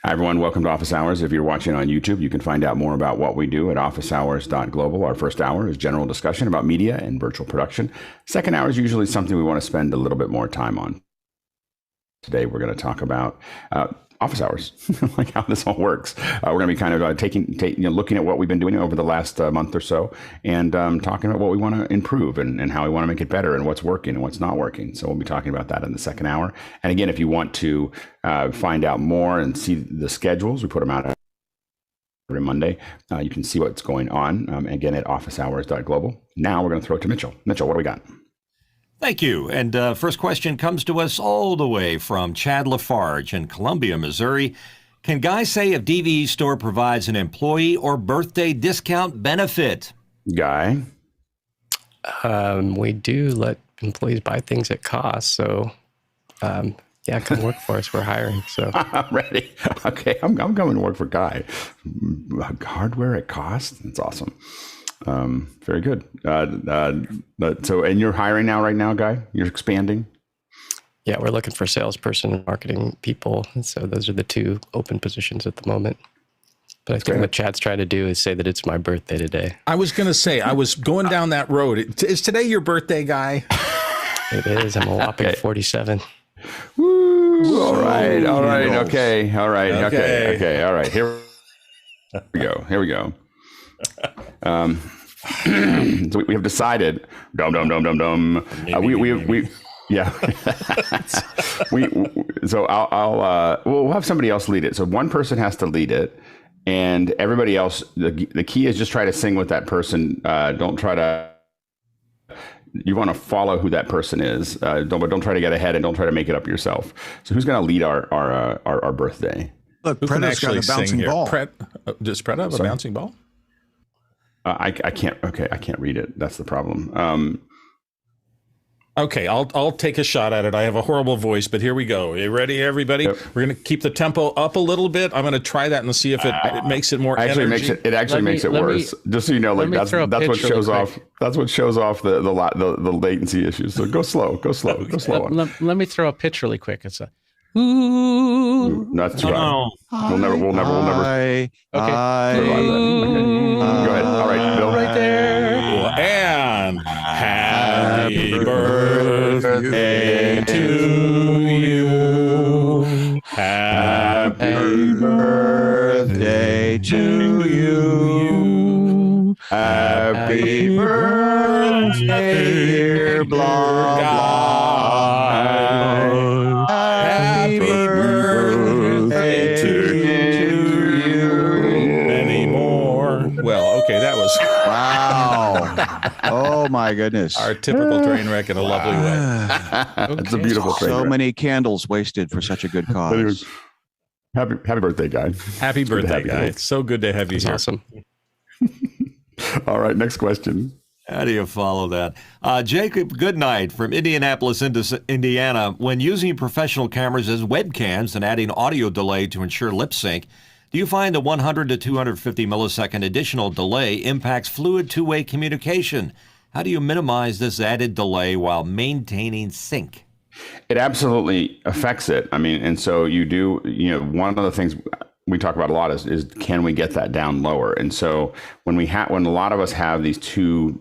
Hi, everyone. Welcome to Office Hours. If you're watching on YouTube, you can find out more about what we do at officehours.global. Our first hour is general discussion about media and virtual production. Second hour is usually something we want to spend a little bit more time on. Today, we're going to talk about office hours, like how this all works. We're going to be kind of looking at what we've been doing over the last month or so, and talking about what we want to improve and how we want to make it better and what's working and what's not working. So we'll be talking about that in the second hour. And again, if you want to find out more and see the schedules, we put them out every Monday. You can see what's going on, again, at officehours.global. Now we're going to throw it to Mitchell. Mitchell, what do we got? Thank you. And first question comes to us all the way from Chad Lafarge in Columbia, Missouri. Can Guy say if DVEStore provides an employee or birthday discount benefit? Guy? We do let employees buy things at cost. So, yeah, come work for us. We're hiring. So I'm ready. Okay, I'm coming to work for Guy. Hardware at cost? That's awesome. Very good. So, and you're hiring right now, Guy? You're expanding? Yeah, we're looking for salesperson and marketing people. So those are the two open positions at the moment. But I think what Chad's trying to do is say that it's my birthday today. I was going to say, I was going down that road. Is today your birthday, Guy? It is. I'm a whopping 47. Woo! All right. Okay. All right. Okay. All right. Here we go. So we have decided, we'll have somebody else lead it. So one person has to lead it, and everybody else, the key is just try to sing with that person. You want to follow who that person is. Don't try to get ahead, and don't try to make it up yourself. So who's going to lead our birthday? Look, Preda's got a bouncing ball. Does Preda have a bouncing ball? I can't. Okay, I can't read it. That's the problem. Okay, I'll take a shot at it. I have a horrible voice, but here we go. Are you ready, everybody? Yep. We're going to keep the tempo up a little bit. I'm going to try that and see if it makes it more energy. It actually makes it worse. Just so you know, that's what shows off. That's what shows off the latency issues. So go slow. Let me throw a pitch really quick. It's a ooh. That's right. We'll never. Okay. Go ahead. All right, Bill. Right there. And happy birthday to you. Happy birthday to you. Happy birthday, dear blah blah. Happy birthday to you. Many more. Well, okay, that was wow. Oh my goodness. Our typical train wreck in a lovely way. It's a beautiful train wreck. So many candles wasted for such a good cause. Happy birthday, Guy. Happy birthday, Guy. It's so good to have you here. Awesome. All right, next question. How do you follow that? Jacob Goodnight from Indianapolis, Indiana. When using professional cameras as webcams and adding audio delay to ensure lip sync, do you find the 100 to 250 millisecond additional delay impacts fluid two-way communication? How do you minimize this added delay while maintaining sync? It absolutely affects it. I mean, and so you do, one of the things we talk about a lot is can we get that down lower? And so when a lot of us have these two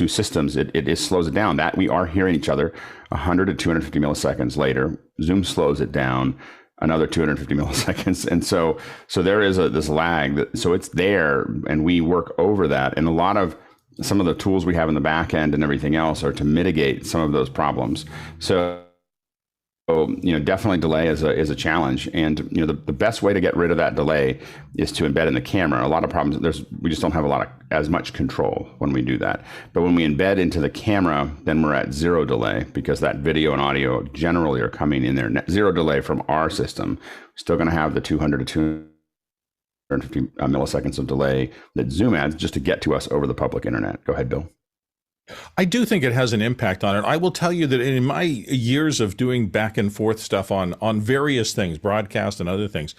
systems, it slows it down. That we are hearing each other 100 to 250 milliseconds later. Zoom slows it down another 250 milliseconds. And so there is this lag. So it's there, and we work over that. And some of the tools we have in the back end and everything else are to mitigate some of those problems. So definitely delay is a challenge. And, the best way to get rid of that delay is to embed in the camera. A lot of problems, we just don't have as much control when we do that. But when we embed into the camera, then we're at zero delay, because that video and audio generally are coming in there. Zero delay from our system. Still going to have the 200 to 250 milliseconds of delay that Zoom adds just to get to us over the public internet. Go ahead, Bill. I do think it has an impact on it. I will tell you that in my years of doing back and forth stuff on various things, broadcast and other things,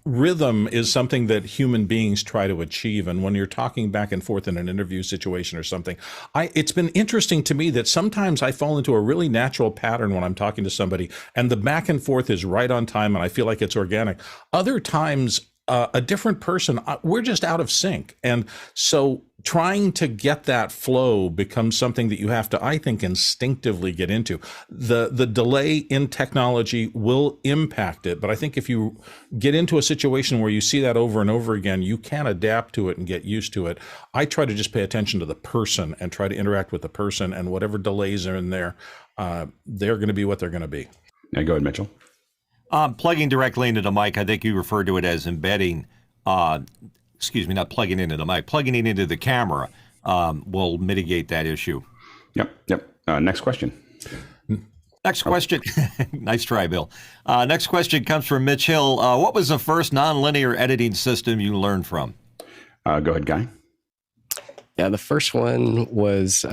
rhythm is something that human beings try to achieve. And when you're talking back and forth in an interview situation or something, it's been interesting to me that sometimes I fall into a really natural pattern when I'm talking to somebody and the back and forth is right on time and I feel like it's organic. Other times, a different person, we're just out of sync. And so trying to get that flow becomes something that you have to, I think, instinctively get into. The delay in technology will impact it. But I think if you get into a situation where you see that over and over again, you can adapt to it and get used to it. I try to just pay attention to the person and try to interact with the person, and whatever delays are in there, they're going to be what they're going to be. Yeah, go ahead, Mitchell. Plugging directly into the mic, I think you referred to it as embedding, not plugging into the mic, plugging it into the camera will mitigate that issue. Yep. Next question. Next question. Nice try, Bill. Next question comes from Mitch Hill. What was the first nonlinear editing system you learned from? Go ahead, Guy. Yeah, the first one was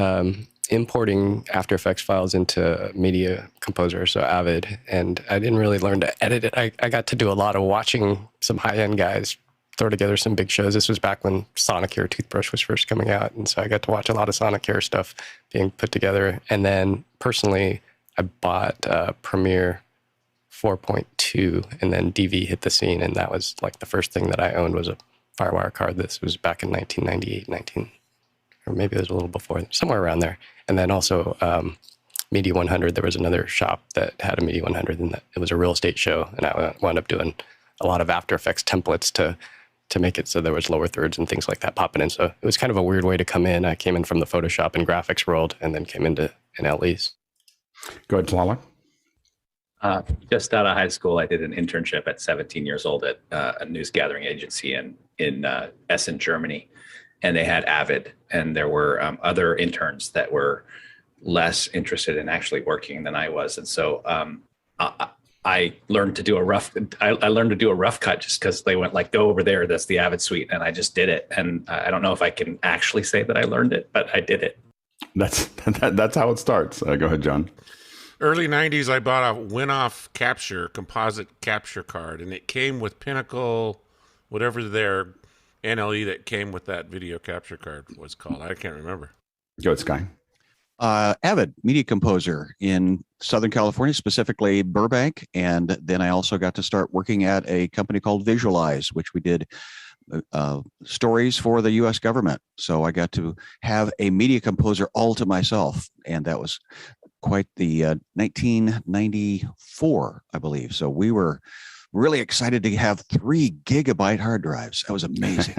importing After Effects files into Media Composer, so Avid, and I didn't really learn to edit it. I got to do a lot of watching some high-end guys throw together some big shows. This was back when Sonicare toothbrush was first coming out, and so I got to watch a lot of Sonicare stuff being put together. And then personally, I bought Premiere 4.2, and then DV hit the scene, and that was like the first thing that I owned was a FireWire card. This was back in 1998, or maybe it was a little before, somewhere around there. And then also Media 100, there was another shop that had a Media 100, and it was a real estate show, and I wound up doing a lot of After Effects templates to make it so there was lower thirds and things like that popping in. So it was kind of a weird way to come in. I came in from the Photoshop and graphics world, and then came into NLEs. Go ahead, Tlaloc. Just out of high school, I did an internship at 17 years old at a news gathering agency in Essen, Germany. And they had Avid, and there were other interns that were less interested in actually working than I was. And so I learned to do a rough cut just because they went like, go over there, that's the Avid suite. And I just did it. And I don't know if I can actually say that I learned it, but I did it. That's how it starts. Go ahead, John. Early 90s, I bought a Winoff composite capture card, and it came with Pinnacle, whatever their NLE that came with that video capture card was called. I can't remember. Go ahead, Sky. Avid Media Composer in Southern California, specifically Burbank. And then I also got to start working at a company called Visualize, which we did stories for the U.S. government. So I got to have a Media Composer all to myself. And that was quite the 1994, I believe. So we were really excited to have 3 gigabyte hard drives. That was amazing.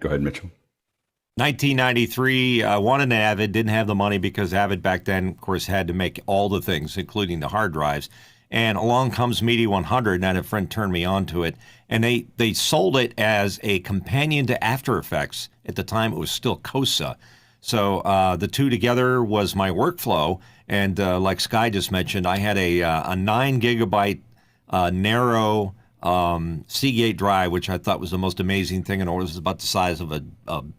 Go ahead, Mitchell. 1993, wanted an Avid, didn't have the money because Avid back then, of course, had to make all the things, including the hard drives. And along comes Media 100, and I had a friend turn me on to it. And they sold it as a companion to After Effects. At the time, it was still COSA. So the two together was my workflow. And like Sky just mentioned, I had a 9 gigabyte narrow Seagate drive, which I thought was the most amazing thing, and it was about the size of a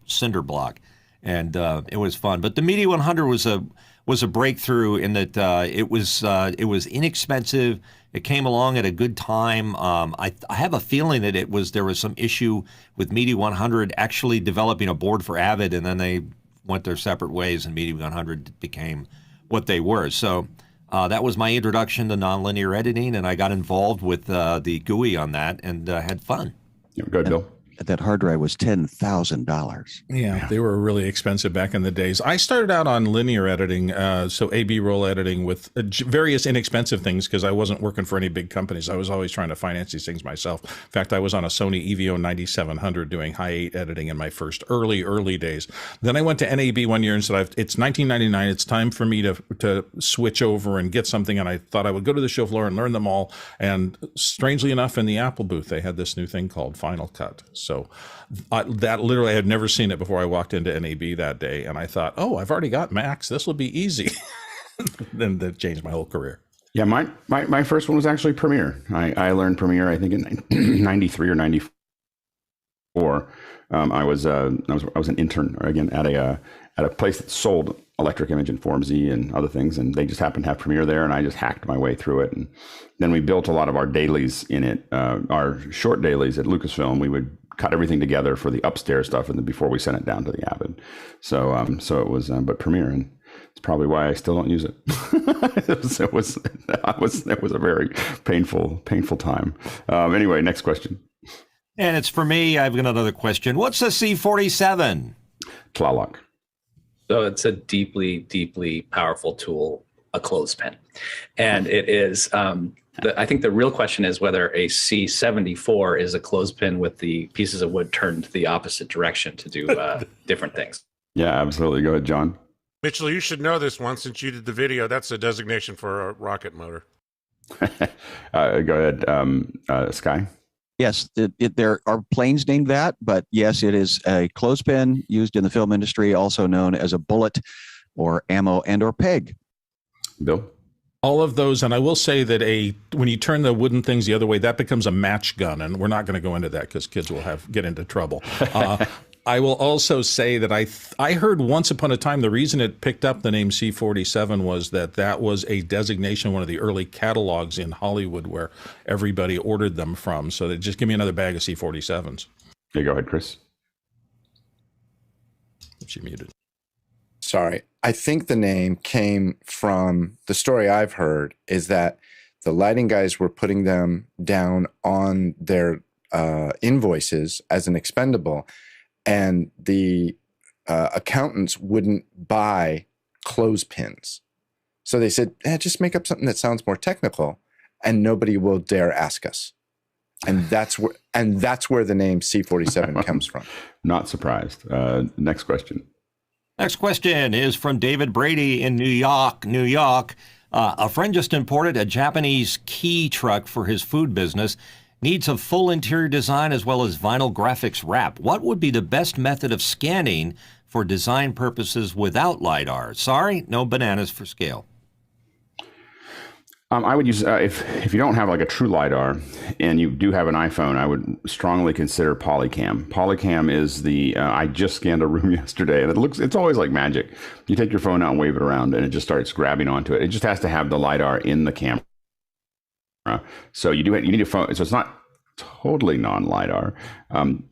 cinder block, and it was fun. But the Media 100 was a breakthrough in that it was inexpensive. It came along at a good time. I have a feeling that there was some issue with Media 100 actually developing a board for Avid, and then they went their separate ways, and Media 100 became what they were. So. That was my introduction to nonlinear editing, and I got involved with the GUI on that and had fun. Go ahead, Bill. That hard drive was $10,000. Yeah, they were really expensive back in the days. I started out on linear editing, so A/B roll editing with various inexpensive things because I wasn't working for any big companies. I was always trying to finance these things myself. In fact, I was on a Sony EVO 9700 doing high 8 editing in my first early days. Then I went to NAB one year and said, it's 1999. It's time for me to switch over and get something. And I thought I would go to the show floor and learn them all. And strangely enough, in the Apple booth, they had this new thing called Final Cut. So that literally, I had never seen it before I walked into NAB that day. And I thought, oh, I've already got Macs. This will be easy. Then that changed my whole career. Yeah, my first one was actually Premiere. I learned Premiere, I think, in 93 or 94. I was an intern again at a place that sold electric image and Form Z and other things, and they just happened to have Premiere there, and I just hacked my way through it. And then we built a lot of our dailies in it, our short dailies at Lucasfilm. We would cut everything together for the upstairs stuff, and then before we sent it down to the Avid. So it was, but Premiere, and it's probably why I still don't use it. it was a very painful time. Anyway, next question. And it's for me. I've got another question. What's a C47? Tlaloc. So it's a deeply, deeply powerful tool, a clothespin. And it is, I think the real question is whether a C74 is a clothespin with the pieces of wood turned the opposite direction to do different things. Yeah, absolutely. Go ahead, John. Mitchell, you should know this one since you did the video. That's a designation for a rocket motor. Go ahead, Sky. Yes, there are planes named that, but yes, it is a clothespin used in the film industry, also known as a bullet or ammo and or peg. Bill? All of those, and I will say that when you turn the wooden things the other way, that becomes a match gun, and we're not going to go into that because kids will get into trouble. I will also say that I heard once upon a time the reason it picked up the name C47 was that was a designation, one of the early catalogs in Hollywood where everybody ordered them from. So they just give me another bag of C47s. Okay, go ahead, Chris. She muted. Sorry. I think the name came from the story I've heard is that the lighting guys were putting them down on their invoices as an expendable, and the accountants wouldn't buy clothespins. So they said, just make up something that sounds more technical and nobody will dare ask us. And that's where the name C47 comes from. Not surprised. Next question. Next question is from David Brady in New York. A friend just imported a Japanese Kei truck for his food business. Needs a full interior design as well as vinyl graphics wrap. What would be the best method of scanning for design purposes without LiDAR? Sorry, no bananas for scale. I would use, if you don't have like a true LiDAR and you do have an iPhone, I would strongly consider Polycam. Polycam is I just scanned a room yesterday and it's always like magic. You take your phone out and wave it around and it just starts grabbing onto it. It just has to have the LiDAR in the camera. So you need a phone. So it's not totally non-LiDAR.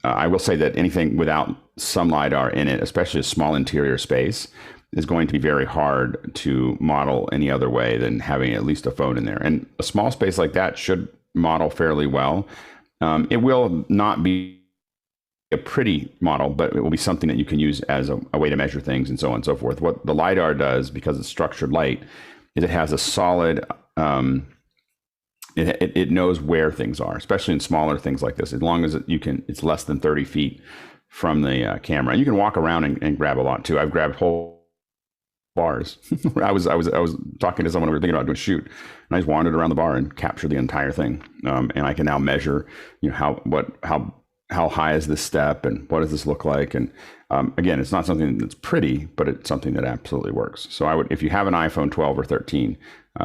I will say that anything without some LiDAR in it, especially a small interior space, is going to be very hard to model any other way than having at least a phone in there. And a small space like that should model fairly well. It will not be a pretty model, but it will be something that you can use as a way to measure things and so on and so forth. What the LiDAR does, because it's structured light, is it has a solid, it knows where things are, especially in smaller things like this. As long as it's less than 30 feet from the camera. And you can walk around and grab a lot too. I've grabbed whole bars. I was talking to someone, we were thinking about doing a shoot, and I just wandered around the bar and captured the entire thing. And I can now measure, how high is this step and what does this look like? And again, it's not something that's pretty, but it's something that absolutely works. So if you have an iPhone 12 or 13,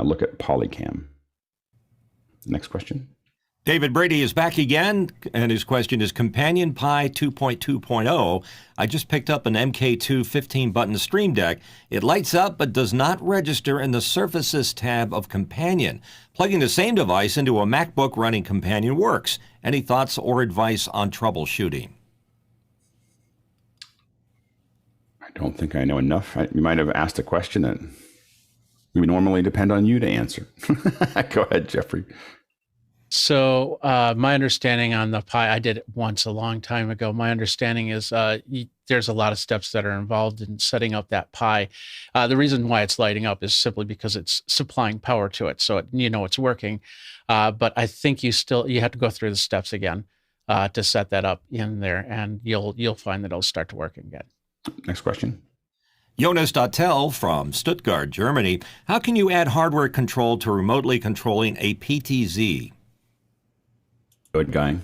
look at Polycam. Next question. David Brady is back again, and his question is Companion Pi 2.2.0. I just picked up an mkII 15-button Stream Deck. It lights up but does not register in the Surfaces tab of Companion. Plugging the same device into a MacBook running Companion works. Any thoughts or advice on troubleshooting? I don't think I know enough. You might have asked a question that we would normally depend on you to answer. Go ahead, Jeffrey. So my understanding on the Pi, I did it once a long time ago. My understanding is there's a lot of steps that are involved in setting up that Pi. The reason why it's lighting up is simply because it's supplying power to it. So it's working. But I think you have to go through the steps again to set that up in there, and you'll find that it'll start to work again. Next question. Jonas Dattel from Stuttgart, Germany. How can you add hardware control to remotely controlling a PTZ? Good guy.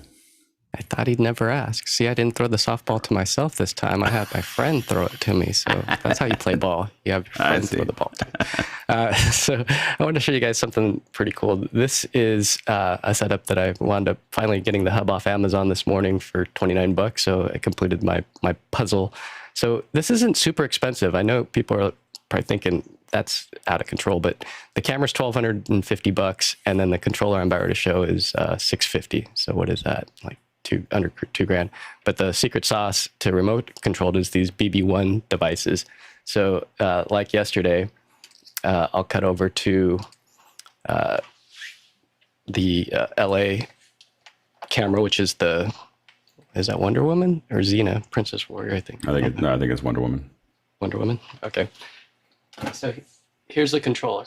I thought he'd never ask. See, I didn't throw the softball to myself this time. I had my friend throw it to me. So that's how you play ball. You have your friend throw the ball to you. So I want to show you guys something pretty cool. This is a setup that I wound up finally getting the hub off Amazon this morning for $29. So I completed my puzzle. So this isn't super expensive. I know people are probably thinking that's out of control, but the camera's $1,250, and then the controller I'm about to show is $650. So what is that? Like under $2,000. But the secret sauce to remote controlled is these BB1 devices. So like yesterday, I'll cut over to the LA camera, which is is that Wonder Woman or Xena, Princess Warrior? I think it's Wonder Woman. Wonder Woman. Okay. So here's the controller.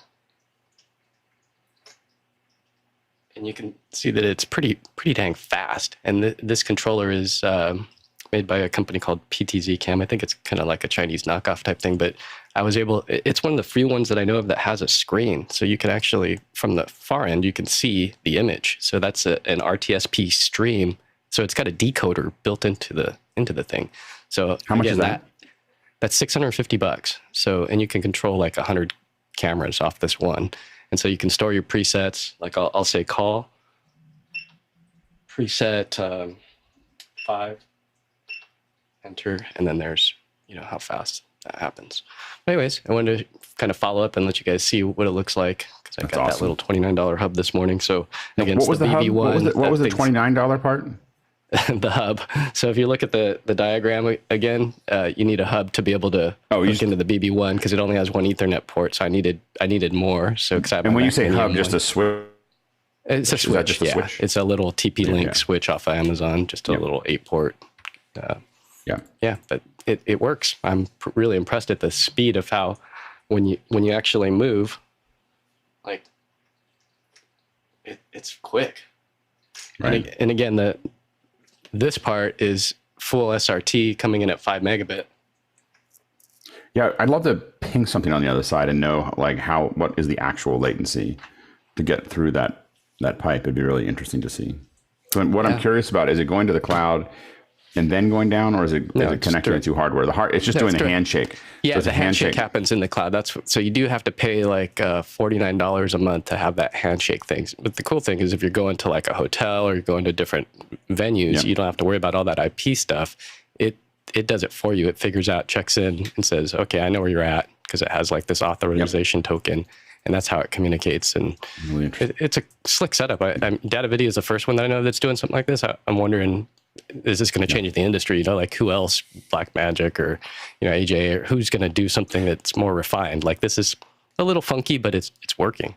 And you can see that it's pretty dang fast. And this controller is made by a company called PTZ Cam. I think it's kind of like a Chinese knockoff type thing, but it's one of the few ones that I know of that has a screen. So you can actually, from the far end, you can see the image. So that's an RTSP stream. So it's got a decoder built into the thing. So how much is that? That's $650. So, and you can control like 100 cameras off this one. And so you can store your presets. Like I'll say call preset 5, enter, and then there's, how fast that happens. But anyways, I wanted to kind of follow up and let you guys see what it looks like, because I got that little $29 hub this morning. So against what was the BB1, hub? What was the $29 part? The hub. So if you look at the diagram again, you need a hub to be able to hook into the BB1, because it only has one Ethernet port. So I needed more. So and when you say hub, just a switch. It's a switch. Just a switch? It's a little TP-Link switch off of Amazon. Just a little 8-port. Yeah, but it works. I'm really impressed at the speed of how when you actually move, like it's quick. Right. And again, this part is full SRT coming in at 5 megabit. Yeah, I'd love to ping something on the other side and know like what is the actual latency to get through that pipe. It'd be really interesting to see. So what I'm curious about, is it going to the cloud and then going down, or is it connected into hardware? It's just doing the handshake. Yeah, so the handshake happens in the cloud. So you do have to pay like $49 a month to have that handshake thing. But the cool thing is, if you're going to like a hotel or you're going to different venues, you don't have to worry about all that IP stuff. It does it for you. It figures out, checks in, and says, okay, I know where you're at, because it has like this authorization token. And that's how it communicates. And really it's a slick setup. DataVidya is the first one that I know that's doing something like this. I'm wondering, is this going to change the industry? Like who else, Blackmagic or AJ, or who's going to do something that's more refined? Like this is a little funky, but it's working.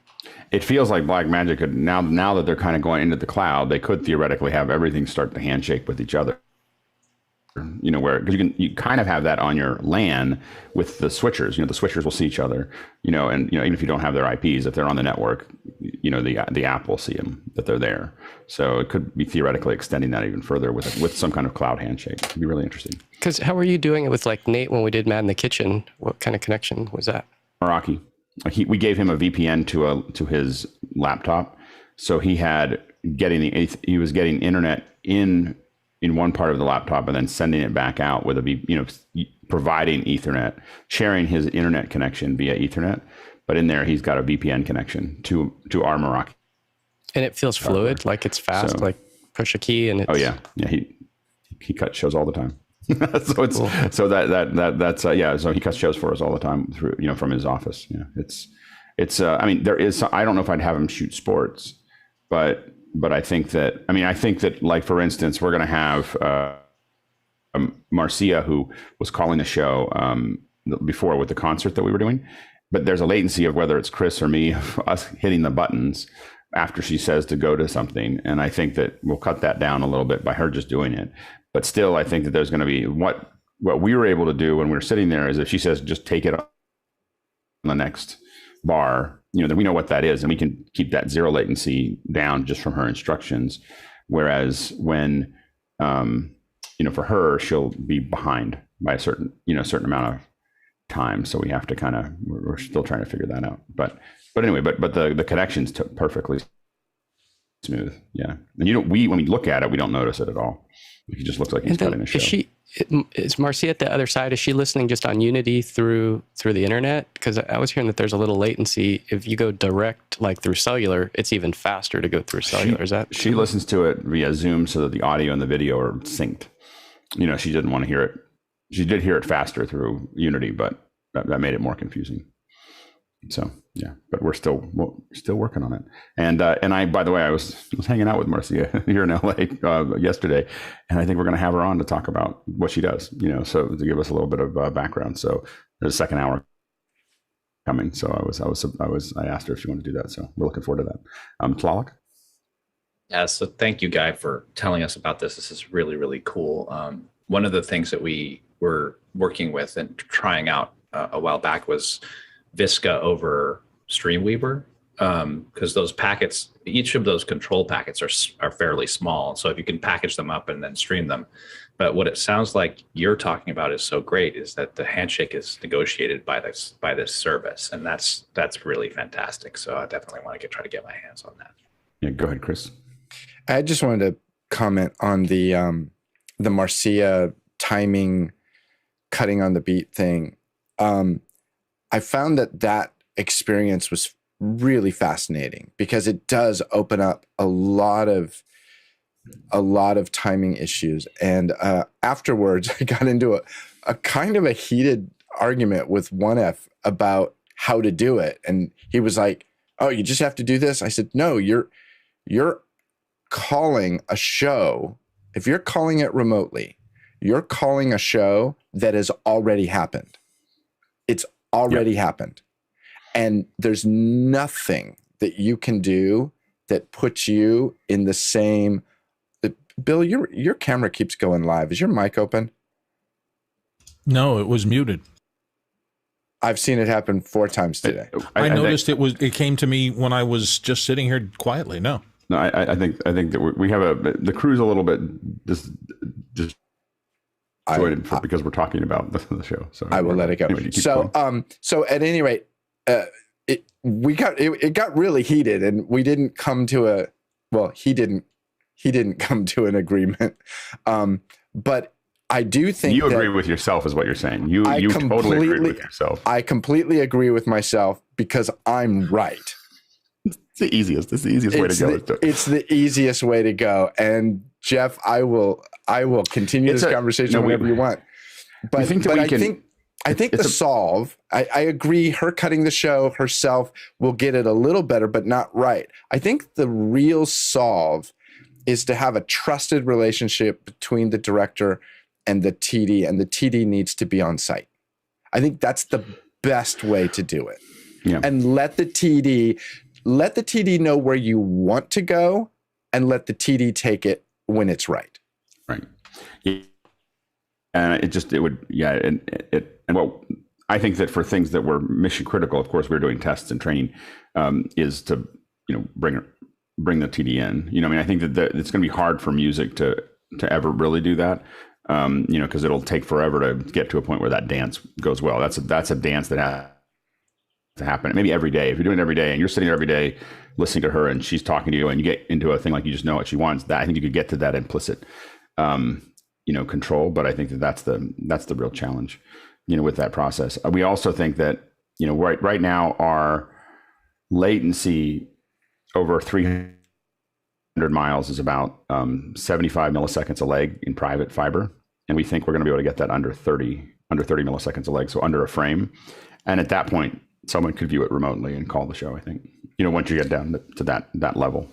It feels like Blackmagic could, now that they're kind of going into the cloud, they could theoretically have everything start to handshake with each other. Where, because you kind of have that on your LAN with the switchers. The switchers will see each other. And even if you don't have their IPs, if they're on the network, the app will see them that they're there. So it could be theoretically extending that even further with some kind of cloud handshake. It'd be really interesting. Because how were you doing it with like Nate when we did Mad in the Kitchen? What kind of connection was that? Meraki. We gave him a VPN to his laptop, so he was getting internet in one part of the laptop and then sending it back out with providing Ethernet, sharing his internet connection via Ethernet. But in there, he's got a VPN connection to our Meraki. And it feels fluid, like it's fast, like push a key and it's... Oh yeah. He cuts shows all the time. So it's cool. So he cuts shows for us all the time through from his office. There is I don't know if I'd have him shoot sports, but I think that like, for instance, we're going to have Marcia, who was calling the show before with the concert that we were doing, but there's a latency of whether it's Chris or me, us hitting the buttons after she says to go to something. And I think that we'll cut that down a little bit by her just doing it. But still, I think that there's going to be what we were able to do when we were sitting there is, if she says, just take it on the next bar, then we know what that is, and we can keep that zero latency down just from her instructions. Whereas when, for her, she'll be behind by a certain amount of time. So we have to we're still trying to figure that out. But anyway, but the connections took perfectly smooth. Yeah. And when we look at it, we don't notice it at all. It just looks like he's cutting a show. Is Marcia at the other side? Is she listening just on Unity through the internet? Because I was hearing that there's a little latency. If you go direct, like through cellular, it's even faster to go through cellular. Is that? She listens to it via Zoom so that the audio and the video are synced. She didn't want to hear it. She did hear it faster through Unity, but that made it more confusing. So yeah, but we're still working on it. And I, by the way, I was hanging out with Marcia here in LA yesterday, and I think we're going to have her on to talk about what she does. So to give us a little bit of background. So there's a second hour coming. So I asked her if she wanted to do that. So we're looking forward to that. Tlaloc? Yeah. So thank you, Guy, for telling us about this. This is really, really cool. One of the things that we were working with and trying out a while back was Visca over Streamweaver, because those packets, each of those control packets are fairly small. So if you can package them up and then stream them. But what it sounds like you're talking about is so great is that the handshake is negotiated by this service, and that's really fantastic. So I definitely want to try to get my hands on that. Yeah, go ahead, Chris. I just wanted to comment on the Marcia timing, cutting on the beat thing. I found that experience was really fascinating because it does open up a lot of timing issues. And afterwards, I got into a kind of a heated argument with 1F about how to do it. And he was like, "Oh, you just have to do this?" I said, "No, you're calling a show. If you're calling it remotely, you're calling a show that has already happened. It's already happened. And there's nothing that you can do that puts you in the same." Bill, your camera keeps going live. Is your mic open? No, it was muted. I've seen it happen 4 times today. I noticed it came to me when I was just sitting here quietly. No, I think that we have the crew's a little bit just because we're talking about the show. So I will let it go. Anyway, so at any rate, it got really heated, and we didn't come to he didn't come to an agreement. But I do think you agree with yourself is what you're saying. You totally agree with yourself. I completely agree with myself because I'm right. It's the easiest way to go. It's the easiest way to go. And Jeff, I will continue this conversation whenever you want. But I think the solve, I agree, her cutting the show herself will get it a little better, but not right. I think the real solve is to have a trusted relationship between the director and the TD, and the TD needs to be on site. I think that's the best way to do it. Yeah. And let the TD know where you want to go, and let the TD take it when it's right. Right. Yeah. And I think that for things that were mission critical, of course, we're doing tests and training, is to bring the TD in. I think that it's going to be hard for music to ever really do that. Because it'll take forever to get to a point where that dance goes well. That's a dance that has to happen maybe every day. If you're doing it every day and you're sitting there every day listening to her and she's talking to you and you get into a thing like you just know what she wants, that I think you could get to that implicit, control. But I think that's the real challenge, with that process. We also think that, right now our latency over 300 miles is about 75 milliseconds a leg in private fiber. And we think we're going to be able to get that under 30 milliseconds a leg. So under a frame. And at that point, someone could view it remotely and call the show, I think, once you get down to that level.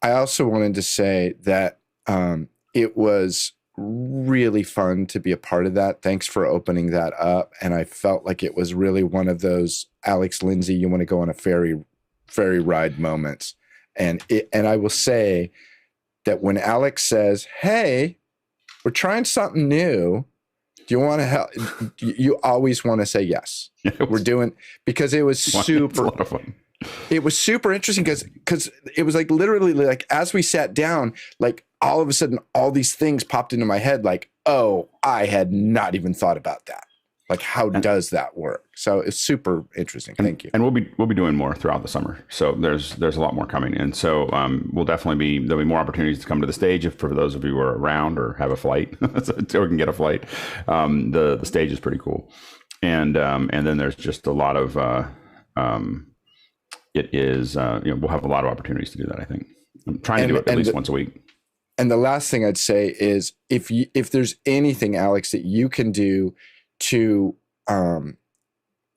I also wanted to say that it was really fun to be a part of that. Thanks for opening that up. And I felt like it was really one of those Alex Lindsay, you want to go on a ferry ride moments. And I will say that when Alex says, "Hey, we're trying something new. Do you want to help?" You always want to say yes. We're doing, because it was super. A lot of fun. It was super interesting because it was like literally like as we sat down, like all of a sudden all these things popped into my head. Like, oh, I had not even thought about that. Like, how does that work? So it's super interesting. Thank you. And we'll be doing more throughout the summer. So there's a lot more coming. And so we'll definitely there'll be more opportunities to come to the stage for those of you who are around or have a flight, so we can get a flight. The stage is pretty cool. And then there's just a lot of it is we'll have a lot of opportunities to do that. I think I'm trying to do it at least once a week. And the last thing I'd say is if there's anything, Alex, that you can do to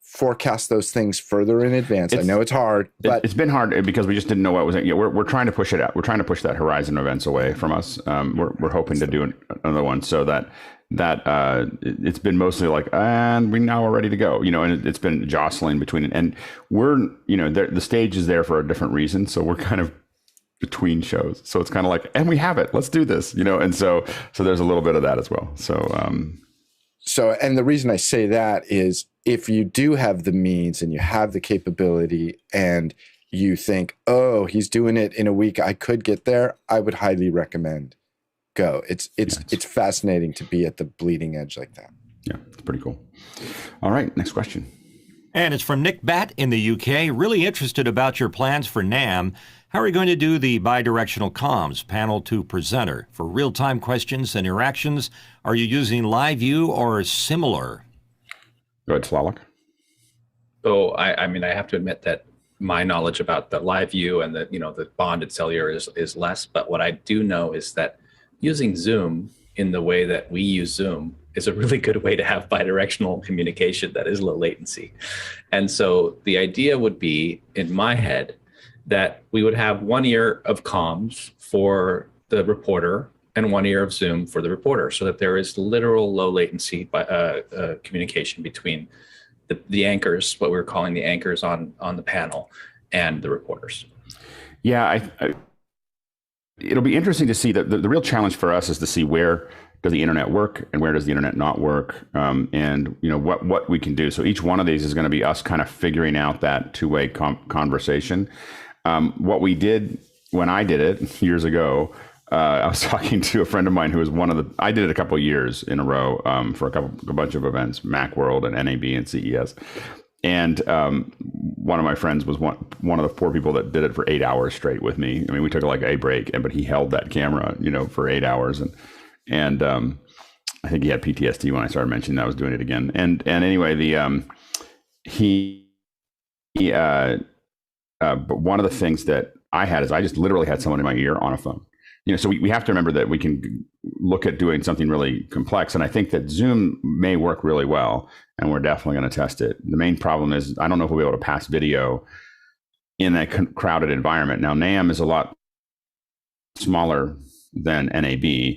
forecast those things further in advance. I know it's hard, but it's been hard because we just didn't know what was. We're trying to push it out. We're trying to push that horizon events away from us. We're hoping to do another one so that it's been mostly like, and we now are ready to go. And it's been jostling between it, and we're the stage is there for a different reason. So we're kind of between shows. So it's kind of like, and we have it. Let's do this. And so there's a little bit of that as well. So, and the reason I say that is if you do have the means and you have the capability and you think, oh, he's doing it in a week, I could get there, I would highly recommend go. It's fascinating to be at the bleeding edge like that. Yeah, it's pretty cool. All right, next question. And it's from Nick Batt in the UK. Really interested about your plans for NAMM. How are you going to do the bidirectional comms, panel to presenter? For real-time questions and interactions, are you using LiveU or siumillar? Go ahead, Slalak. So I mean, I have to admit that my knowledge about the LiveU and the bonded cellular is less. But what I do know is that using Zoom in the way that we use Zoom is a really good way to have bidirectional communication that is low latency. And so the idea would be, in my head, that we would have one ear of comms for the reporter and one ear of Zoom for the reporter, so that there is literal low latency communication between the anchors, what we're calling the anchors on the panel, and the reporters. Yeah, it'll be interesting to see that the real challenge for us is to see where does the internet work and where does the internet not work, and what we can do. So each one of these is going to be us kind of figuring out that two-way conversation. What we did when I did it years ago, I was talking to a friend of mine who was I did it a couple of years in a row for a bunch of events, Macworld and NAB and CES. And one of my friends was one of the 4 people that did it for 8 hours straight with me. I mean, we took like a break, but he held that camera, for 8 hours. And I think he had PTSD when I started mentioning that I was doing it again. And anyway, but one of the things that I had is I just literally had someone in my ear on a phone. So we have to remember that we can look at doing something really complex. And I think that Zoom may work really well, and we're definitely going to test it. The main problem is I don't know if we'll be able to pass video in a crowded environment. Now, NAMM is a lot smaller than NAB,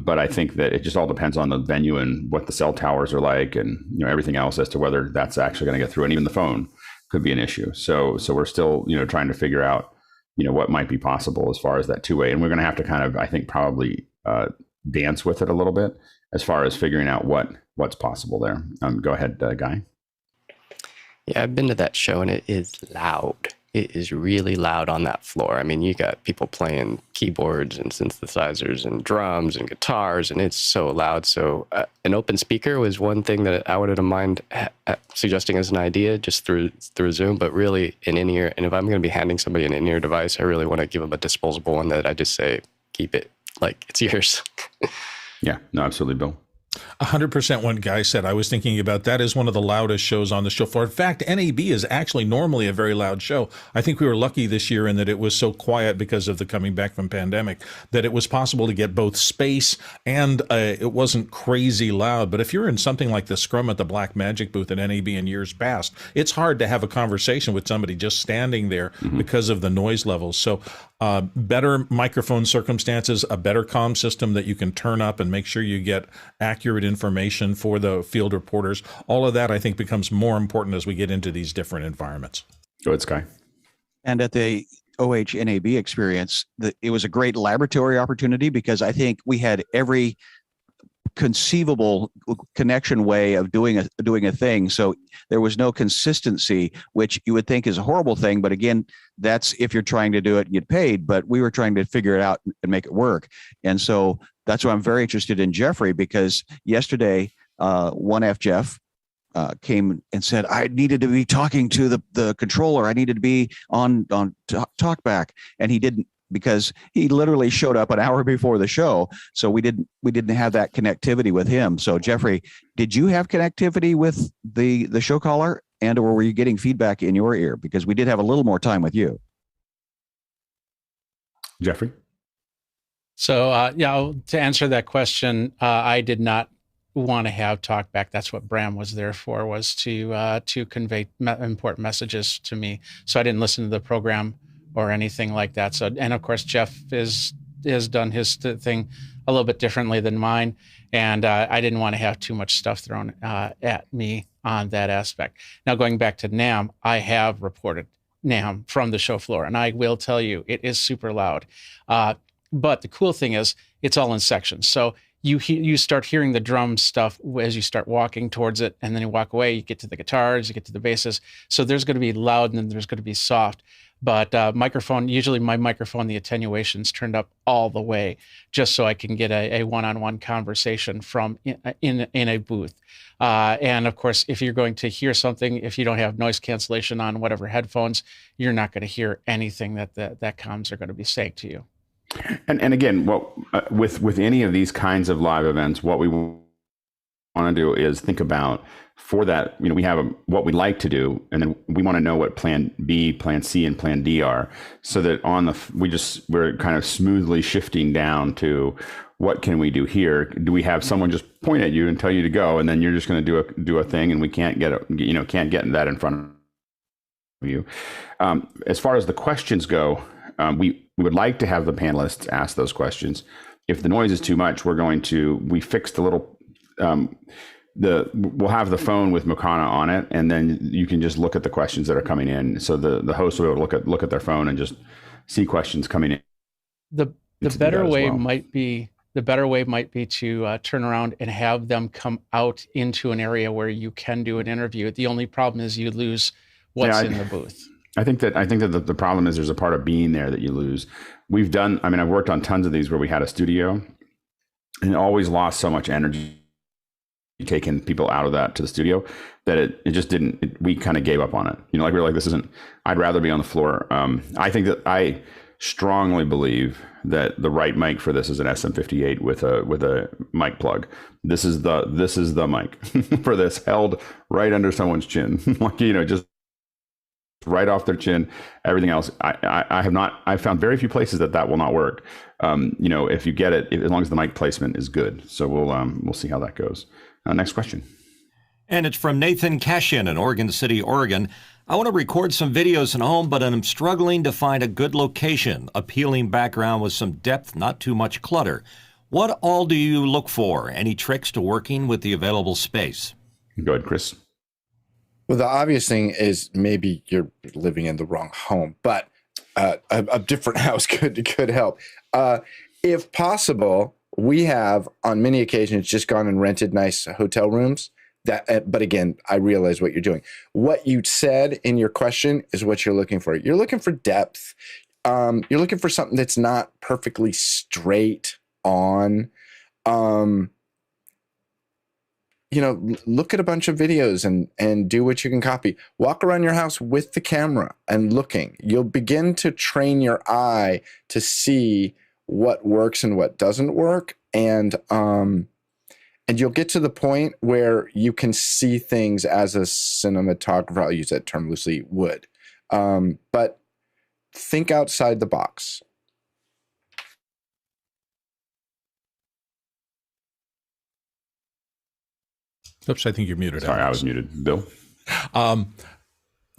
but I think that it just all depends on the venue and what the cell towers are like, and everything else as to whether that's actually going to get through. And even the phone could be an issue. So we're still trying to figure out what might be possible as far as that two-way, and we're going to have to kind of, I think, probably dance with it a little bit as far as figuring out what's possible there. Go ahead, Guy. Yeah, I've been to that show, and it is loud. It is really loud on that floor. I mean, you got people playing keyboards and synthesizers and drums and guitars, and it's so loud. So an open speaker was one thing that I wouldn't mind suggesting as an idea just through Zoom, but really an in-ear. And if I'm going to be handing somebody an in-ear device, I really want to give them a disposable one that I just say, keep it like it's yours. Yeah, no, absolutely, Bill. 100% what Guy said. I was thinking about that is one of the loudest shows on the show floor. In fact, NAB is actually normally a very loud show. I think we were lucky this year in that it was so quiet because of the coming back from pandemic that it was possible to get both space and it wasn't crazy loud. But if you're in something like the Scrum at the Black Magic booth at NAB in years past, it's hard to have a conversation with somebody just standing there because of the noise levels. So better microphone circumstances, a better comm system that you can turn up and make sure you get accurate information for the field reporters. All of that, I think, becomes more important as we get into these different environments. Go ahead, Sky. And at the OHNAB experience, it was a great laboratory opportunity because I think we had every conceivable connection way of doing a thing. So there was no consistency, which you would think is a horrible thing. But again, that's if you're trying to do it and get paid. But we were trying to figure it out and make it work. And so that's why I'm very interested in Jeffrey, because yesterday, 1F Jeff came and said, I needed to be talking to the controller. I needed to be on talkback. And he didn't, because he literally showed up an hour before the show. So we didn't have that connectivity with him. So Jeffrey, did you have connectivity with the show caller, and or were you getting feedback in your ear? Because we did have a little more time with you. Jeffrey? So to answer that question, I did not want to have talkback. That's what Bram was there for, was to convey important messages to me. So I didn't listen to the program or anything like that. So, and of course, Jeff has done his thing a little bit differently than mine, and I didn't want to have too much stuff thrown at me on that aspect. Now, going back to NAMM, I have reported NAMM from the show floor, and I will tell you, it is super loud. But the cool thing is, it's all in sections. So you start hearing the drum stuff as you start walking towards it, and then you walk away, you get to the guitars, you get to the basses. So there's going to be loud, and then there's going to be soft. But microphone, usually my microphone, the attenuation's turned up all the way, just so I can get a one-on-one conversation from in a booth. And of course, if you're going to hear something, if you don't have noise cancellation on whatever headphones, you're not going to hear anything that comms are going to be saying to you. And again, what with any of these kinds of live events, what we want to do is think about, for that, we have what we like to do, and then we want to know what plan B, plan C, and plan D are, so that we're kind of smoothly shifting down to what can we do here. Do we have someone just point at you and tell you to go, and then you're just going to do a thing, and we can't get that in front of you. As far as the questions go, we would like to have the panelists ask those questions. If the noise is too much, we fixed the little we'll have the phone with Makana on it, and then you can just look at the questions that are coming in. So the host will be able to look at their phone and just see questions coming in. The better way might be to turn around and have them come out into an area where you can do an interview. The only problem is you lose what's in the booth. I think that the problem is there's a part of being there that you lose. I've worked on tons of these where we had a studio, and it always lost so much energy taking people out of that to the studio that it just didn't. We kind of gave up on it. We were like, this isn't. I'd rather be on the floor. I strongly believe that the right mic for this is an SM58 with a mic plug. This is the mic for this, held right under someone's chin, just right off their chin. Everything else, I've found very few places that will not work. If you get it, as long as the mic placement is good. So we'll see how that goes. Next question. And it's from Nathan Cashin in Oregon City, Oregon. I want to record some videos at home, but I'm struggling to find a good location, appealing background with some depth, not too much clutter. What all do you look for? Any tricks to working with the available space? Go ahead, Chris. Well, the obvious thing is maybe you're living in the wrong home, but a different house could help. If possible, we have on many occasions just gone and rented nice hotel rooms. But again, I realize what you're doing. What you said in your question is what you're looking for. You're looking for depth. You're looking for something that's not perfectly straight on. Look at a bunch of videos and do what you can copy. Walk around your house with the camera and looking. You'll begin to train your eye to see what works and what doesn't work. And you'll get to the point where you can see things as a cinematographer, I'll use that term loosely, would. But think outside the box. Oops, I think you're muted. Sorry, I was muted. Bill?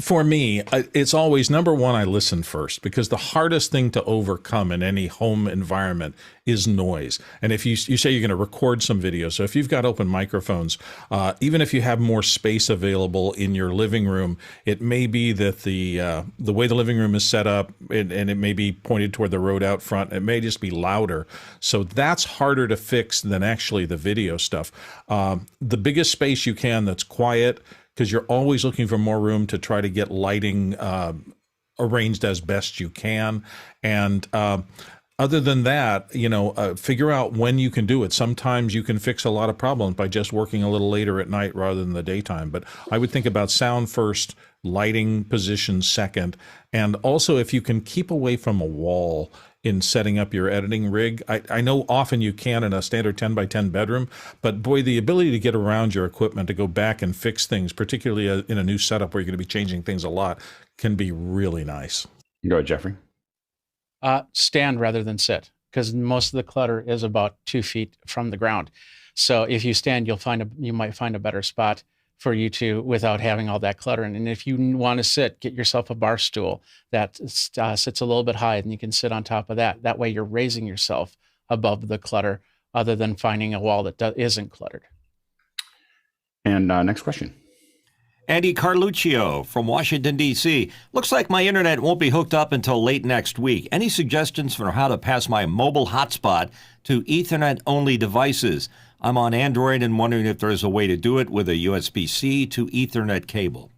For me, it's always number one, I listen first, because the hardest thing to overcome in any home environment is noise. And if you say you're going to record some video, so if you've got open microphones, even if you have more space available in your living room, it may be that the way the living room is set up, and it may be pointed toward the road out front. It may just be louder. So that's harder to fix than actually the video stuff. The biggest space you can that's quiet, because you're always looking for more room to try to get lighting arranged as best you can. And other than that, figure out when you can do it. Sometimes you can fix a lot of problems by just working a little later at night rather than the daytime. But I would think about sound first, lighting position second, and also if you can keep away from a wall in setting up your editing rig. I know often you can in a standard 10 by 10 bedroom, but boy, the ability to get around your equipment, to go back and fix things, particularly in a new setup where you're going to be changing things a lot, can be really nice. Go ahead, Jeffrey. Stand rather than sit, because most of the clutter is about 2 feet from the ground. So if you stand, you might find a better spot for you to, without having all that clutter. And if you want to sit, get yourself a bar stool that sits a little bit high, and you can sit on top of that. That way you're raising yourself above the clutter, other than finding a wall that isn't cluttered. And next question. Andy Carluccio from Washington, D.C. Looks like my internet won't be hooked up until late next week. Any suggestions for how to pass my mobile hotspot to Ethernet-only devices? I'm on Android and wondering if there's a way to do it with a USB-C to Ethernet cable.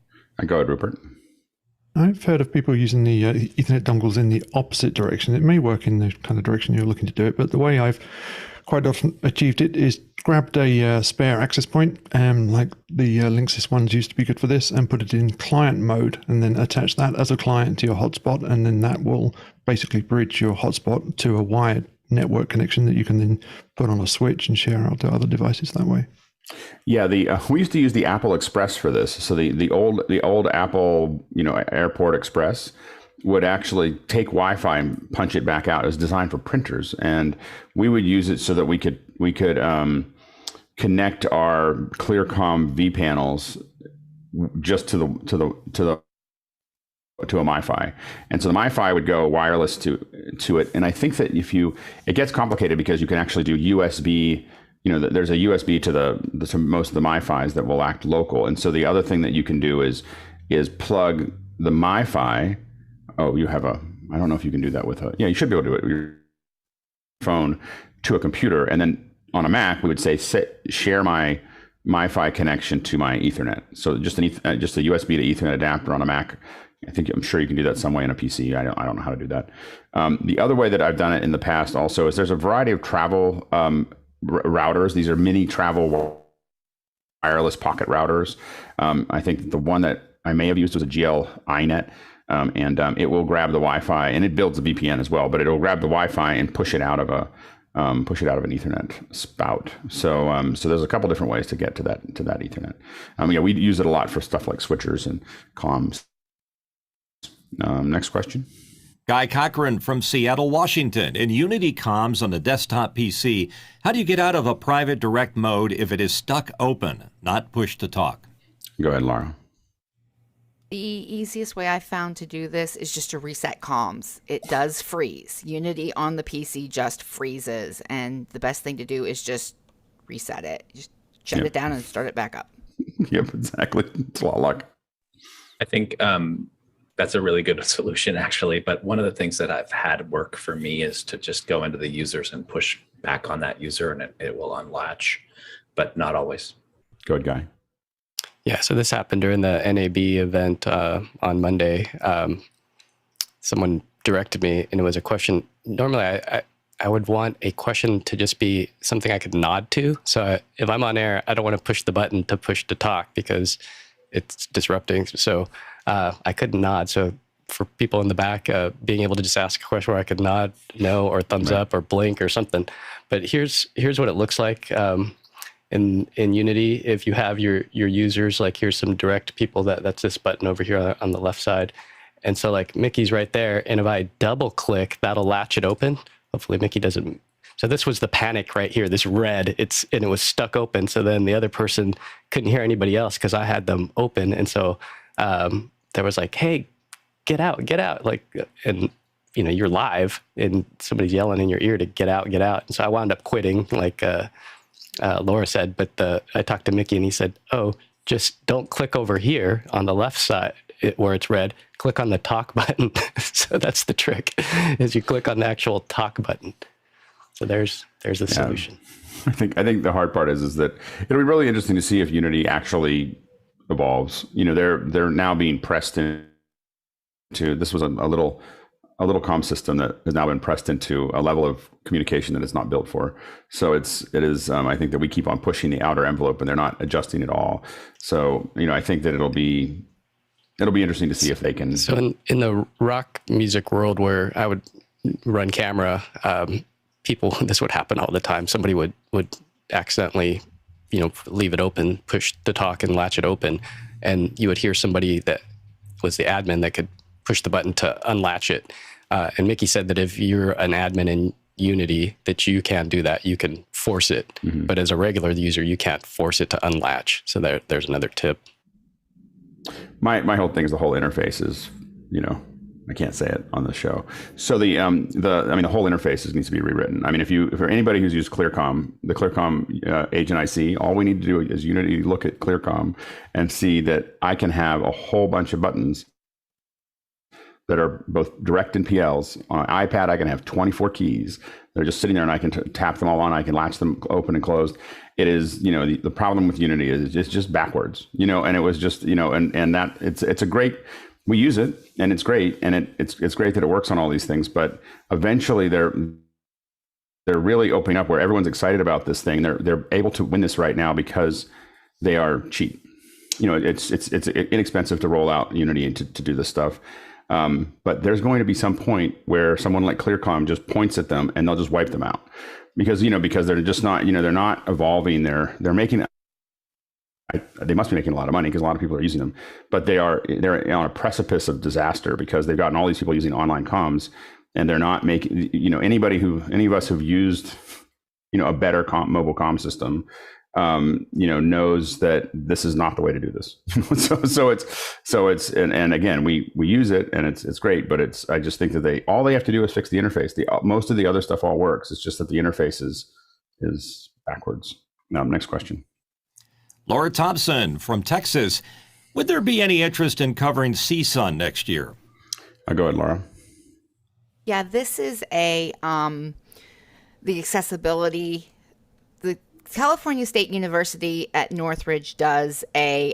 Go ahead, Rupert. I've heard of people using the Ethernet dongles in the opposite direction. It may work in the kind of direction you're looking to do it, but the way I've quite often achieved it is grabbed a spare access point, like the Linksys ones used to be good for this, and put it in client mode, and then attach that as a client to your hotspot, and then that will basically bridge your hotspot to a wired network connection that you can then put on a switch and share out to other devices that way. Yeah, we used to use the Apple Express for this. So the old Apple, Airport Express would actually take Wi-Fi and punch it back out. It was designed for printers, and we would use it so that we could connect our ClearComm V panels just to a MiFi, and so the MiFi would go wireless to it. And I think that it gets complicated because you can actually do USB. There's a USB to most of the MiFis that will act local. And so the other thing that you can do is plug the MiFi. Oh, I don't know if you can do that with you should be able to do it with your phone to a computer. And then on a Mac, we would say share my MiFi connection to my Ethernet. So just a USB to Ethernet adapter on a Mac. I'm sure you can do that some way in a PC. I don't know how to do that. The other way that I've done it in the past also is there's a variety of travel routers. These are mini travel wireless pocket routers. I think the one that I may have used was a GL iNet, and it will grab the Wi-Fi, and it builds a VPN as well. But it'll grab the Wi-Fi and push it out of an Ethernet spout. So there's a couple different ways to get to that Ethernet. We use it a lot for stuff like switchers and comms. Next question. Guy Cochran from Seattle, Washington. In Unity comms on a desktop PC, how do you get out of a private direct mode if it is stuck open, not push to talk? Go ahead, Laura. The easiest way I've found to do this is just to reset comms. It does freeze. Unity on the PC just freezes, and the best thing to do is just reset it. Just shut it down and start it back up. Yep, exactly. It's a lot of luck. I think that's a really good solution, actually. But one of the things that I've had work for me is to just go into the users and push back on that user, and it will unlatch, but not always. Go ahead, Guy. Yeah, so this happened during the NAB event on Monday. Someone directed me, and it was a question. Normally, I would want a question to just be something I could nod to. So if I'm on air, I don't want to push the button to push to talk because it's disrupting. So I couldn't nod. So for people in the back, being able to just ask a question where I could nod no or thumbs up or blink or something. But here's what it looks like in Unity. If you have your users, like here's some direct people, that's this button over here on the left side. And so like Mickey's right there. And if I double click, that'll latch it open. Hopefully Mickey doesn't. So this was the panic right here, this red, and it was stuck open. So then the other person couldn't hear anybody else because I had them open. And so there was like, hey, get out. Like, and you're live and somebody's yelling in your ear to get out. And so I wound up quitting, like Laura said, but I talked to Mickey and he said, oh, just don't click over here on the left side where it's red, click on the talk button. So that's the trick, is you click on the actual talk button. So there's the solution. I think the hard part is that it'll be really interesting to see if Unity actually evolves. They're now being pressed into. This was a little a little comm system that has now been pressed into a level of communication that it's not built for. So it is. I think that we keep on pushing the outer envelope, and they're not adjusting at all. So I think that it'll be interesting to see if they can. So in the rock music world where I would run camera, people, this would happen all the time. Somebody would accidentally, leave it open, push the talk and latch it open, and you would hear somebody that was the admin that could push the button to unlatch it. And Mickey said that if you're an admin in Unity, that you can do that. You can force it, but as a regular user, you can't force it to unlatch. So there's another tip. My whole thing is the whole interface is, I can't say it on the show. So the whole interface needs to be rewritten. I mean, if for anybody who's used ClearComm, the ClearComm agent IC, all we need to do is Unity look at ClearComm and see that I can have a whole bunch of buttons that are both direct and PLs. On an iPad, I can have 24 keys. They're just sitting there, and I can tap them all on. I can latch them open and closed. It is, the problem with Unity is it's just backwards, and it was just, and that it's a great, we use it and it's great. And it's great that it works on all these things, but eventually they're really opening up where everyone's excited about this thing. They're able to win this right now because they are cheap. It's inexpensive to roll out Unity and to do this stuff. But there's going to be some point where someone like ClearComm just points at them and they'll just wipe them out because they're just not, they're not evolving. They're making, they must be making a lot of money because a lot of people are using them, but they're on a precipice of disaster because they've gotten all these people using online comms and they're not making, any of us who've used, a better mobile comm system, knows that this is not the way to do this. so it's, and again, we use it and it's great, but I just think that all they have to do is fix the interface. Most of the other stuff all works. It's just that the interface is backwards. Now, next question. Laura Thompson from Texas. Would there be any interest in covering CSUN next year? Go ahead, Laura. Yeah, this is the accessibility. The California State University at Northridge does a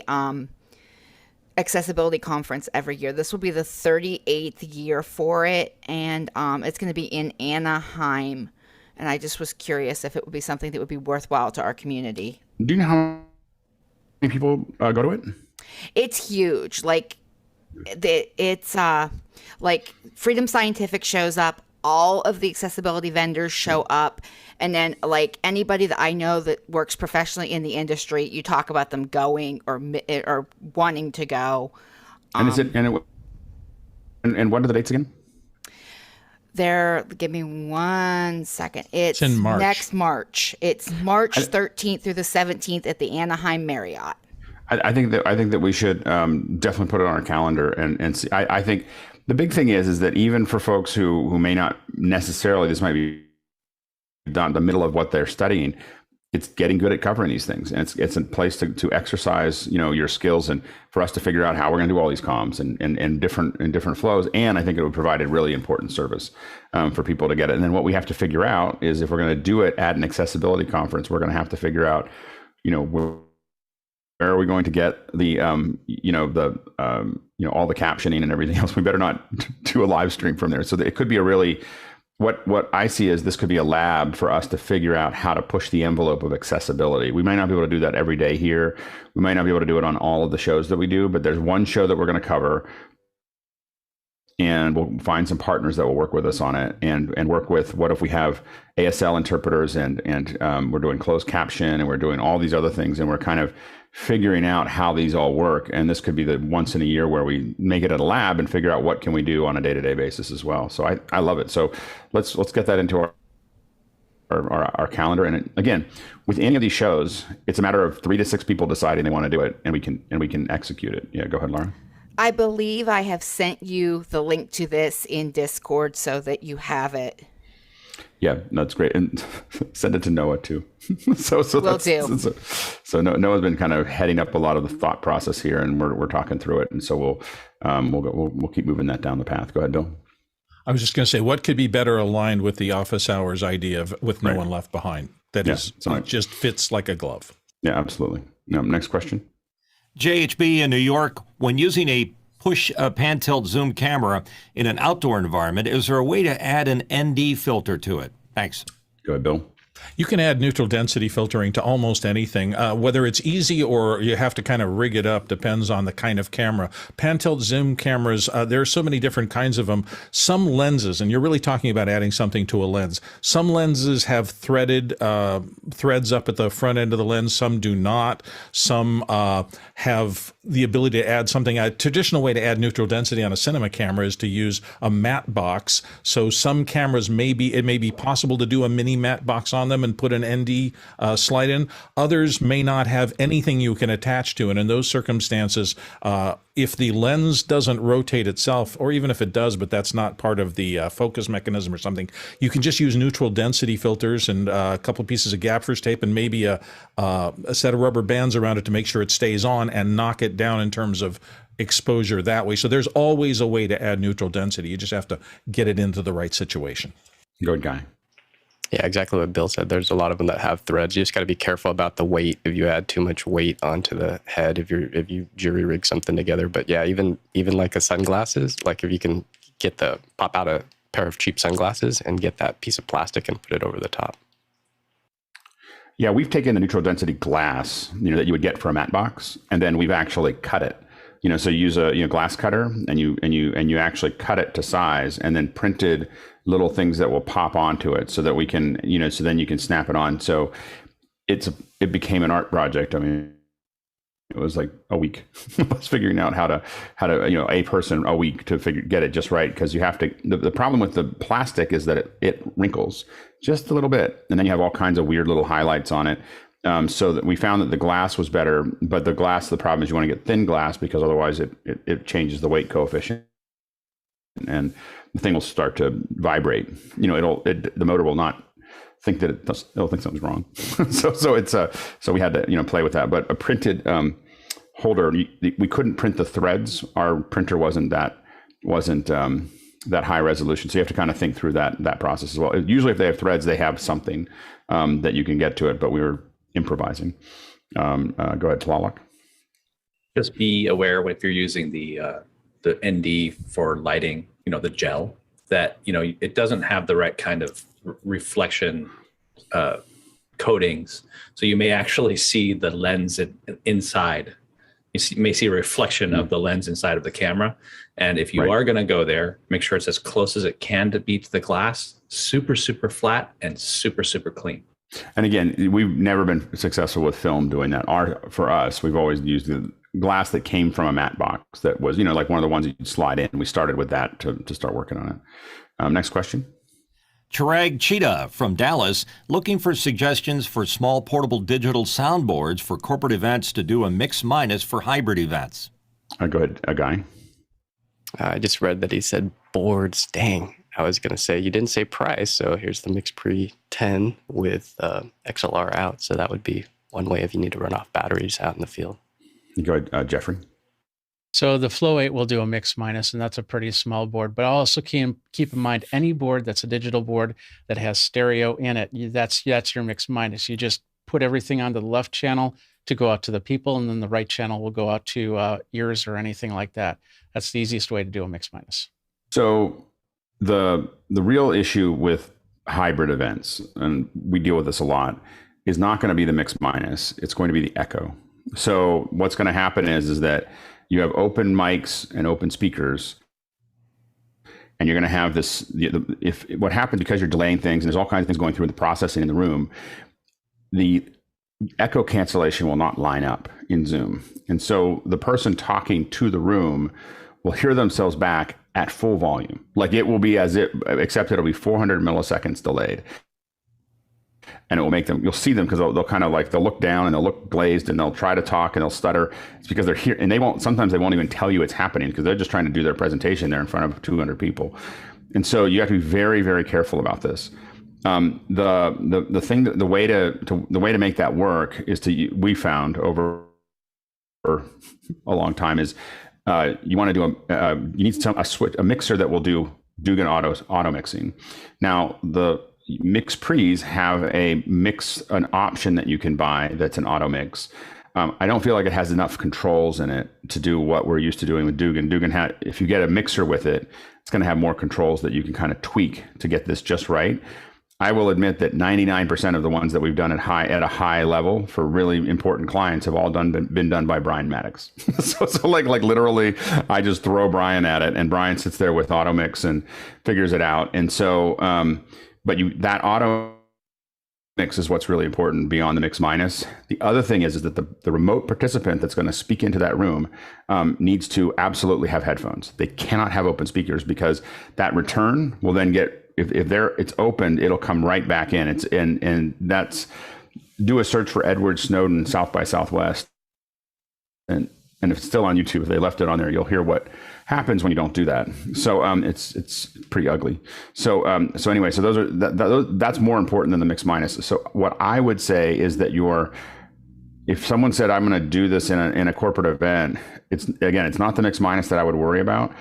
accessibility conference every year. This will be the 38th year for it, and it's going to be in Anaheim. And I just was curious if it would be something that would be worthwhile to our community. Do you know how many people go to it? It's huge. It's like Freedom Scientific shows up. All of the accessibility vendors show up, and then like anybody that I know that works professionally in the industry, you talk about them going or wanting to go. And what are the dates again? Give me 1 second. It's in March. Next March. It's March 13th through the 17th at the Anaheim Marriott. I think that we should definitely put it on our calendar and see. I think the big thing is that even for folks who may not necessarily, this might be done in the middle of what they're studying, it's getting good at covering these things, and it's a place to exercise your skills, and for us to figure out how we're going to do all these comms and different flows. And I think it would provide a really important service for people to get it. And then what we have to figure out is if we're going to do it at an accessibility conference, we're going to have to figure out where are we going to get the all the captioning and everything else. We better not do a live stream from there. So it could be a really, what I see is this could be a lab for us to figure out how to push the envelope of accessibility. We might not be able to do that every day here. We might not be able to do it on all of the shows that we do, but there's one show that we're going to cover, and we'll find some partners that will work with us on it and work with, what if we have ASL interpreters and we're doing closed caption and we're doing all these other things, and we're kind of figuring out how these all work. And this could be the once in a year where we make it at a lab and figure out what can we do on a day-to-day basis as well. So I love it. So let's get that into our calendar. And again, with any of these shows, it's a matter of 3 to 6 people deciding they want to do it, and we can execute it. Yeah, go ahead, Laura. I believe I have sent you the link to this in Discord so that you have it. Yeah, that's great. And send it to Noah too. So Will do. So Noah's been kind of heading up a lot of the thought process here, and we're talking through it. And so we'll keep moving that down the path. Go ahead, Bill. I was just going to say, what could be better aligned with the office hours idea with no one left behind? It just fits like a glove. Yeah, absolutely. Next question. JHB in New York, when using a push pan tilt zoom camera in an outdoor environment. Is there a way to add an ND filter to it? Thanks. Go ahead, Bill. You can add neutral density filtering to almost anything. Whether it's easy or you have to kind of rig it up depends on the kind of camera. Pan tilt zoom cameras, there are so many different kinds of them. Some lenses, and you're really talking about adding something to a lens. Some lenses have threaded threads up at the front end of the lens. Some do not. Some have the ability to add something. A traditional way to add neutral density on a cinema camera is to use a matte box. So some cameras it may be possible to do a mini matte box on them and put an ND slide in. Others may not have anything you can attach to. And in those circumstances, if the lens doesn't rotate itself, or even if it does, but that's not part of the focus mechanism or something, you can just use neutral density filters and a couple of pieces of gaffers tape and maybe a set of rubber bands around it to make sure it stays on and knock it down in terms of exposure that way. So there's always a way to add neutral density. You just have to get it into the right situation. Good guy. Yeah, exactly what Bill said. There's a lot of them that have threads. You just got to be careful about the weight. If you add too much weight onto the head, if you jury rig something together. But yeah, even like a sunglasses, like if you can pop out a pair of cheap sunglasses and get that piece of plastic and put it over the top. Yeah, we've taken the neutral density glass, that you would get for a matte box, and then we've actually cut it. So you use a glass cutter and you actually cut it to size, and then printed little things that will pop onto it so that we can, so then you can snap it on. So it became an art project. I mean, it was like a week. I was figuring out how to a person a week to get it just right, because you have to. The problem with the plastic is that it wrinkles just a little bit, and then you have all kinds of weird little highlights on it. So that we found that the glass was better, but the problem is you want to get thin glass, because otherwise it changes the weight coefficient, and the thing will start to vibrate. The motor will not think that it'll think something's wrong. so we had to play with that. But a printed holder, we couldn't print the threads. Our printer wasn't that high resolution. So you have to kind of think through that process as well. Usually, if they have threads, they have something that you can get to it. But we were improvising. Go ahead, Tlaloc. Just be aware if you're using the ND for lighting, the gel, that it doesn't have the right kind of reflection coatings. So you may actually see the lens inside. You may see a reflection of the lens inside of the camera. And if you are going to go there, make sure it's as close as it can to be to the glass, super, super flat and super, super clean. And again, we've never been successful with film doing that. For us, we've always used the glass that came from a matte box that was, like one of the ones you'd slide in. We started with that to start working on it. Next question. Chirag Cheetah from Dallas, looking for suggestions for small portable digital soundboards for corporate events to do a mix-minus for hybrid events. Go ahead, Guy. I just read that he said boards. Dang. I was going to say, you didn't say price, so here's the mix-pre 10 with XLR out. So that would be one way if you need to run off batteries out in the field. Go ahead, Jeffrey. So the Flow 8 will do a mix-minus, and that's a pretty small board. But also keep in mind, any board that's a digital board that has stereo in it, that's your mix-minus. You just put everything onto the left channel to go out to the people, and then the right channel will go out to ears or anything like that. That's the easiest way to do a mix-minus. So the real issue with hybrid events, and we deal with this a lot, is not going to be the mix-minus. It's going to be the echo. So what's going to happen is that you have open mics and open speakers, and you're going to have this. What happens, because you're delaying things and there's all kinds of things going through the processing in the room, the echo cancellation will not line up in Zoom, and so the person talking to the room will hear themselves back at full volume, like it will be except it'll be 400 milliseconds delayed. And it will make them, you'll see them because they'll kind of they'll look down and they'll look glazed and they'll try to talk and they'll stutter. It's because they're here, and sometimes they won't even tell you it's happening because they're just trying to do their presentation there in front of 200 people. And so you have to be very, very careful about this. The way to make that work is we found over a long time is you want to do you need a mixer that will do Dugan auto mixing. Now the mix pre's have an option that you can buy that's an auto mix. I don't feel like it has enough controls in it to do what we're used to doing with Dugan. Dugan, if you get a mixer with it, it's going to have more controls that you can kind of tweak to get this just right. I will admit that 99% of the ones that we've done at a high level for really important clients have all been done by Brian Maddox. so like literally, I just throw Brian at it, and Brian sits there with AutoMix and figures it out. And so, that auto mix is what's really important beyond the mix minus. The other thing is that the remote participant that's going to speak into that room needs to absolutely have headphones. They cannot have open speakers, because that return will then get, if it's opened, it'll come right back in. And that's, do a search for Edward Snowden South by Southwest, and if it's still on YouTube, if they left it on there, you'll hear what happens when you don't do that. So it's pretty ugly. So anyway, so that's more important than the mix minus. So what I would say is that if someone said, I'm going to do this in a corporate event, it's not the mix minus that I would worry about.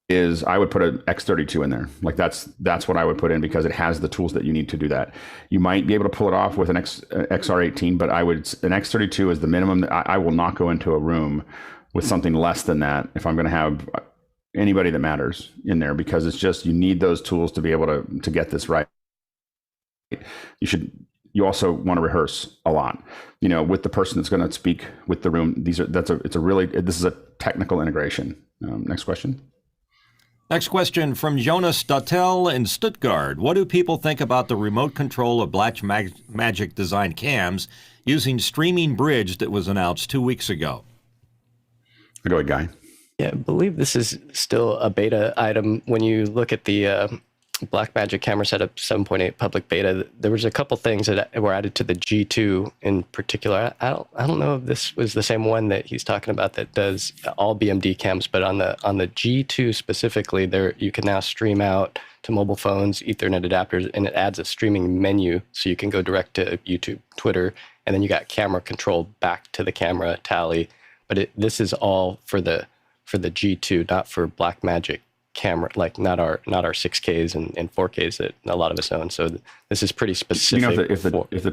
I would put an X32 in there. Like that's what I would put in, because it has the tools that you need to do that. You might be able to pull it off with an XR18, but an X32 is the minimum. I will not go into a room with something less than that if I'm going to have anybody that matters in there, because it's just, you need those tools to be able to get this right. You also want to rehearse a lot, with the person that's going to speak with the room. This is a technical integration. Next question. Next question from Jonas Dottel in Stuttgart. What do people think about the remote control of Blackmagic design cams using streaming bridge that was announced 2 weeks ago? Go ahead, Guy. Yeah, I believe this is still a beta item. When you look at the Blackmagic camera setup 7.8 public beta, there was a couple things that were added to the G2 in particular. I don't know if this was the same one that he's talking about that does all BMD cams, but on the G2 specifically, there you can now stream out to mobile phones, Ethernet adapters, and it adds a streaming menu, so you can go direct to YouTube, Twitter, and then you got camera control back to the camera tally. But this is all for the G2, not for Blackmagic camera, like not our 6Ks and 4Ks that a lot of us own. So this is pretty specific. If the 12K, if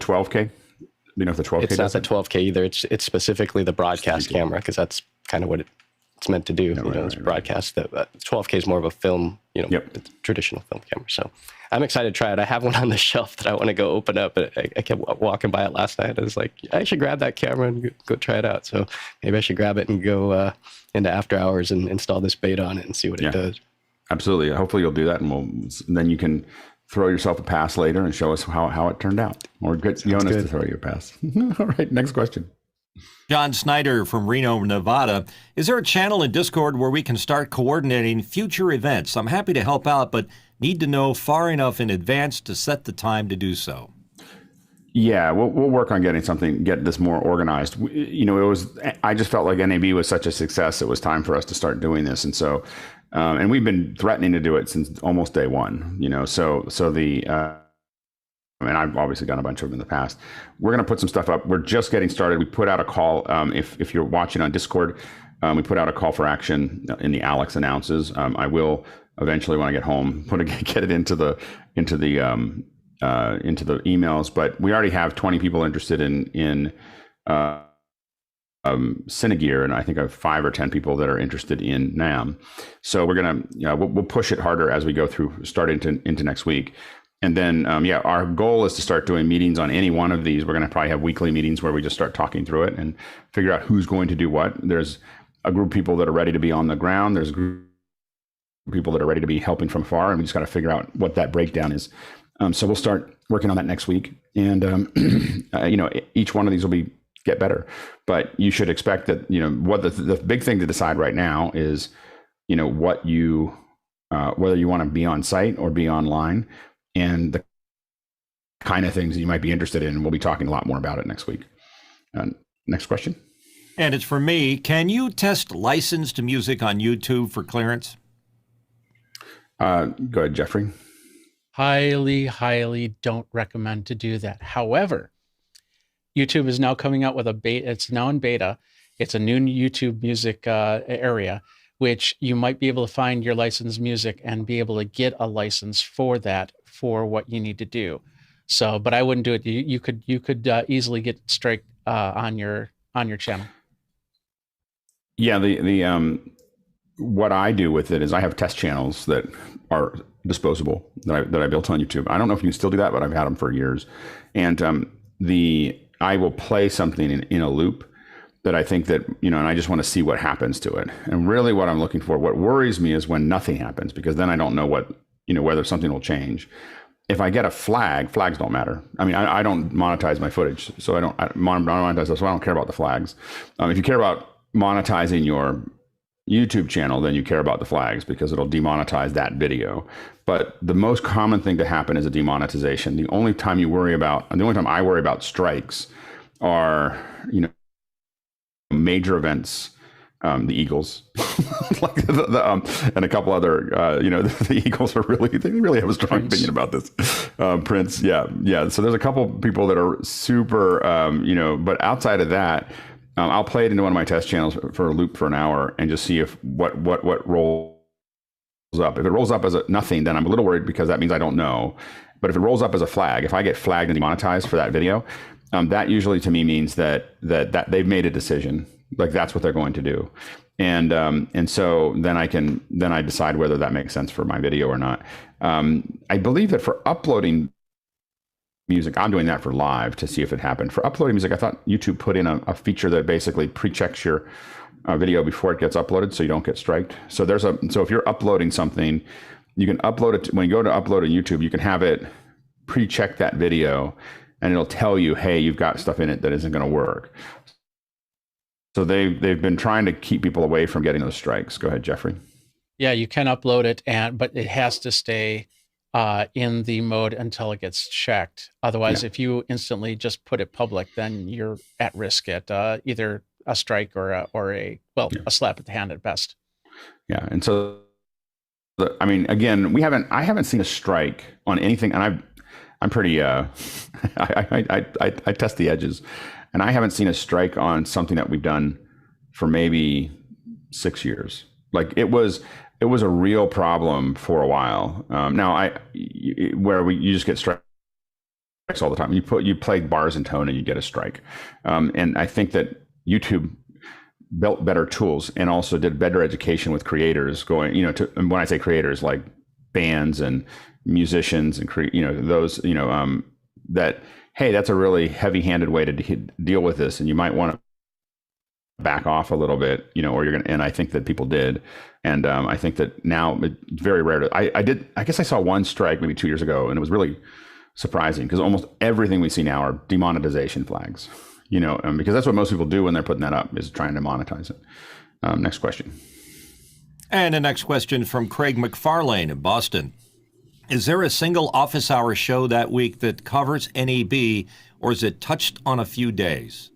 the 12K, it's not the 12K either. It's specifically the broadcast camera, because that's kind of what it's meant to do. It's broadcast. The 12K is more of a film, it's traditional film camera. So I'm excited to try it. I have one on the shelf that I want to go open up, but I kept walking by it last night. I was like, I should grab that camera and go try it out. So maybe I should grab it and go into after hours and install this beta on it and see what it does. Absolutely. Hopefully you'll do that, and then you can throw yourself a pass later and show us how it turned out, or get Jonas to throw you a pass. All right, next question. John Snyder from Reno, Nevada. Is there a channel in Discord where we can start coordinating future events? I'm happy to help out, but need to know far enough in advance to set the time to do so. Yeah, we'll work on get this more organized. I just felt like NAB was such a success. It was time for us to start doing this. And so, and we've been threatening to do it since almost day one, and I've obviously done a bunch of them in the past. We're going to put some stuff up. We're just getting started. We put out a call. If you're watching on Discord, we put out a call for action in the Alex announces. I will eventually, when I get home, get it into the emails. But we already have 20 people interested in Cinegear, and I think I have 5 or 10 people that are interested in NAMM. So we're gonna, we'll push it harder as we go through, start into next week. And then, our goal is to start doing meetings on any one of these. We're going to probably have weekly meetings where we just start talking through it and figure out who's going to do what. There's a group of people that are ready to be on the ground. There's a group of people that are ready to be helping from afar, and we just got to figure out what that breakdown is. So we'll start working on that next week. And, each one of these will get better. But you should expect that, what the big thing to decide right now is, what you, whether you want to be on site or be online, and the kind of things that you might be interested in. We'll be talking a lot more about it next week. Next question. And it's for me. Can you test licensed music on YouTube for clearance? Go ahead, Jeffrey. Highly don't recommend to do that. However, YouTube is now coming out with a beta. It's now in beta. It's a new YouTube music area, which you might be able to find your licensed music and be able to get a license for that, for what you need to do. So, but I wouldn't do it. You could easily get strike on your channel? Yeah, the what I do with it is I have test channels that are disposable that I built on YouTube. I don't know if you can still do that, but I've had them for years. And I will play something in a loop that I think that, and I just want to see what happens to it. And really what I'm looking for, what worries me is when nothing happens, because then I don't know whether something will change. If I get a flags don't matter. I mean, I don't monetize my footage, so I don't monetize this, so I don't care about the flags. If you care about monetizing your YouTube channel, then you care about the flags because it'll demonetize that video. But the most common thing to happen is a demonetization. The only time I worry about strikes are, major events, the Eagles, like and a couple other, the Eagles they really have a strong opinion about this. Prince, yeah. So there's a couple people that are super, but outside of that, I'll play it into one of my test channels for a loop for an hour and just see if what rolls up. If it rolls up as nothing, then I'm a little worried because that means I don't know. But if it rolls up as a flag, if I get flagged and demonetized for that video, that usually to me means that they've made a decision, like that's what they're going to do. And so then I decide whether that makes sense for my video or not. I believe that for uploading music, I'm doing that for live to see if it happened. For uploading music, I thought YouTube put in a feature that basically pre-checks your video before it gets uploaded, so you don't get striked. So so if you're uploading something, you can upload it when you go to upload to YouTube. You can have it pre-check that video, and it'll tell you, hey, you've got stuff in it that isn't going to work. So they've been trying to keep people away from getting those strikes. Go ahead, Jeffrey. Yeah, you can upload it, but it has to stay in the mode until it gets checked. Otherwise, if you instantly just put it public, then you're at risk at either a strike or a slap at the hand at best. Yeah, and so again, I haven't seen a strike on anything, and I'm pretty I test the edges, and I haven't seen a strike on something that we've done for maybe 6 years. Like it was a real problem for a while. You just get strikes all the time. You play bars and tone and you get a strike. And I think that YouTube built better tools and also did better education with creators and when I say creators, like bands and musicians and that, hey, that's a really heavy-handed way to deal with this, and you might want to back off a little bit, or and I think that people did. And I think that now it's very rare I guess I saw one strike maybe 2 years ago, and it was really surprising because almost everything we see now are demonetization flags, because that's what most people do when they're putting that up, is trying to monetize it. Next question. And the next question from Craig McFarlane in Boston. Is there a single office hour show that week that covers NAB, or is it touched on a few days?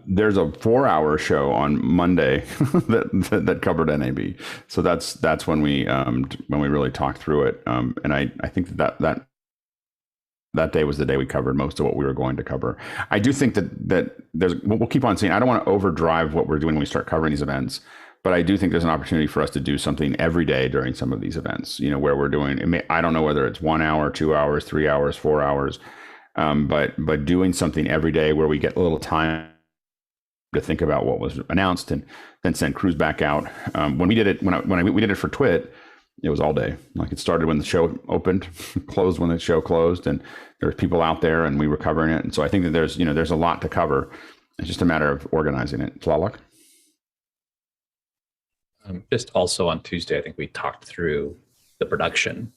There's a 4-hour show on Monday that covered NAB. So that's when we really talked through it. And I think that day was the day we covered most of what we were going to cover. I do think that we'll keep on seeing. I don't want to overdrive what we're doing when we start covering these events, but I do think there's an opportunity for us to do something every day during some of these events. Where we're doing. I don't know whether it's 1 hour, 2 hours, 3 hours, 4 hours, but doing something every day where we get a little time to think about what was announced and then send crews back out. When we did it, we did it for Twit, it was all day. Like it started when the show opened, closed when the show closed, and there were people out there and we were covering it. And so I think that there's a lot to cover. It's just a matter of organizing it. Tlaloc? Just also on Tuesday, I think we talked through the production.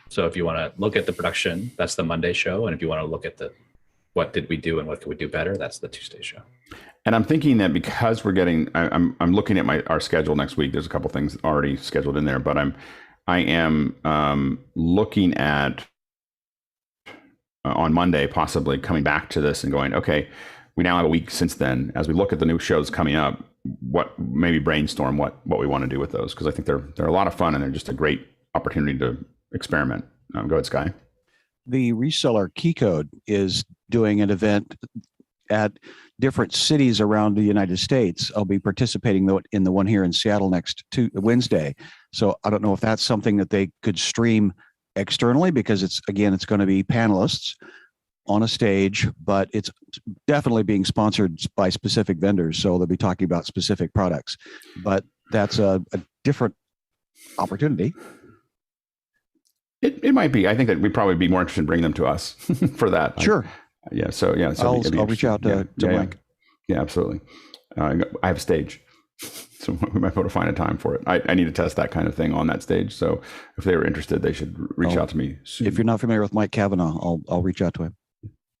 So if you want to look at the production, that's the Monday show. And if you want to look at what did we do and what could we do better, that's the Tuesday show. And I'm thinking that because we're I'm looking at our schedule next week. There's a couple things already scheduled in there, but I am looking at on Monday possibly coming back to this and going, okay, we now have a week since then. As we look at the new shows coming up, maybe brainstorm what we want to do with those, because I think they're a lot of fun and they're just a great opportunity to experiment. Go ahead, Sky. The reseller Key Code is doing an event at different cities around the United States. I'll be participating in the one here in Seattle next Wednesday. So I don't know if that's something that they could stream externally, because it's going to be panelists on a stage, but it's definitely being sponsored by specific vendors. So they'll be talking about specific products, but that's a different opportunity. It might be. I think that we'd probably be more interested in bringing them to us for that. Sure. So I'll reach out to Mike. Yeah, absolutely. I have a stage, so we might be able to find a time for it. I need to test that kind of thing on that stage. So if they were interested, they should reach out to me soon. If you're not familiar with Mike Kavanaugh, I'll reach out to him.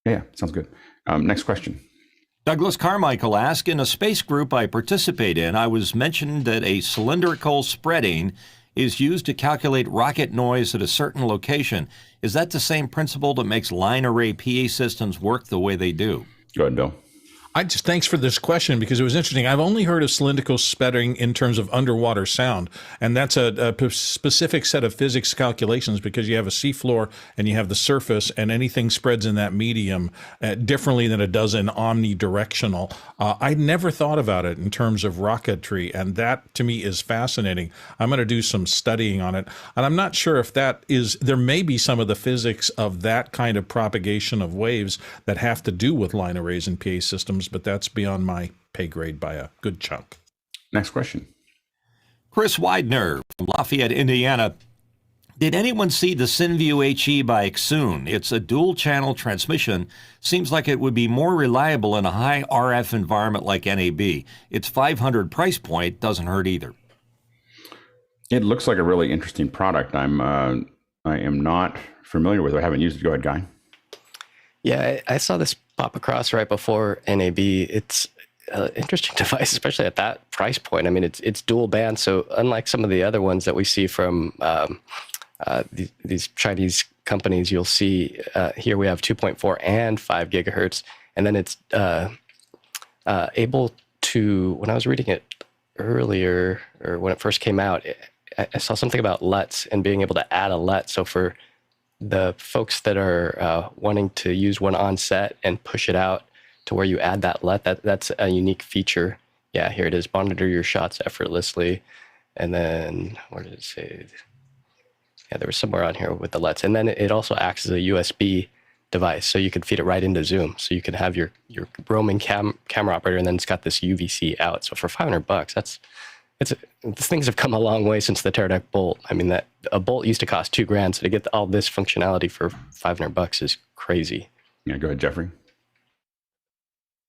Yeah, sounds good. Next question. Douglas Carmichael asked, in a space group I participate in, I was mentioned that a cylindrical spreading is used to calculate rocket noise at a certain location. Is that the same principle that makes line array PA systems work the way they do? Go ahead, Bill. Thanks for this question, because it was interesting. I've only heard of cylindrical spreading in terms of underwater sound, and that's a specific set of physics calculations, because you have a seafloor and you have the surface, and anything spreads in that medium differently than it does in omnidirectional. I never thought about it in terms of rocketry, and that to me is fascinating. I'm going to do some studying on it, and I'm not sure if there may be some of the physics of that kind of propagation of waves that have to do with line arrays and PA systems, but that's beyond my pay grade by a good chunk. Next question. Chris Widener from Lafayette, Indiana. Did anyone see the CineView HE by Accsoon? It's a dual-channel transmission. Seems like it would be more reliable in a high RF environment like NAB. It's $500 price point, doesn't hurt either. It looks like a really interesting product. I am not familiar with it. I haven't used it. Go ahead, Guy. Yeah, I saw this pop across right before NAB. It's an interesting device, especially at that price point. I mean, it's dual band, so unlike some of the other ones that we see from these Chinese companies, you'll see here we have 2.4 and 5 gigahertz, and then it's able to, when I was reading it earlier, or when it first came out, I saw something about LUTs and being able to add a LUT. So for the folks that are wanting to use one on set and push it out to where you add that LUT, that's a unique feature. Yeah, here it is. Monitor your shots effortlessly. And then, where did it say? Yeah, there was somewhere on here with the LUTs. And then it also acts as a USB device, so you can feed it right into Zoom. So you can have your roaming camera operator, and then it's got this UVC out. So for $500, these things have come a long way since the Teradek Bolt. I mean, that a Bolt used to cost $2,000, so to get all this functionality for $500 is crazy. Yeah, go ahead, Jeffrey.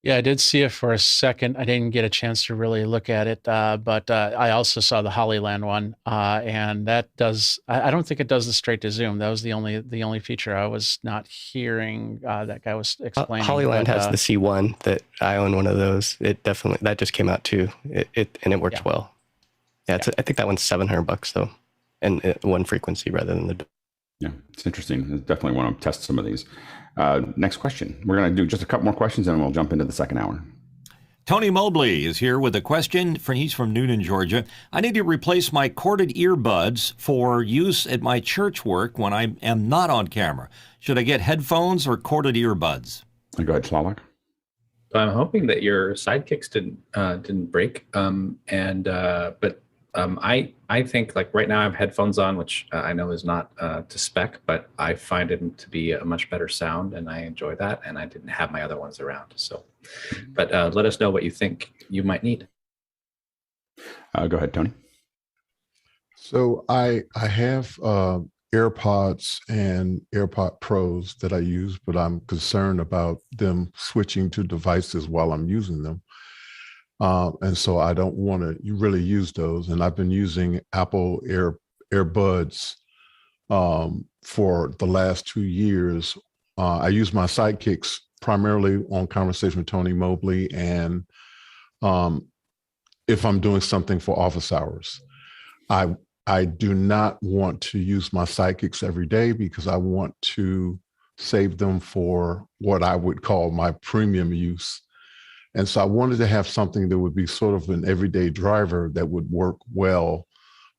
Yeah, I did see it for a second. I didn't get a chance to really look at it, but I also saw the Hollyland one, and that does. I don't think it does the straight to zoom. That was the only feature I was not hearing that guy was explaining. Hollyland has the C1 that I own one of those. It definitely, that just came out too. It works well. Yeah, I think that one's $700 though, and one frequency rather than the. Yeah, it's interesting. I definitely want to test some of these. Next question. We're going to do just a couple more questions, and we'll jump into the second hour. Tony Mobley is here with a question. He's from Newnan, Georgia. I need to replace my corded earbuds for use at my church work when I am not on camera. Should I get headphones or corded earbuds? Go ahead, Slalak. I'm hoping that your sidekicks didn't break. I think, like, right now I have headphones on, which I know is not to spec, but I find it to be a much better sound, and I enjoy that. And I didn't have my other ones around. So, but let us know what you think you might need. Go ahead, Tony. So I have AirPods and AirPod Pros that I use, but I'm concerned about them switching to devices while I'm using them. And so I don't want to really use those. And I've been using Apple earbuds for the last 2 years. I use my sidekicks primarily on Conversation with Tony Mobley, and if I'm doing something for office hours. I do not want to use my sidekicks every day because I want to save them for what I would call my premium use. And so I wanted to have something that would be sort of an everyday driver that would work well,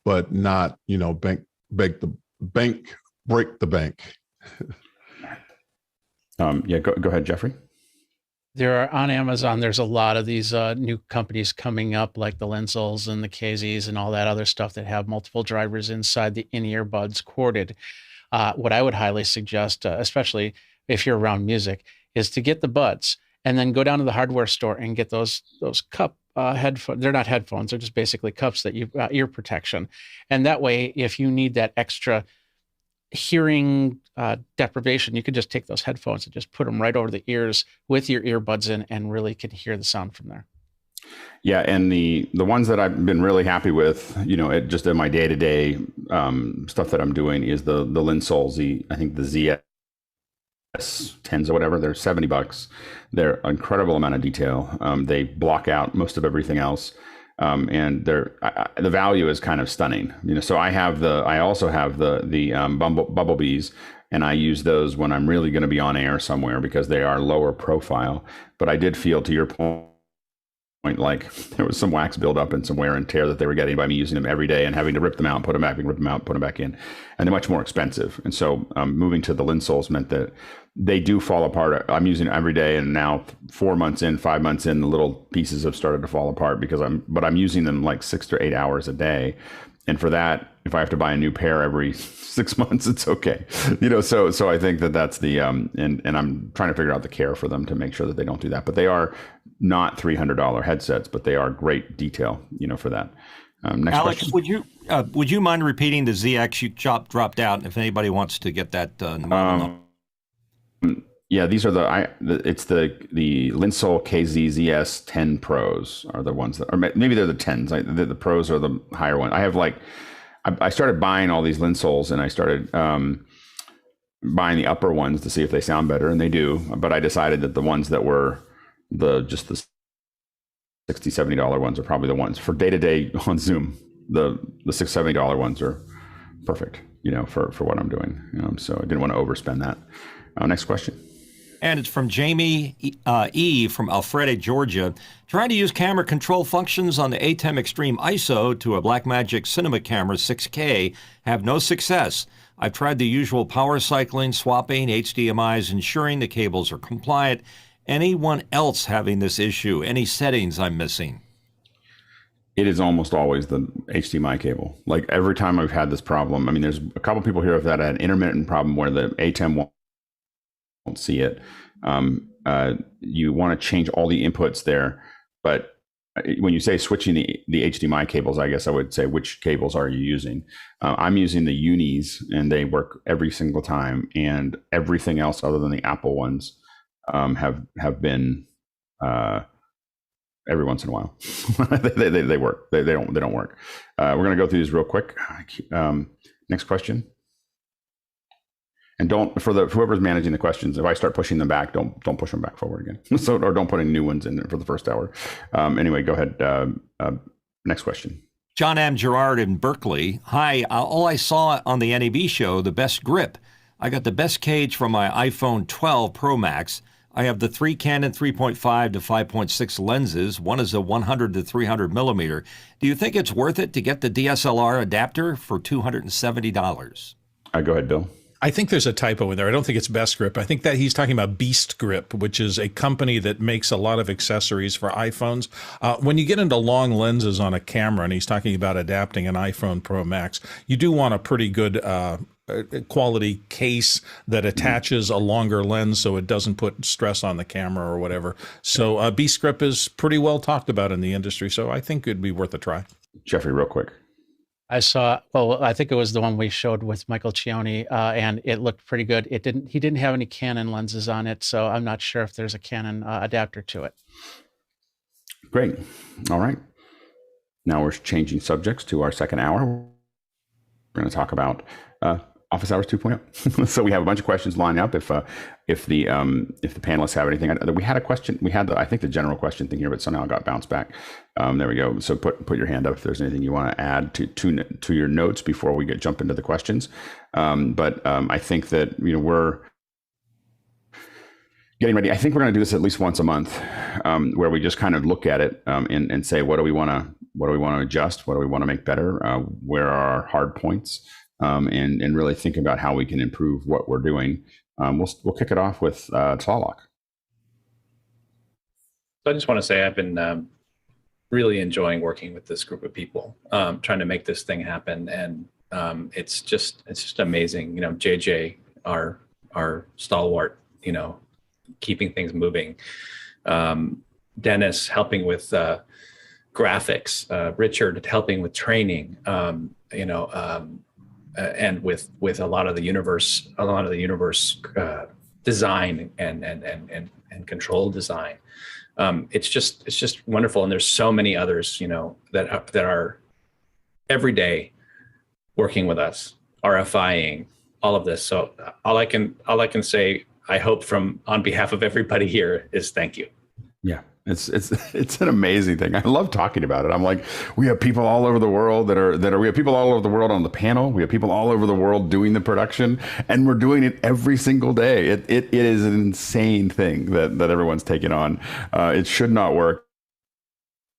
but not, break the bank. Go ahead, Jeffrey. There are on Amazon. There's a lot of these new companies coming up, like the Lenzels and the KZs and all that other stuff that have multiple drivers inside the in-ear buds corded. What I would highly suggest, especially if you're around music, is to get the buds and then go down to the hardware store and get those cup headphones. They're not headphones. They're just basically cups that you've got ear protection. And that way, if you need that extra hearing deprivation, you could just take those headphones and just put them right over the ears with your earbuds in and really can hear the sound from there. Yeah, and the ones that I've been really happy with, just in my day-to-day stuff that I'm doing is the Linsoul I think the ZS10s or whatever. They're $70. They're an incredible amount of detail. They block out most of everything else, and the value is kind of stunning. So I also have the Bumblebees, and I use those when I'm really going to be on air somewhere because they are lower profile. But I did feel, to your point, like there was some wax buildup and some wear and tear that they were getting by me using them every day and having to rip them out, put them back, rip them out, put them back in, and they're much more expensive. And so moving to the Linsouls meant that they do fall apart. I'm using it every day, and now 4 months in, 5 months in, the little pieces have started to fall apart because I'm using them like 6 to 8 hours a day. And for that, if I have to buy a new pair every 6 months, it's okay. So I think that's the, and I'm trying to figure out the care for them to make sure that they don't do that. But they are not $300 headsets, but they are great detail, for that. Next Alex, question. would you mind repeating the ZX you dropped out if anybody wants to get that yeah, these are it's the Linsoul KZ ZS10 Pros are the ones that, or maybe they're the 10s. The Pros are the higher one. I have I started buying all these Linsouls, and I started buying the upper ones to see if they sound better, and they do. But I decided that the ones that were the $60, $70 ones are probably the ones for day-to-day on Zoom. The $60, $70 ones are perfect, for what I'm doing. So I didn't want to overspend that. Next question. And it's from Jamie E. from Alpharetta, Georgia. Trying to use camera control functions on the atem Extreme ISO to a Blackmagic Cinema camera 6K. Have no success. I've tried the usual power cycling, swapping, HDMIs, ensuring the cables are compliant. Anyone else having this issue? Any settings I'm missing? It is almost always the HDMI cable. Like every time I've had this problem, there's a couple people here that had an intermittent problem where the atem won't see it. You want to change all the inputs there, but when you say switching the HDMI cables, I guess I would say, which cables are you using? I'm using the unis, and they work every single time, and everything else other than the Apple ones have been every once in a while. they work. They don't work. We're going to go through these real quick. Next question. And whoever's managing the questions, if I start pushing them back, don't push them back forward again. Or don't put any new ones in for the first hour. Anyway, go ahead. Next question. John M. Gerard in Berkeley. Hi, all I saw on the NAB show, the best grip. I got the best cage from my iPhone 12 Pro Max. I have the 3 Canon 3.5 to 5.6 lenses. One is a 100 to 300 millimeter. Do you think it's worth it to get the DSLR adapter for $270? Go ahead, Bill. I think there's a typo in there. I don't think it's Best Grip. I think that he's talking about Beast Grip, which is a company that makes a lot of accessories for iPhones. When you get into long lenses on a camera, and he's talking about adapting an iPhone Pro Max, you do want a pretty good quality case that attaches a longer lens so it doesn't put stress on the camera or whatever. So Beast Grip is pretty well talked about in the industry, so I think it'd be worth a try. Jeffrey, real quick. I think it was the one we showed with Michael Cioni, and it looked pretty good. He didn't have any Canon lenses on it, so I'm not sure if there's a Canon adapter to it. Great. All right. Now we're changing subjects to our second hour. We're going to talk about Office Hours 2.0. So we have a bunch of questions lined up. If the panelists have anything, we had a question. We had I think the general question thing here, but somehow it got bounced back. There we go. So put your hand up if there's anything you want to add to your notes before we jump into the questions. But I think that we're getting ready. I think we're going to do this at least once a month, where we just kind of look at it and say, what do we want to adjust? What do we want to make better? Where are our hard points? And really think about how we can improve what we're doing. We'll kick it off with Tlaloc. So I just want to say I've been really enjoying working with this group of people, trying to make this thing happen, and it's just amazing. JJ, our stalwart keeping things moving. Dennis helping with graphics, Richard helping with training, and with a lot of the universe design and control design. It's just wonderful, and there's so many others, that are every day working with us, RFIing, all of this. So all I can say, I hope on behalf of everybody here, is thank you. Yeah. It's an amazing thing. I love talking about it. I'm like, we have people all over the world we have people all over the world on the panel. We have people all over the world doing the production, and we're doing it every single day. It is an insane thing that everyone's taking on. It should not work.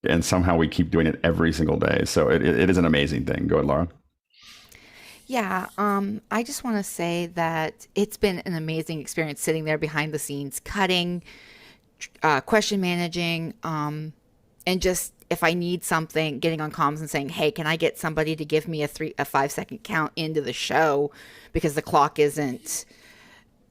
And somehow we keep doing it every single day. So it is an amazing thing. Go ahead, Laura. Yeah, I just want to say that it's been an amazing experience sitting there behind the scenes, cutting, question managing, and just if I need something, getting on comms and saying, hey, can I get somebody to give me a 5-second count into the show because the clock isn't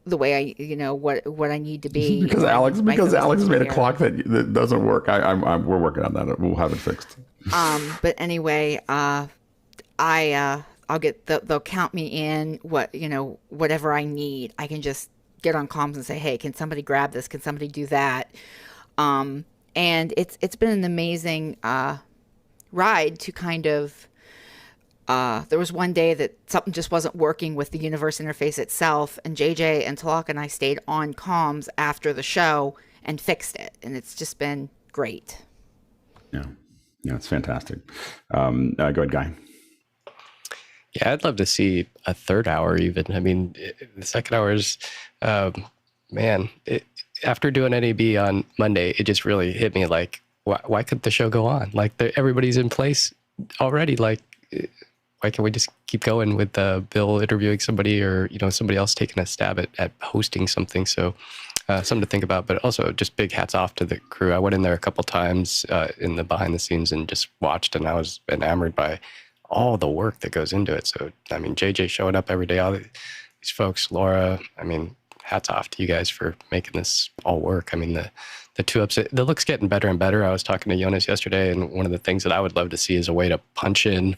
the way what I need to be. Because Alex has made a clock that doesn't work. We're working on that. We'll have it fixed. But anyway, I'll get they'll count me in whatever I need. I can just get on comms and say, hey, can somebody grab this? Can somebody do that? And it's been an amazing ride to kind of, there was one day that something just wasn't working with the universe interface itself, and JJ and Talak and I stayed on comms after the show and fixed it. And it's just been great. Yeah, it's fantastic. Go ahead, Guy. Yeah, I'd love to see a third hour even. I mean, the second hour is, after doing NAB on Monday, it just really hit me like, why couldn't the show go on? Like, everybody's in place already. Like, why can't we just keep going with Bill interviewing somebody, or, somebody else taking a stab at hosting something? So something to think about, but also just big hats off to the crew. I went in there a couple times in the behind the scenes and just watched, and I was enamored by all the work that goes into it. So, I mean, JJ showing up every day, all these folks, Laura, I mean, hats off to you guys for making this all work. I mean, the two ups, the look's getting better and better. I was talking to Jonas yesterday, and one of the things that I would love to see is a way to punch in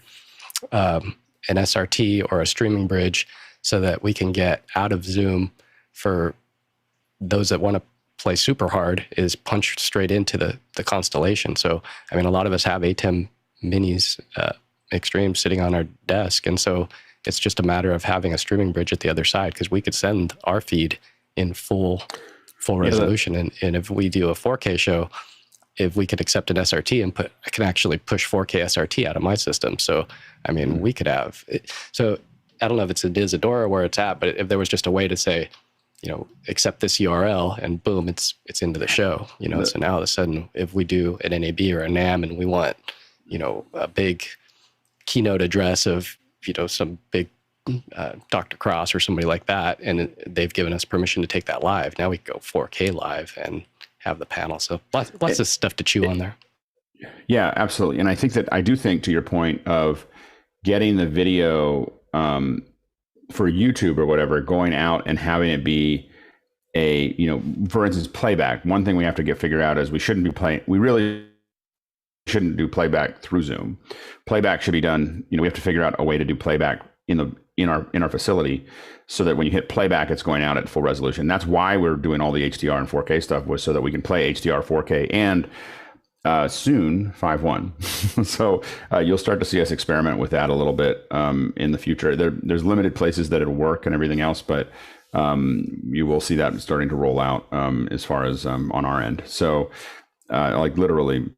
an SRT or a streaming bridge so that we can get out of Zoom for those that want to play super hard, is punched straight into the constellation. So, I mean, a lot of us have atem minis, extremes sitting on our desk, and so it's just a matter of having a streaming bridge at the other side, because we could send our feed in full resolution, and if we do a 4K show, if we could accept an SRT and I can actually push 4K SRT out of my system. So I mean, we could have it. So I don't know if it's in Isadora where it's at, but if there was just a way to say, accept this URL, and boom, it's into the show. So now all of a sudden, if we do an NAB or a NAMM and we want a big keynote address of some big Dr. Cross or somebody like that, and they've given us permission to take that live. Now we can go 4K live and have the panel. So lots of stuff to chew on there. Yeah, absolutely. And I do think to your point of getting the video for YouTube or whatever, going out and having it be a, for instance, playback. One thing we have to get figured out is we really shouldn't do playback through Zoom. Playback should be done, we have to figure out a way to do playback in our facility, so that when you hit playback, it's going out at full resolution. That's why we're doing all the HDR and 4K stuff, was so that we can play HDR, 4K, and soon 5.1. So you'll start to see us experiment with that a little bit in the future. There's limited places that it'll work and everything else, but you will see that starting to roll out as far as on our end. So like literally,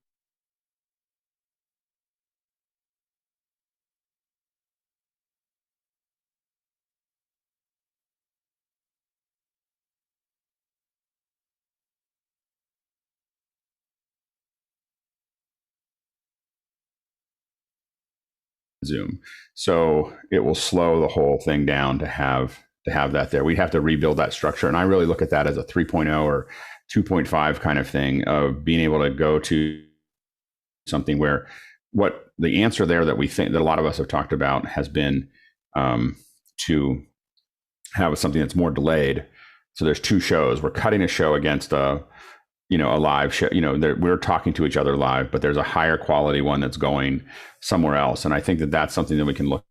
Zoom. So it will slow the whole thing down to have that there. We'd have to rebuild that structure. And I really look at that as a 3.0 or 2.5 kind of thing, of being able to go to something where what the answer there that we think that a lot of us have talked about has been to have something that's more delayed, So there's two shows. We're cutting a show against a live show. We're talking to each other live, but there's a higher quality one that's going somewhere else. And I think that that's something that we can look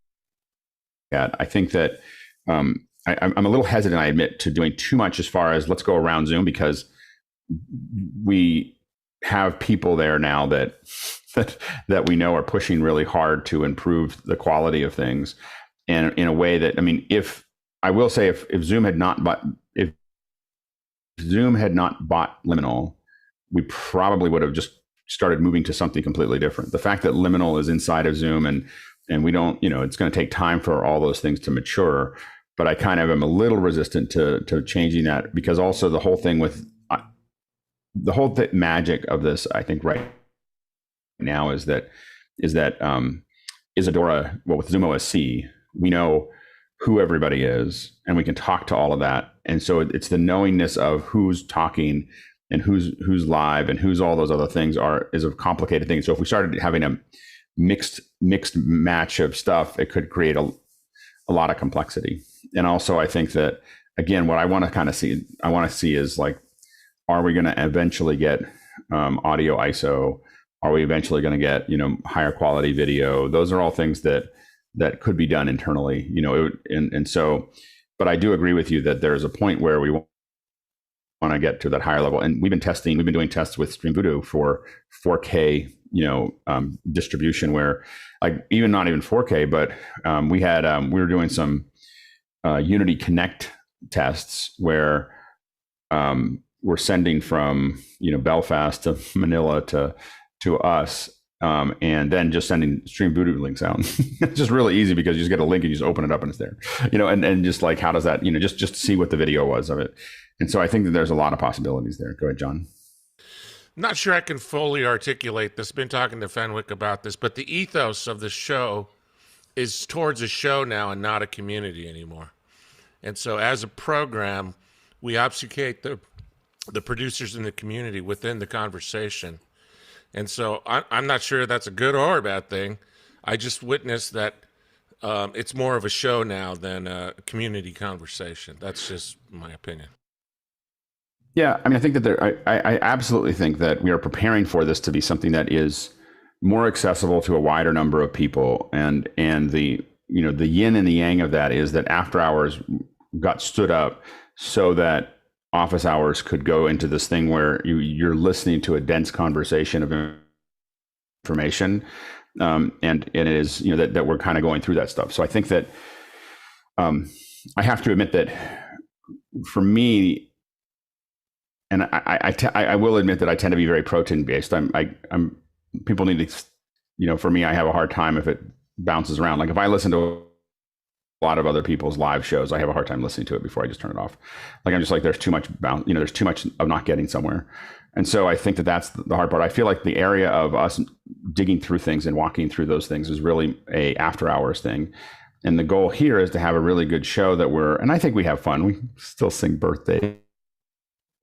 at. I think that I'm a little hesitant, I admit, to doing too much as far as let's go around Zoom, because we have people there now that we know are pushing really hard to improve the quality of things, and in a way that, I mean, if Zoom had not bought Liminal, we probably would have just started moving to something completely different. The fact that Liminal is inside of Zoom and we don't, it's going to take time for all those things to mature, but I kind of am a little resistant to changing that, because also the whole thing with the whole magic of this, I think right now is that Isadora, well, with Zoom OSC, we know who everybody is and we can talk to all of that. And so it's the knowingness of who's talking and who's live and who's all those other things is a complicated thing. So if we started having a mixed match of stuff, it could create a lot of complexity. And also I think that, again, what I want to see is like, are we going to eventually get audio ISO? Are we eventually going to get, higher quality video? Those are all things that could be done internally, but I do agree with you that there's a point where we want to get to that higher level. And we've been doing tests with StreamView for 4K, distribution, where like even not even 4K, but we were doing some Unity Connect tests where we're sending from, Belfast to Manila to us, and then just sending StreamView links out. It's just really easy because you just get a link and you just open it up and it's there, and just like, how does that, just to see what the video was of it. And so I think that there's a lot of possibilities there. Go ahead, John. Not sure I can fully articulate this. Been talking to Fenwick about this, but the ethos of the show is towards a show now and not a community anymore. And so as a program, we obfuscate the producers in the community within the conversation. And so I'm not sure that's a good or a bad thing. I just witnessed that it's more of a show now than a community conversation. That's just my opinion. Yeah, I mean, I think that I absolutely think that we are preparing for this to be something that is more accessible to a wider number of people. And the the yin and the yang of that is that after hours got stood up so that office hours could go into this thing where you're listening to a dense conversation of information, and it is that we're kind of going through that stuff. So I think that I have to admit that for me, and I will admit that I tend to be very protein based. I'm people need to, for me, I have a hard time if it bounces around. Like if I listen to a lot of other people's live shows, I have a hard time listening to it before I just turn it off. Like I'm just like, there's too much there's too much of not getting somewhere. And so I think that that's the hard part. I feel like the area of us digging through things and walking through those things is really a after hours thing. And the goal here is to have a really good show and I think we have fun. We still sing birthdays.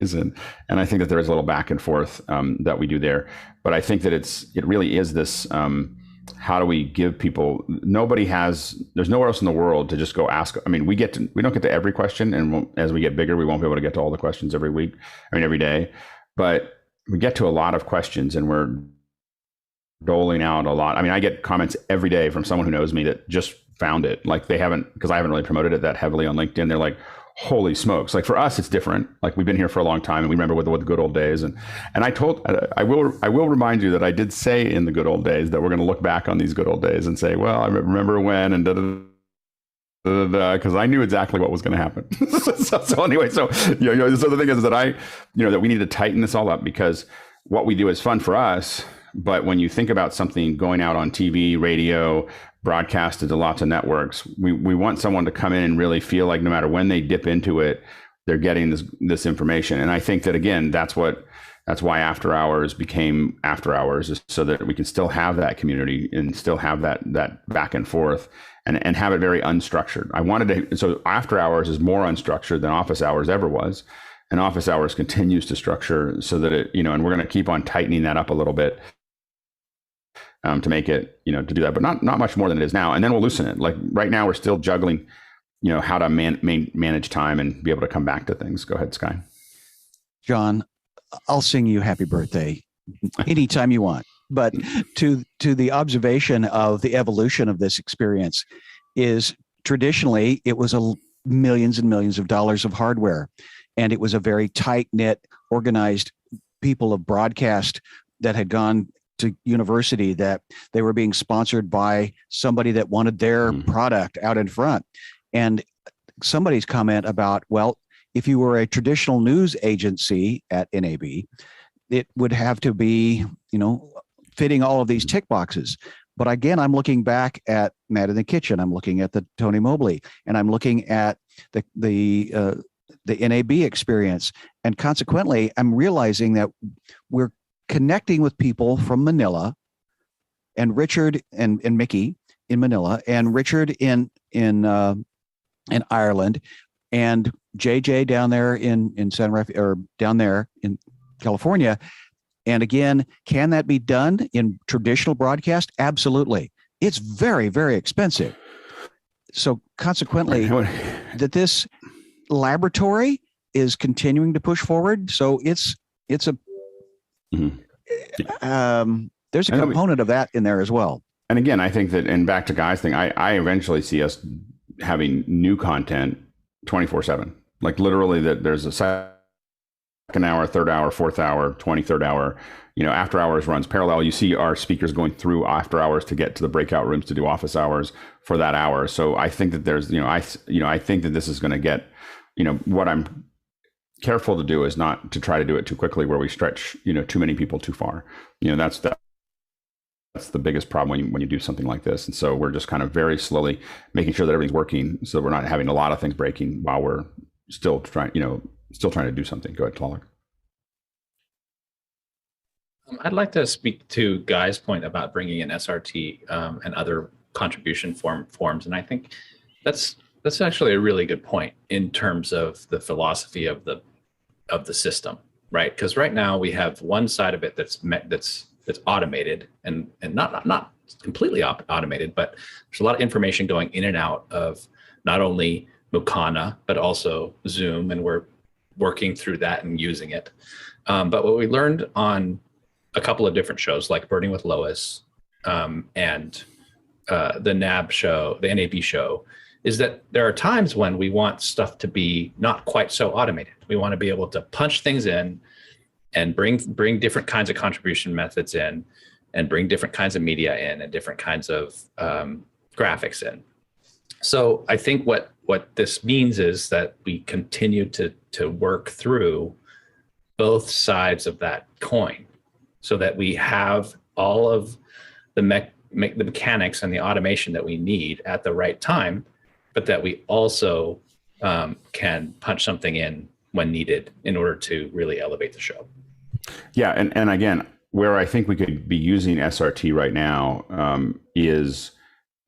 And I think that there is a little back and forth that we do there. But I think that it really is this, how do we give people, there's nowhere else in the world to just go ask. I mean, we don't get to every question, and as we get bigger, we won't be able to get to all the questions every day. But we get to a lot of questions, and we're doling out a lot. I mean, I get comments every day from someone who knows me that just found it. Like because I haven't really promoted it that heavily on LinkedIn. They're like, holy smokes. Like for us, it's different. Like we've been here for a long time and we remember what the good old days. And I will remind you that I did say in the good old days that we're going to look back on these good old days and say, well, I remember when and because I knew exactly what was going to happen. so anyway, so the thing is that that we need to tighten this all up, because what we do is fun for us. But when you think about something going out on TV, radio, broadcasted to lots of networks, we want someone to come in and really feel like no matter when they dip into it, they're getting this information. And I think that, again, that's why after hours became after hours, is so that we can still have that community and still have that back and forth and have it very unstructured. So after hours is more unstructured than office hours ever was. And office hours continues to structure so that and we're going to keep on tightening that up a little bit. To make it, to do that, but not much more than it is now. And then we'll loosen it. Like right now, we're still juggling how to manage time and be able to come back to things. Go ahead, Sky. John, I'll sing you happy birthday anytime you want. But to the observation of the evolution of this experience is traditionally it was millions and millions of dollars of hardware. And it was a very tight-knit, organized people of broadcast that had gone to university, that they were being sponsored by somebody that wanted their product out in front. And somebody's comment about, well, if you were a traditional news agency at NAB, it would have to be, fitting all of these tick boxes. But again, I'm looking back at Matt in the Kitchen. I'm looking at the Tony Mobley, and I'm looking at the NAB experience. And consequently, I'm realizing that we're connecting with people from Manila, and Richard and Mickey in Manila, and Richard in Ireland, and JJ down there in San Rafael, or down there in California. And again, can that be done in traditional broadcast? Absolutely. It's very, very expensive. So consequently, that this laboratory is continuing to push forward. So it's a there's a component of that in there as well. And again, I think that, and back to Guy's thing, I eventually see us having new content 24/7. Like literally that there's a second hour, third hour, fourth hour, 23rd hour, after hours runs parallel. You see our speakers going through after hours to get to the breakout rooms to do office hours for that hour. So I think that there's, I think that this is going to get, what I'm careful to do is not to try to do it too quickly where we stretch, too many people too far. That's the biggest problem when you do something like this. And so we're just kind of very slowly making sure that everything's working so that we're not having a lot of things breaking while we're still trying to do something. Go ahead, Tlalek. I'd like to speak to Guy's point about bringing in SRT and other contribution forms. And I think that's actually a really good point in terms of the philosophy of the system, right? Because right now we have one side of it that's automated and not completely automated, but there's a lot of information going in and out of not only Mukana, but also Zoom, and we're working through that and using it. But what we learned on a couple of different shows, like Birding with Lois and the NAB show, the NAB show, is that there are times when we want stuff to be not quite so automated. We want to be able to punch things in and bring different kinds of contribution methods in, and bring different kinds of media in, and different kinds of graphics in. So I think what this means is that we continue to work through both sides of that coin, so that we have all of the mechanics and the automation that we need at the right time, but that we also can punch something in when needed in order to really elevate the show. Yeah, and again, where I think we could be using SRT right now is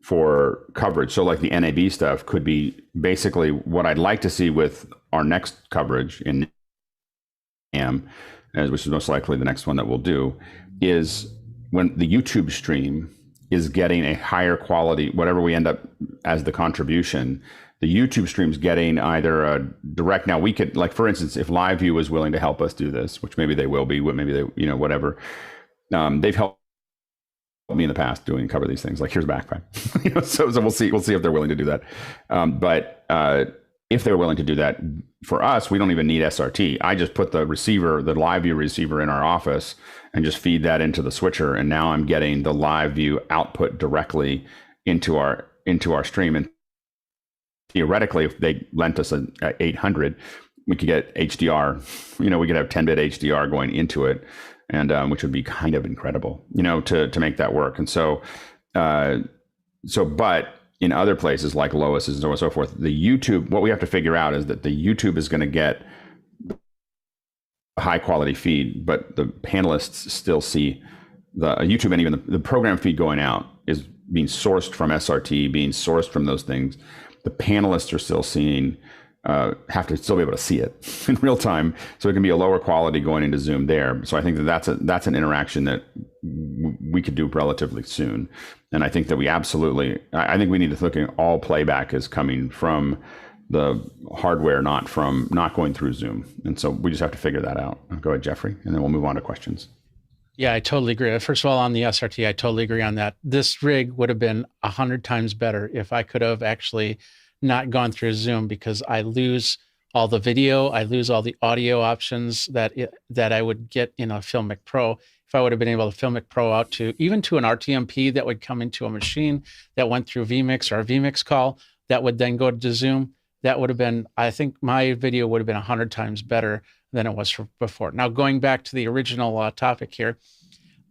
for coverage. So like the NAB stuff could be basically what I'd like to see with our next coverage in NAMM, which is most likely the next one that we'll do, is when the YouTube stream is getting a higher quality, whatever we end up as the contribution, the YouTube stream's getting either a direct. Now we could, like, for instance, if LiveU was willing to help us do this, which maybe they will be, maybe they, whatever, they've helped me in the past cover these things. Like, here's a backpack, so we'll see if they're willing to do that. But if they're willing to do that for us, we don't even need SRT. I just put the receiver, the LiveU receiver, in our office and just feed that into the switcher, and now I'm getting the LiveU output directly into our stream. And theoretically, if they lent us an 800, we could get HDR. We could have 10-bit HDR going into it, and which would be kind of incredible, to make that work. And so, but in other places like Lois and so on and so forth, the YouTube, what we have to figure out is that the YouTube is going to get a high quality feed, but the panelists still see the YouTube, and even the program feed going out is being sourced from SRT, being sourced from those things. The panelists are still seeing, have to still be able to see it in real time. So it can be a lower quality going into Zoom there. So I think that's an interaction that we could do relatively soon. And I think that I think we need to look at all playback is coming from the hardware, not going through Zoom. And so we just have to figure that out. Go ahead, Jeffrey, and then we'll move on to questions. Yeah, I totally agree. First of all, on the SRT, I totally agree on that. This rig would have been 100 times better if I could have actually not gone through Zoom, because I lose all the video, I lose all the audio options that I would get in a Filmic Pro. If I would have been able to Filmic Pro out to even to an RTMP that would come into a machine that went through vMix or a vMix call that would then go to Zoom, that would have been, I think my video would have been 100 times better than it was before. Now, going back to the original topic here,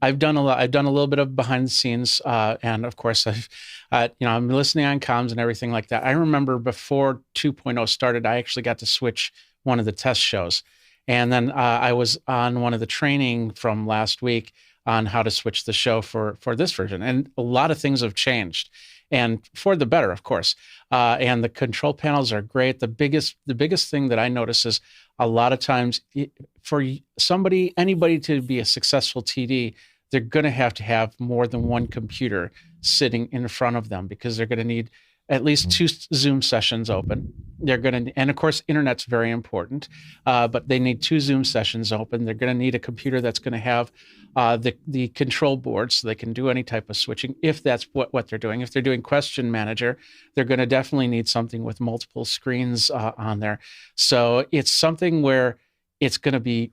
I've done a little bit of behind the scenes, and of course, I'm listening on comms and everything like that. I remember before 2.0 started, I actually got to switch one of the test shows, and then I was on one of the training from last week on how to switch the show for this version, and a lot of things have changed, and for the better, of course. And the control panels are great. The biggest thing that I notice is a lot of times for anybody to be a successful TD, they're going to have more than one computer sitting in front of them, because they're going to need at least 2 Zoom sessions open. And of course, internet's very important, but they need 2 Zoom sessions open. They're going to need a computer that's going to have the control board so they can do any type of switching, if that's what they're doing. If they're doing question manager, they're going to definitely need something with multiple screens on there. So it's something where it's going to be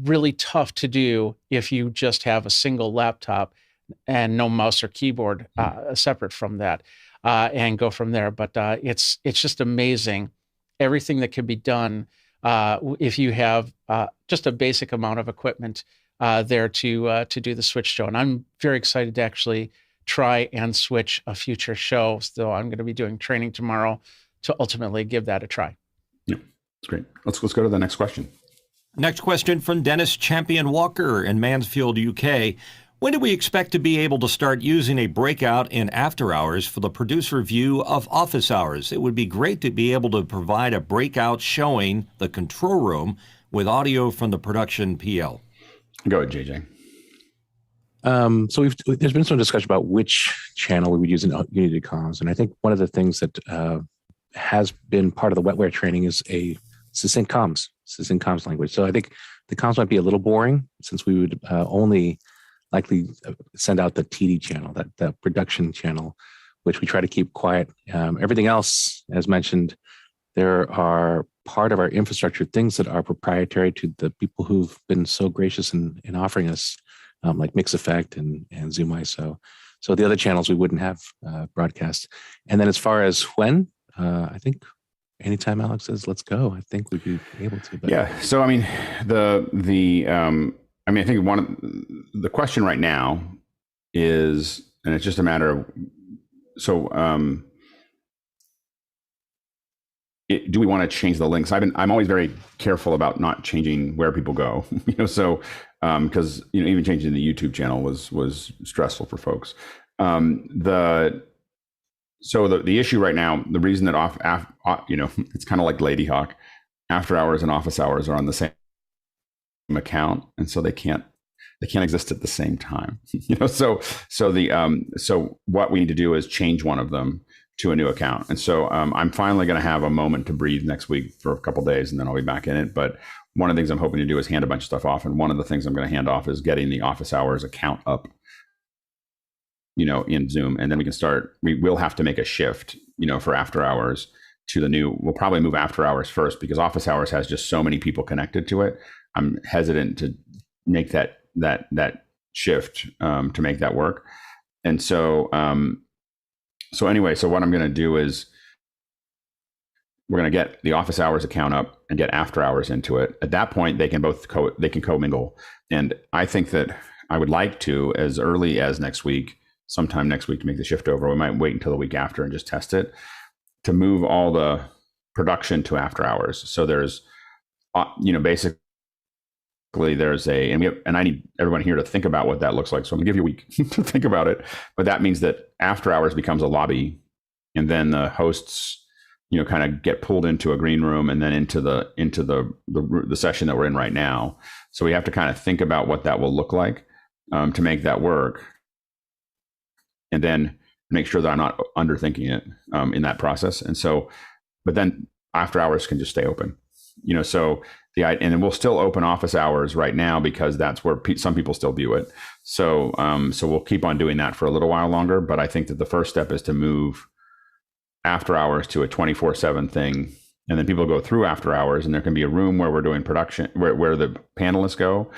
really tough to do if you just have a single laptop and no mouse or keyboard separate from that, and go from there. But it's just amazing everything that can be done if you have just a basic amount of equipment there to do the switch show. And I'm very excited to actually try and switch a future show. So I'm going to be doing training tomorrow to ultimately give that a try. Yeah, that's great. Let's go to the next question. Next question from Dennis Champion Walker in Mansfield, UK. When do we expect to be able to start using a breakout in after hours for the producer view of office hours? It would be great to be able to provide a breakout showing the control room with audio from the production PL. Go ahead, JJ. So there's been some discussion about which channel we would use in Unity comms. And I think one of the things that has been part of the wetware training is a succinct comms language. So I think the comms might be a little boring, since we would only likely send out the TD channel, that production channel, which we try to keep quiet. Everything else, as mentioned, there are part of our infrastructure things that are proprietary to the people who've been so gracious in offering us, like Mix Effect and Zoom ISO. So the other channels we wouldn't have broadcast. And then as far as when, I think anytime Alex says, let's go, I think we'd be able to. But. Yeah. So, I mean, I think one of the question right now is, and it's just a matter of, do we want to change the links? I'm always very careful about not changing where people go, because even changing the YouTube channel was stressful for folks. The issue right now, the reason that it's kind of like Lady Hawk, after hours and office hours are on the same account, and so they can't exist at the same time. So what we need to do is change one of them to a new account. And so I'm finally going to have a moment to breathe next week for a couple of days, and then I'll be back in it. But one of the things I'm hoping to do is hand a bunch of stuff off, and one of the things I'm going to hand off is getting the office hours account up, in Zoom, and then we will have to make a shift, for after hours to the new. We'll probably move after hours first, because office hours has just so many people connected to it. I'm hesitant to make that shift to make that work. And so anyway, what I'm going to do is we're going to get the office hours account up and get after hours into it. At that point, they can both commingle. And I think that I would like to, as early as sometime next week, to make the shift over. We might wait until the week after and just test it, to move all the production to after hours. So there's, basically there's and I need everyone here to think about what that looks like. So I'm gonna give you a week to think about it. But that means that after hours becomes a lobby, and then the hosts, kind of get pulled into a green room and then into the session that we're in right now. So we have to kind of think about what that will look like to make that work. and then make sure that I'm not underthinking it in that process. And so, but then after hours can just stay open, so and then we'll still open office hours right now because that's where some people still view it. So, so we'll keep on doing that for a little while longer. But I think that the first step is to move after hours to a 24/7 thing. And then people go through after hours, and there can be a room where we're doing production, where the panelists go.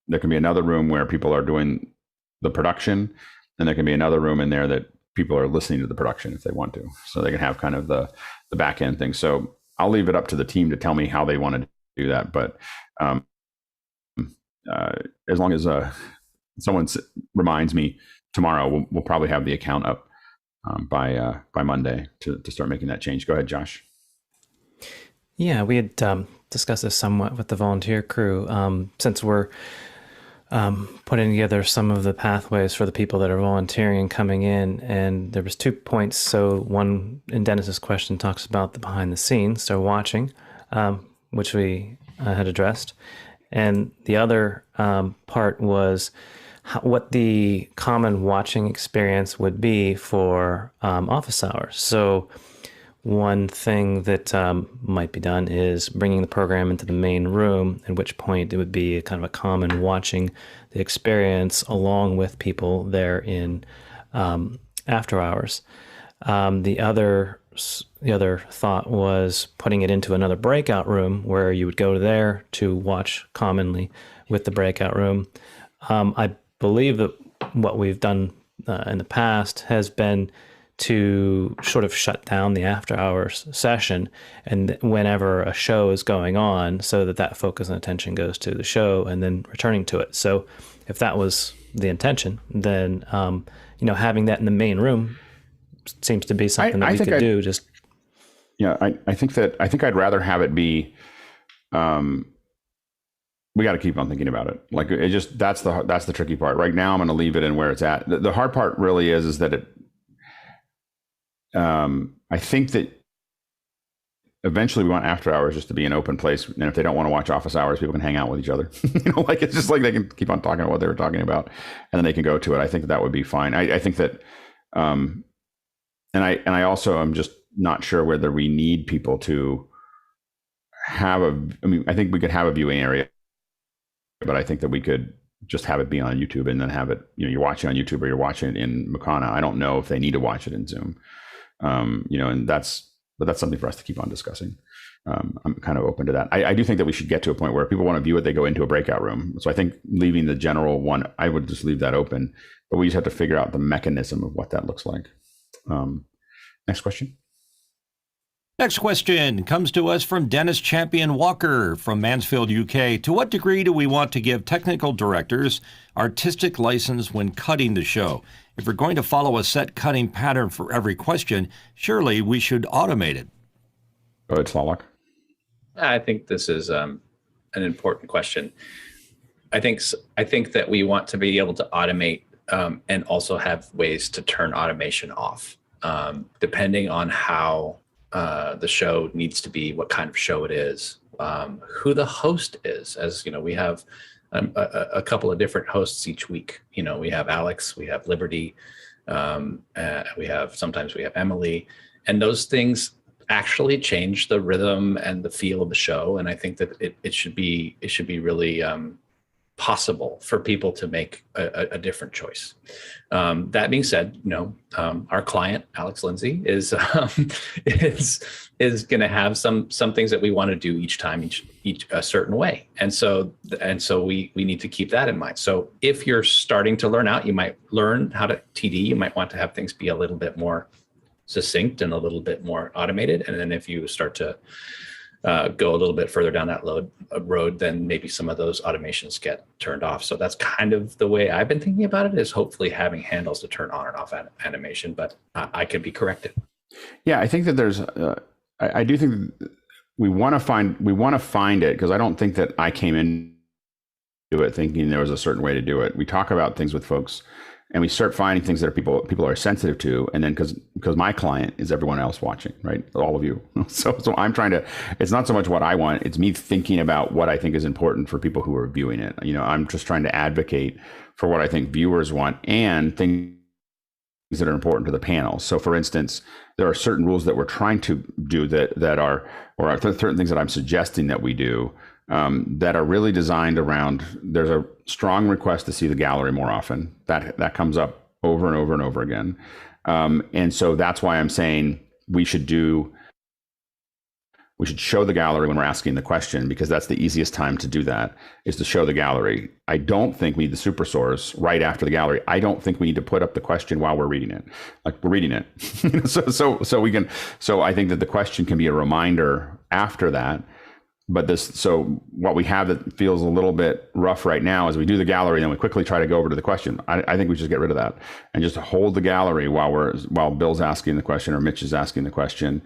There can be another room where people are doing the production, and there can be another room in there that people are listening to the production if they want to. So they can have kind of the back end thing. So I'll leave it up to the team to tell me how they want to do that. But as long as someone reminds me tomorrow, we'll probably have the account up by Monday to start making that change. Go ahead, Josh. Yeah, we had discussed this somewhat with the volunteer crew. Since we're putting together some of the pathways for the people that are volunteering and coming in, and there was 2 points. So one in Dennis's question talks about the behind the scenes, so watching, which we had addressed, and the other part was what the common watching experience would be for office hours. So one thing that might be done is bringing the program into the main room, at which point it would be kind of a common watching the experience along with people there in after hours. The other thought was putting it into another breakout room where you would go there to watch commonly with the breakout room. I believe that what we've done in the past has been to sort of shut down the after hours session and whenever a show is going on, so that focus and attention goes to the show and then returning to it. So if that was the intention, then having that in the main room seems to be something that we could do. Just I think I'd rather have it be we got to keep on thinking about it. Like it just, that's the tricky part. Right now I'm going to leave it in where it's at. The hard part really is that it I think that eventually we want after hours just to be an open place. And if they don't want to watch office hours, people can hang out with each other. Like it's just like they can keep on talking about what they were talking about and then they can go to it. I think that would be fine. I think that, and I also am just not sure whether we need people to have I think we could have a viewing area, but I think that we could just have it be on YouTube and then have it, you're watching on YouTube or you're watching it in mkII. I don't know if they need to watch it in Zoom. And that's something for us to keep on discussing. I'm kind of open to that. I do think that we should get to a point where if people want to view it, they go into a breakout room. So I think leaving the general one, I would just leave that open, but we just have to figure out the mechanism of what that looks like. Next question. Next question comes to us from Dennis Champion Walker from Mansfield, UK. To what degree do we want to give technical directors artistic license when cutting the show? If we're going to follow a set cutting pattern for every question, surely we should automate it. Go ahead, Slalak. I think this is an important question. I think that we want to be able to automate and also have ways to turn automation off, depending on how the show needs to be, what kind of show it is, who the host is. As you know, we have a couple of different hosts each week. We have Alex, we have Liberty, sometimes we have Emily, and those things actually change the rhythm and the feel of the show. And I think that it should be really possible for people to make a different choice. That being said, our client Alex Lindsay is going to have some things that we want to do each time, each a certain way, and so we need to keep that in mind. So if you're starting to learn out, you might learn how to TD. You might want to have things be a little bit more succinct and a little bit more automated, and then if you start to go a little bit further down that road, then maybe some of those automations get turned off. So that's kind of the way I've been thinking about it, is hopefully having handles to turn on and off animation, but I could be corrected. Yeah, I think that there's, I do think that we want to find it, because I don't think that I came into it thinking there was a certain way to do it. We talk about things with folks and we start finding things that people are sensitive to. And then because my client is everyone else watching, right? All of you. So I'm trying to, it's not so much what I want, it's me thinking about what I think is important for people who are viewing it. I'm just trying to advocate for what I think viewers want and things that are important to the panel. So for instance, there are certain rules that we're trying to do that are certain things that I'm suggesting that we do that are really designed around, there's a strong request to see the gallery more often. That comes up over and over and over again. And so that's why I'm saying we should show the gallery when we're asking the question, because that's the easiest time to do that, is to show the gallery. I don't think we need the super source right after the gallery. I don't think we need to put up the question while we're reading it. Like, we're reading it. So I think that the question can be a reminder after that. But so what we have that feels a little bit rough right now is we do the gallery and then we quickly try to go over to the question. I think we should get rid of that and just hold the gallery while Bill's asking the question or Mitch is asking the question.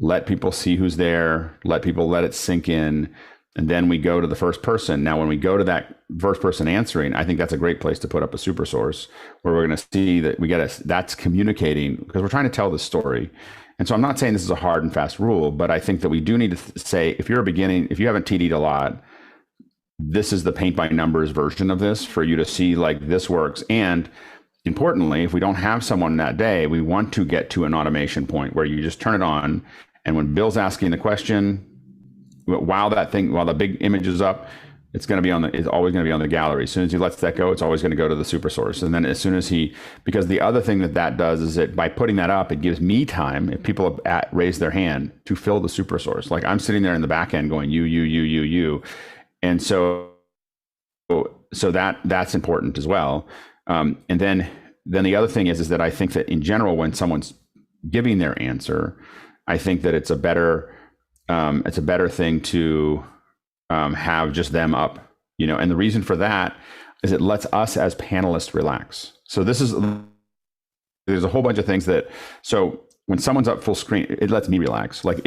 Let people see who's there, let it sink in, and then we go to the first person. Now, when we go to that first person answering, I think that's a great place to put up a super source where we're going to see that that's communicating, because we're trying to tell the story. And so I'm not saying this is a hard and fast rule, but I think that we do need to say, if you haven't TD'd a lot, this is the paint by numbers version of this for you to see, like, this works. And importantly, if we don't have someone that day, we want to get to an automation point where you just turn it on. And when Bill's asking the question, while the big image is up, it's always going to be on the gallery. As soon as he lets that go, it's always going to go to the super source. And then as soon as because the other thing that does is that by putting that up, it gives me time, if people raise their hand, to fill the super source. Like, I'm sitting there in the back end going, you. And so that's important as well. And then the other thing is that I think that in general, when someone's giving their answer, I think that it's a better thing to have just them up, and the reason for that is it lets us as panelists relax. So there's a whole bunch of things so when someone's up full screen, it lets me relax. Like,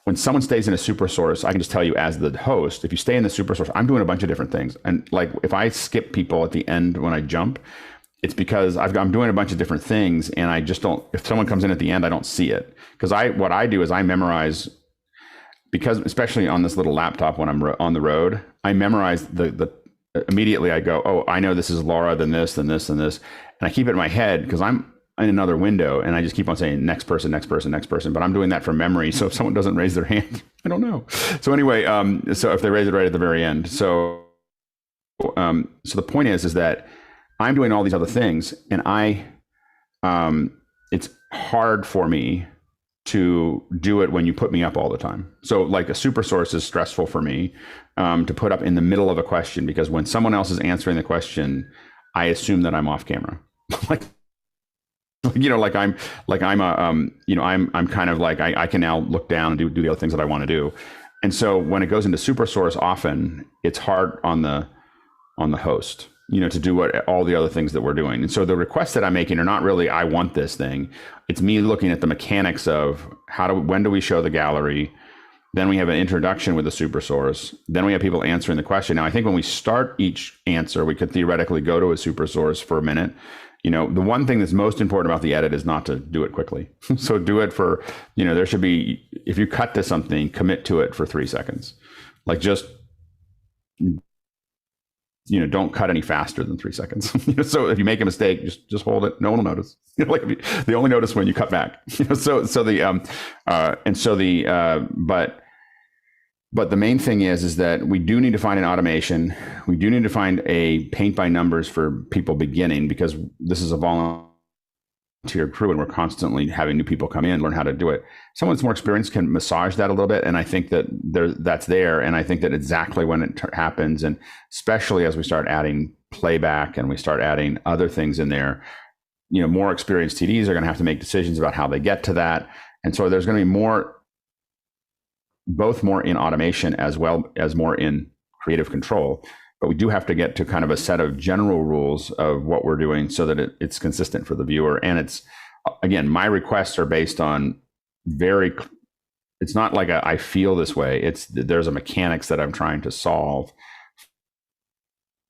when someone stays in a super source, I can just tell you as the host, if you stay in the super source, I'm doing a bunch of different things. And like, if I skip people at the end when I jump, it's because I'm doing a bunch of different things, and I just don't, if someone comes in at the end, I don't see it. Because what I do is I memorize, because especially on this little laptop when I'm on the road, I memorize immediately I go, oh, I know this is Laura, then this, then this, and this. And I keep it in my head because I'm in another window, and I just keep on saying next person, next person, next person. But I'm doing that from memory. So if someone doesn't raise their hand, I don't know. So anyway, so if they raise it right at the very end. So the point is that I'm doing all these other things, and it's hard for me to do it when you put me up all the time. So like, a super source is stressful for me to put up in the middle of a question, because when someone else is answering the question, I assume that I'm off camera. I'm kind of like, I can now look down and do the other things that I want to do. And so when it goes into super source, often it's hard on the host, to do all the other things that we're doing. And so the requests that I'm making are not really, I want this thing. It's me looking at the mechanics of when do we show the gallery? Then we have an introduction with the super source. Then we have people answering the question. Now, I think when we start each answer, we could theoretically go to a super source for a minute. The one thing that's most important about the edit is not to do it quickly. So do it for, there should be, if you cut to something, commit to it for 3 seconds. Like, just, don't cut any faster than 3 seconds. So if you make a mistake, just hold it. No one will notice. They only notice when you cut back. But the main thing is that we do need to find an automation. We do need to find a paint by numbers for people beginning, because this is a volunteer crew and we're constantly having new people come in, learn how to do it. Someone that's more experienced can massage that a little bit. And I think that that's there. And I think that exactly when it happens, and especially as we start adding playback and we start adding other things in there, more experienced TDs are going to have to make decisions about how they get to that. And so there's going to be both more in automation as well as more in creative control. But we do have to get to kind of a set of general rules of what we're doing so that it's consistent for the viewer. And it's, again, my requests are based on it's not like I feel this way. There's a mechanics that I'm trying to solve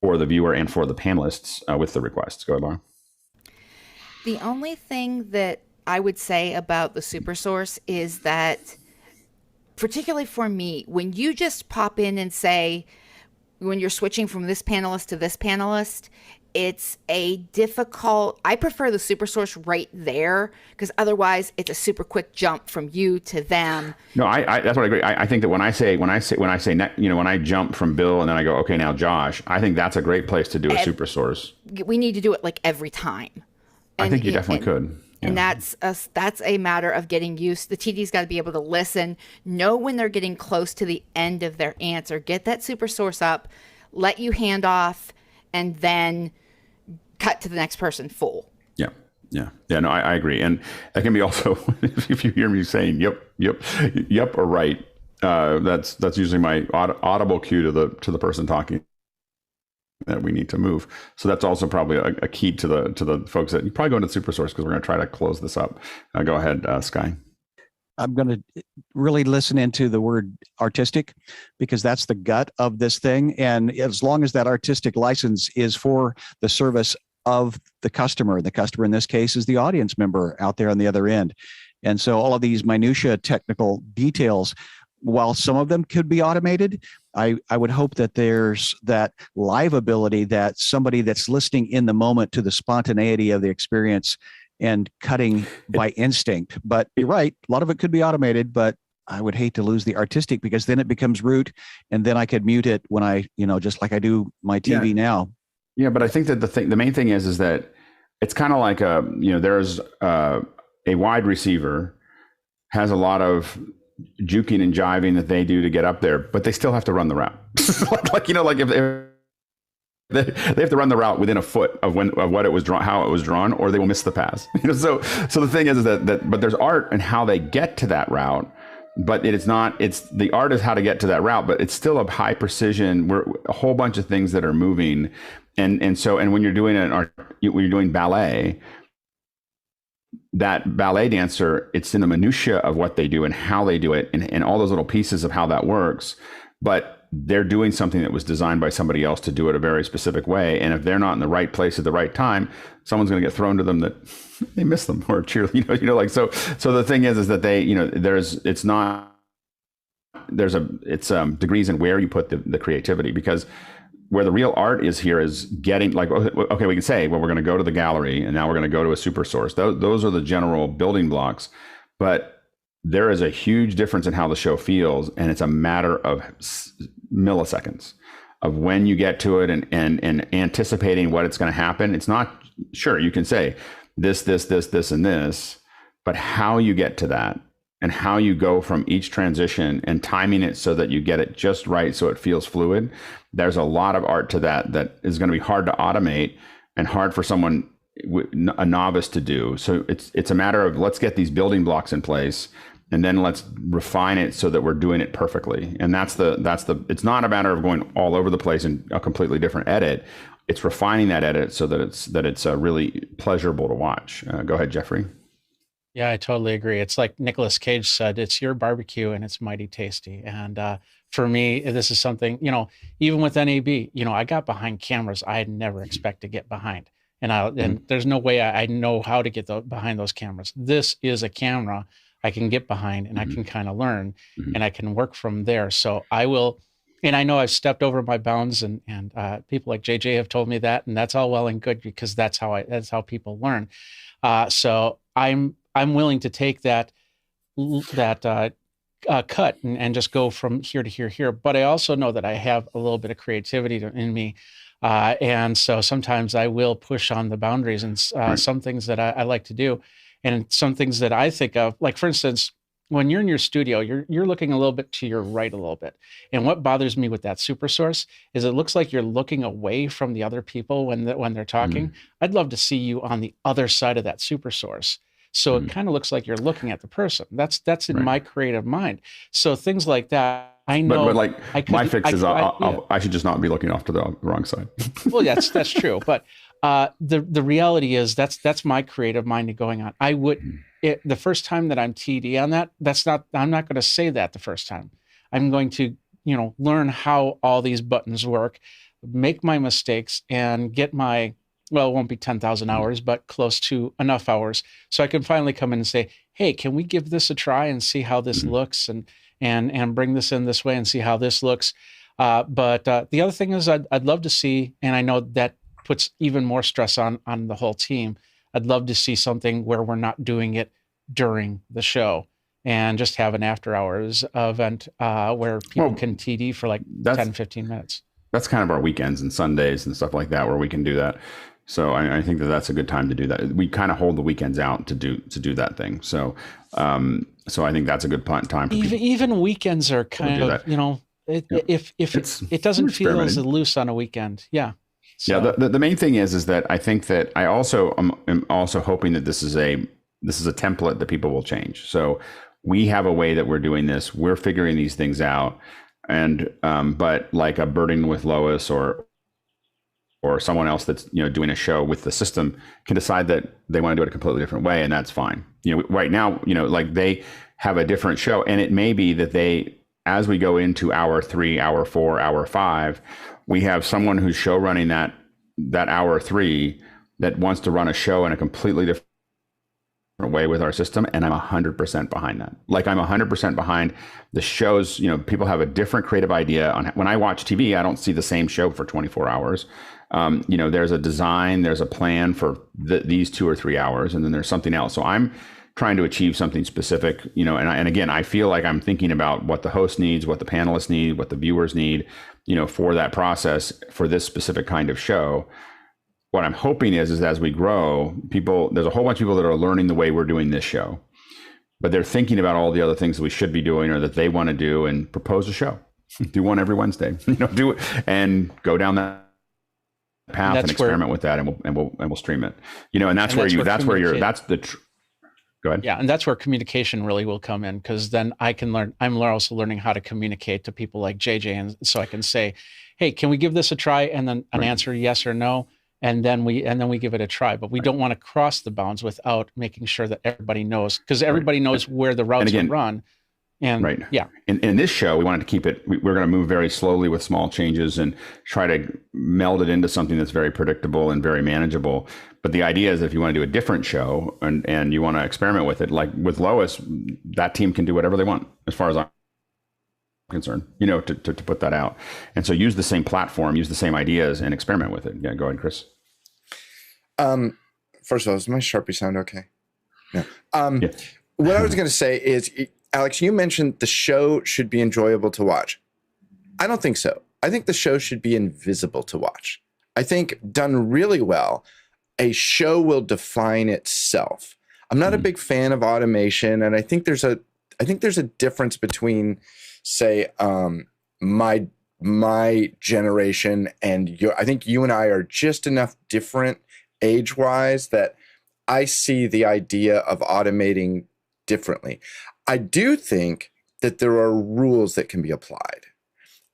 for the viewer and for the panelists with the requests. Go ahead, Laura. The only thing that I would say about the super source is that, particularly for me, when you just pop in and say, when you're switching from this panelist to this panelist, it's a difficult, I prefer the super source right there, because otherwise it's a super quick jump from you to them. No, I that's what I agree. I think that when I jump from Bill and then I go, okay, now Josh, I think that's a great place to do a super source. We need to do it like every time. I think you definitely could. Yeah. And that's a matter of getting used. The TD's got to be able to listen, know when they're getting close to the end of their answer, get that super source up, let you hand off, and then cut to the next person full. Yeah. No, I agree. And that can be also, if you hear me saying, yep, or right, that's usually my audible cue to the person talking that we need to move. So that's also probably a key to the folks that you probably go into the super source, because we're going to try to close this up. Go ahead, Sky. I'm going to really listen into the word artistic, because that's the gut of this thing. And as long as that artistic license is for the service of the customer in this case is the audience member out there on the other end. And so all of these minutia technical details, while some of them could be automated, I would hope that there's that live ability, that somebody that's listening in the moment to the spontaneity of the experience and cutting by instinct. But you're right, a lot of it could be automated, but I would hate to lose the artistic, because then it becomes root, and then I could mute it when I, just like I do my TV now. Yeah, but I think that the main thing is that it's kind of like there's a wide receiver has a lot of juking and jiving that they do to get up there, but they still have to run the route. If they have to run the route within a foot of what it was drawn, how it was drawn, or they will miss the pass. So the thing is that but there's art in how they get to that route, but it's the art is how to get to that route, but it's still a high precision. We're a whole bunch of things that are moving, and when you're doing when you're doing ballet, that ballet dancer, it's in the minutia of what they do and how they do it, and all those little pieces of how that works, but they're doing something that was designed by somebody else to do it a very specific way. And if they're not in the right place at the right time, someone's going to get thrown to them that they miss them or cheer, so the thing is that they, it's degrees in where you put the creativity, because where the real art is here is getting okay, we can say, well, we're going to go to the gallery and now we're going to go to a super source. Those are the general building blocks, but there is a huge difference in how the show feels, and it's a matter of milliseconds of when you get to it and anticipating what it's going to happen. It's not, sure, you can say this, and this, but how you get to that and how you go from each transition and timing it so that you get it just right so it feels fluid. There's a lot of art to that is going to be hard to automate and hard for someone, a novice, to do. So it's a matter of, let's get these building blocks in place, and then let's refine it so that we're doing it perfectly. And that's the it's not a matter of going all over the place in a completely different edit. It's refining that edit so that it's really pleasurable to watch. Go ahead, Jeffrey. Yeah, I totally agree. It's like Nicolas Cage said, it's your barbecue and it's mighty tasty. And for me, this is something, even with NAB, I got behind cameras I'd never expect to get behind. And there's no way I know how to get behind those cameras. This is a camera I can get behind, and I can kind of learn, and I can work from there. So I will, and I know I've stepped over my bounds, and people like JJ have told me that, and that's all well and good, because that's how people learn. So I'm willing to take that cut and just go from here to here. But I also know that I have a little bit of creativity in me. And so sometimes I will push on the boundaries, and some things that I like to do, and some things that I think of, like, for instance, when you're in your studio, you're looking a little bit to your right a little bit. And what bothers me with that super source is it looks like you're looking away from the other people when they're talking. I'd love to see you on the other side of that super source. So it kind of looks like you're looking at the person. That's in my creative mind. So things like that, I know. But like my fix is I should just not be looking off to the wrong side. Well, that's true. But the reality is that's my creative mind going on. I would the first time that I'm TD on that, I'm not going to say that the first time. I'm going to learn how all these buttons work, make my mistakes, and get my, well, it won't be 10,000 hours, but close to enough hours, so I can finally come in and say, hey, can we give this a try and see how this looks, and bring this in this way and see how this looks. But the other thing is I'd love to see, and I know that puts even more stress on the whole team. I'd love to see something where we're not doing it during the show and just have an after hours event where people can TD for like 10, 15 minutes. That's kind of our weekends and Sundays and stuff like that where we can do that. So I think that that's a good time to do that. We kind of hold the weekends out to do that thing. So so I think that's a good time for even weekends are kind of, you know, if it doesn't feel as loose on a weekend. Yeah. So. Yeah. The main thing is that I think that I also am also hoping that this is a template that people will change. So we have a way that we're doing this. We're figuring these things out. And but like a Birding with Lois or someone else that's, you know, doing a show with the system can decide that they want to do it a completely different way, and that's fine. You know, right now, you know, like they have a different show, and it may be that they, as we go into hour 3, hour 4, hour 5, we have someone who's show running that hour 3 that wants to run a show in a completely different way with our system, and I'm 100% behind that. Like I'm 100% behind the shows. You know, people have a different creative idea on when I watch TV. I don't see the same show for 24 hours. You know, there's a design, there's a plan for these 2 or 3 hours, and then there's something else. So I'm trying to achieve something specific, you know, and again, I feel like I'm thinking about what the host needs, what the panelists need, what the viewers need, you know, for that process, for this specific kind of show. What I'm hoping is as we grow, there's a whole bunch of people that are learning the way we're doing this show, but they're thinking about all the other things that we should be doing or that they want to do, and propose a show. Do one every Wednesday, you know, do it and go down that path and experiment with that, and we'll stream it, you know, and that's where go ahead. Yeah. And that's where communication really will come in, because then I'm also learning how to communicate to people like JJ. And so I can say, hey, can we give this a try? And then an answer, yes or no. And then we give it a try, but we don't want to cross the bounds without making sure that everybody knows, because everybody knows where the routes are run. And yeah, in this show, we wanted to keep it. We're going to move very slowly with small changes and try to meld it into something that's very predictable and very manageable. But the idea is, if you want to do a different show and you want to experiment with it, like with Lois, that team can do whatever they want, as far as I'm concerned, you know, to put that out. And so use the same platform, use the same ideas, and experiment with it. Yeah, go ahead, Chris. First of all, does my Sharpie sound okay? No. What I was going to say is, Alex, you mentioned the show should be enjoyable to watch. I don't think so. I think the show should be invisible to watch. I think done really well, a show will define itself. I'm not a big fan of automation, and I think there's a difference between, say, my generation and your. I think you and I are just enough different age-wise that I see the idea of automating differently. I do think that there are rules that can be applied,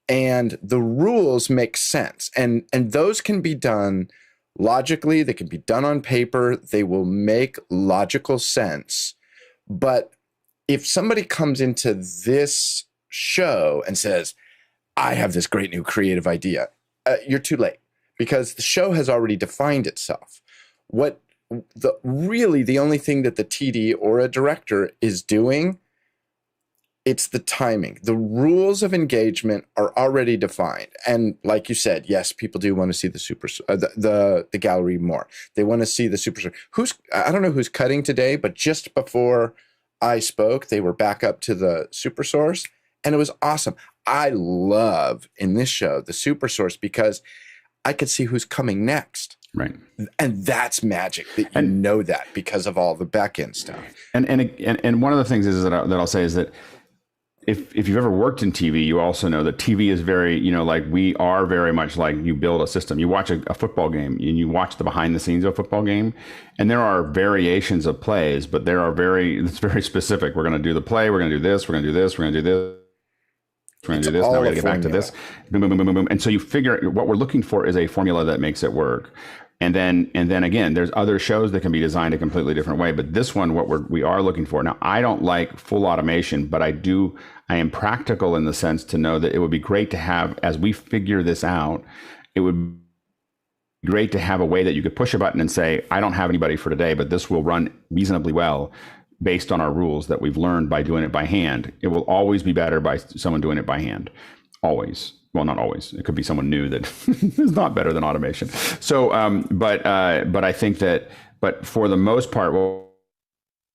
and the rules make sense, and those can be done logically. They can be done on paper. They will make logical sense. But if somebody comes into this show and says, I have this great new creative idea, you're too late, because the show has already defined itself. The only thing that the TD or a director is doing, it's the timing. The rules of engagement are already defined. And like you said, yes, people do want to see the gallery more. They want to see the super. I don't know who's cutting today, but just before I spoke, they were back up to the super source, and it was awesome. I love in this show the super source because I could see who's coming next. Right. And that's magic that you know that because of all the back end stuff. And one of the things is that I'll say is that if you've ever worked in TV, you also know that TV is very, you know, like we are very much like you build a system. You watch a football game and you watch the behind the scenes of a football game, and there are variations of plays, but it's very specific. We're going to do the play. We're going to do this. We're going to do this. We're going to do this. We're going to do this. Now we're going to get back to this. Boom, boom, boom, boom, boom. And so you figure what we're looking for is a formula that makes it work. And then again, there's other shows that can be designed a completely different way. But this one, we are looking for. Now, I don't like full automation, but I am practical in the sense to know that it would be great to have, as we figure this out, it would be great to have a way that you could push a button and say, I don't have anybody for today, but this will run reasonably well based on our rules that we've learned by doing it by hand. It will always be better by someone doing it by hand. Always. well, not always. It could be someone new that is not better than automation. So, but I think that, but for the most part, what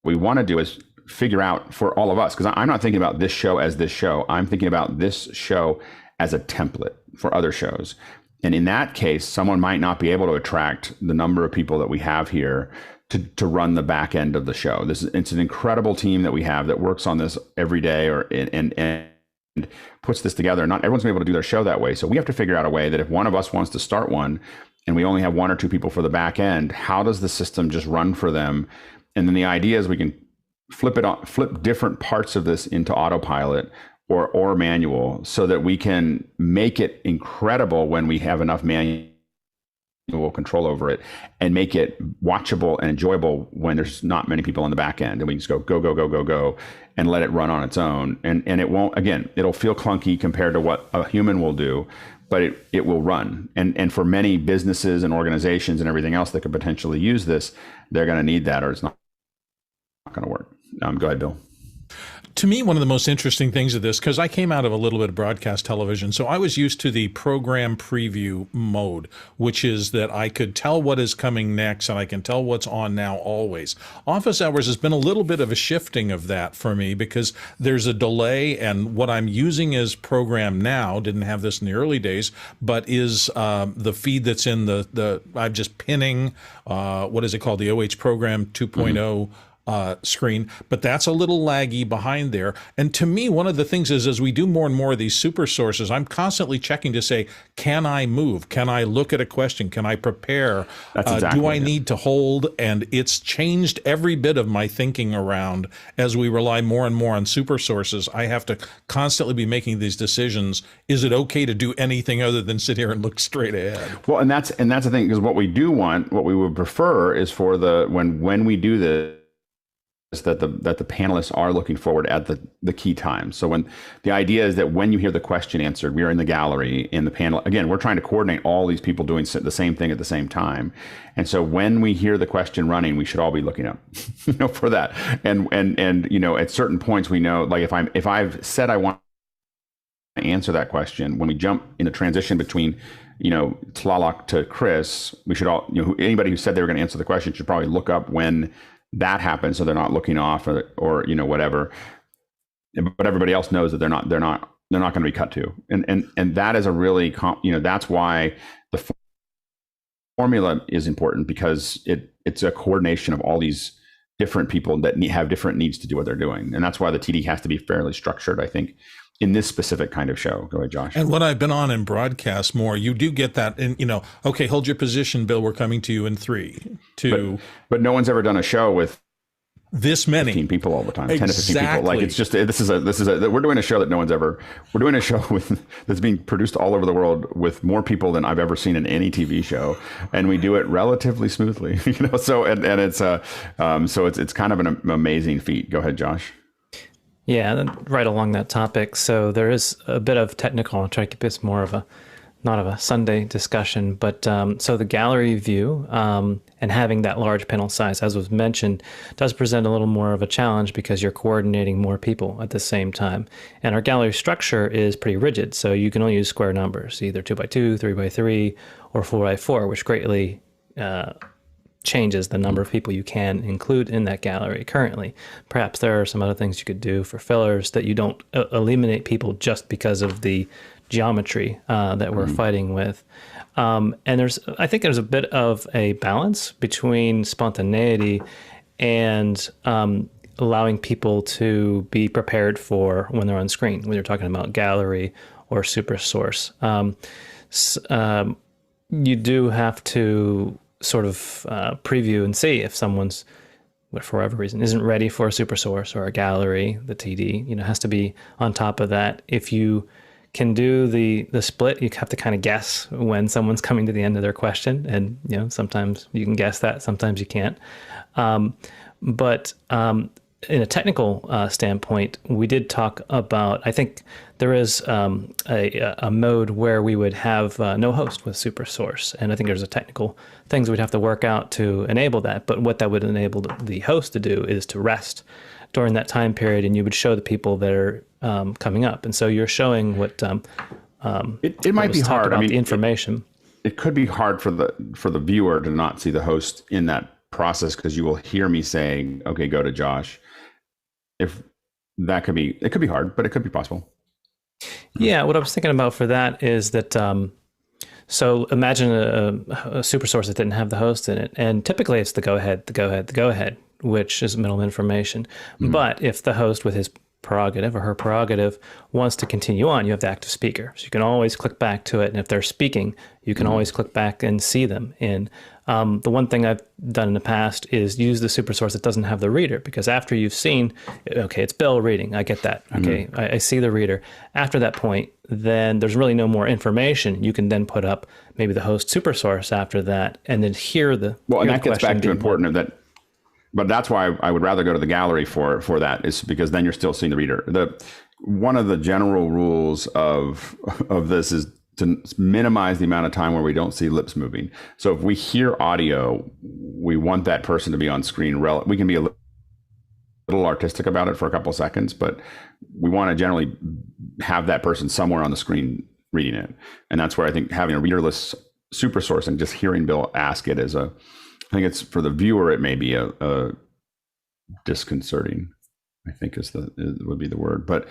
we want to do is figure out for all of us, because I'm not thinking about this show as this show. I'm thinking about this show as a template for other shows. And in that case, someone might not be able to attract the number of people that we have here to run the back end of the show. It's an incredible team that we have that works on this every day and puts this together. Not everyone's gonna be able to do their show that way. So we have to figure out a way that if one of us wants to start one and we only have one or two people for the back end, how does the system just run for them? And then the idea is we can flip different parts of this into autopilot or manual, so that we can make it incredible when we have enough manual control over it, and make it watchable and enjoyable when there's not many people on the back end, and we just go and let it run on its own. And it won't, again, it'll feel clunky compared to what a human will do, but it will run. And for many businesses and organizations and everything else that could potentially use this, they're going to need that, or it's not going to work. Go ahead, Bill. To me, one of the most interesting things of this, because I came out of a little bit of broadcast television, so I was used to the program preview mode, which is that I could tell what is coming next and I can tell what's on now always. Office hours has been a little bit of a shifting of that for me, because there's a delay, and what I'm using as program now, didn't have this in the early days, but is the feed that's in I'm just pinning, what is it called, the OH program 2.0 screen, but that's a little laggy behind there. And to me, one of the things is, as we do more and more of these super sources, I'm constantly checking to say, can I move? Can I look at a question? Can I prepare? That's exactly do I need to hold? And it's changed every bit of my thinking around as we rely more and more on super sources. I have to constantly be making these decisions. Is it okay to do anything other than sit here and look straight ahead? Well, and that's the thing, because what we do want, what we would prefer is for when we do this, that the panelists are looking forward at the key times. So when the idea is that when you hear the question answered, we are in the gallery in the panel. Again, we're trying to coordinate all these people doing the same thing at the same time. And so when we hear the question running, we should all be looking up, for that. And at certain points we know, like if I've said I want to answer that question, when we jump in the transition between Tlaloc to Chris, we should all, anybody who said they were going to answer the question should probably look up when that happens, so they're not looking off or whatever. But everybody else knows that they're not going to be cut to, and that is a really that's why the formula is important, because it's a coordination of all these different people that have different needs to do what they're doing, and that's why the TD has to be fairly structured, I think, in this specific kind of show. Go ahead, Josh. And what I've been on in broadcast more, you do get that in, okay, hold your position, Bill, we're coming to you in 3, 2. But no one's ever done a show with this many 15 people all the time, exactly. 10 to 15 people. Like, it's just, we're doing a show that we're doing a show that's being produced all over the world with more people than I've ever seen in any TV show. And we do it relatively smoothly, so, and it's, so it's kind of an amazing feat. Go ahead, Josh. Yeah, and right along that topic. So there is a bit of technical. I'll try to keep this more of not of a Sunday discussion, but so the gallery view and having that large panel size, as was mentioned, does present a little more of a challenge because you're coordinating more people at the same time. And our gallery structure is pretty rigid, so you can only use square numbers, either 2x2, 3x3, or 4x4, which greatly changes the number of people you can include in that gallery currently. Perhaps there are some other things you could do for fillers that you don't eliminate people just because of the geometry that we're fighting with. And I think there's a bit of a balance between spontaneity and allowing people to be prepared for when they're on screen, when you're talking about gallery or super source. You do have to sort of preview and see if someone's, for whatever reason, isn't ready for a super source or a gallery. The TD, has to be on top of that. If you can do the split, you have to kind of guess when someone's coming to the end of their question, and sometimes you can guess that, sometimes you can't. But in a technical standpoint, we did talk about, I think there is a mode where we would have no host with super source. And I think there's a technical things we'd have to work out to enable that. But what that would enable the host to do is to rest during that time period, and you would show the people that are coming up. And so you're showing what It might be hard. About the information. It could be hard for the viewer to not see the host in that process, because you will hear me saying, "Okay, go to Josh." If that could be, it could be hard, but it could be possible. Yeah, what I was thinking about for that is that, so imagine a super source that didn't have the host in it, and typically it's the go ahead, which is middle information. Mm-hmm. But if the host with his prerogative or her prerogative wants to continue on, you have the active speaker. So you can always click back to it, and if they're speaking, you can always click back and see them in. The one thing I've done in the past is use the super source that doesn't have the reader, because after you've seen, okay, it's Bill reading, I get that. Okay, I see the reader. After that point, then there's really no more information. You can then put up maybe the host super source after that, and then hear the and that gets back to important of that. But that's why I would rather go to the gallery for that, is because then you're still seeing the reader. One of the general rules of this is to minimize the amount of time where we don't see lips moving. So if we hear audio, we want that person to be on screen. We can be a little artistic about it for a couple of seconds, but we want to generally have that person somewhere on the screen reading it. And that's where I think having a readerless super source and just hearing Bill ask it is I think it's, for the viewer, it may be a disconcerting, I think would be the word. But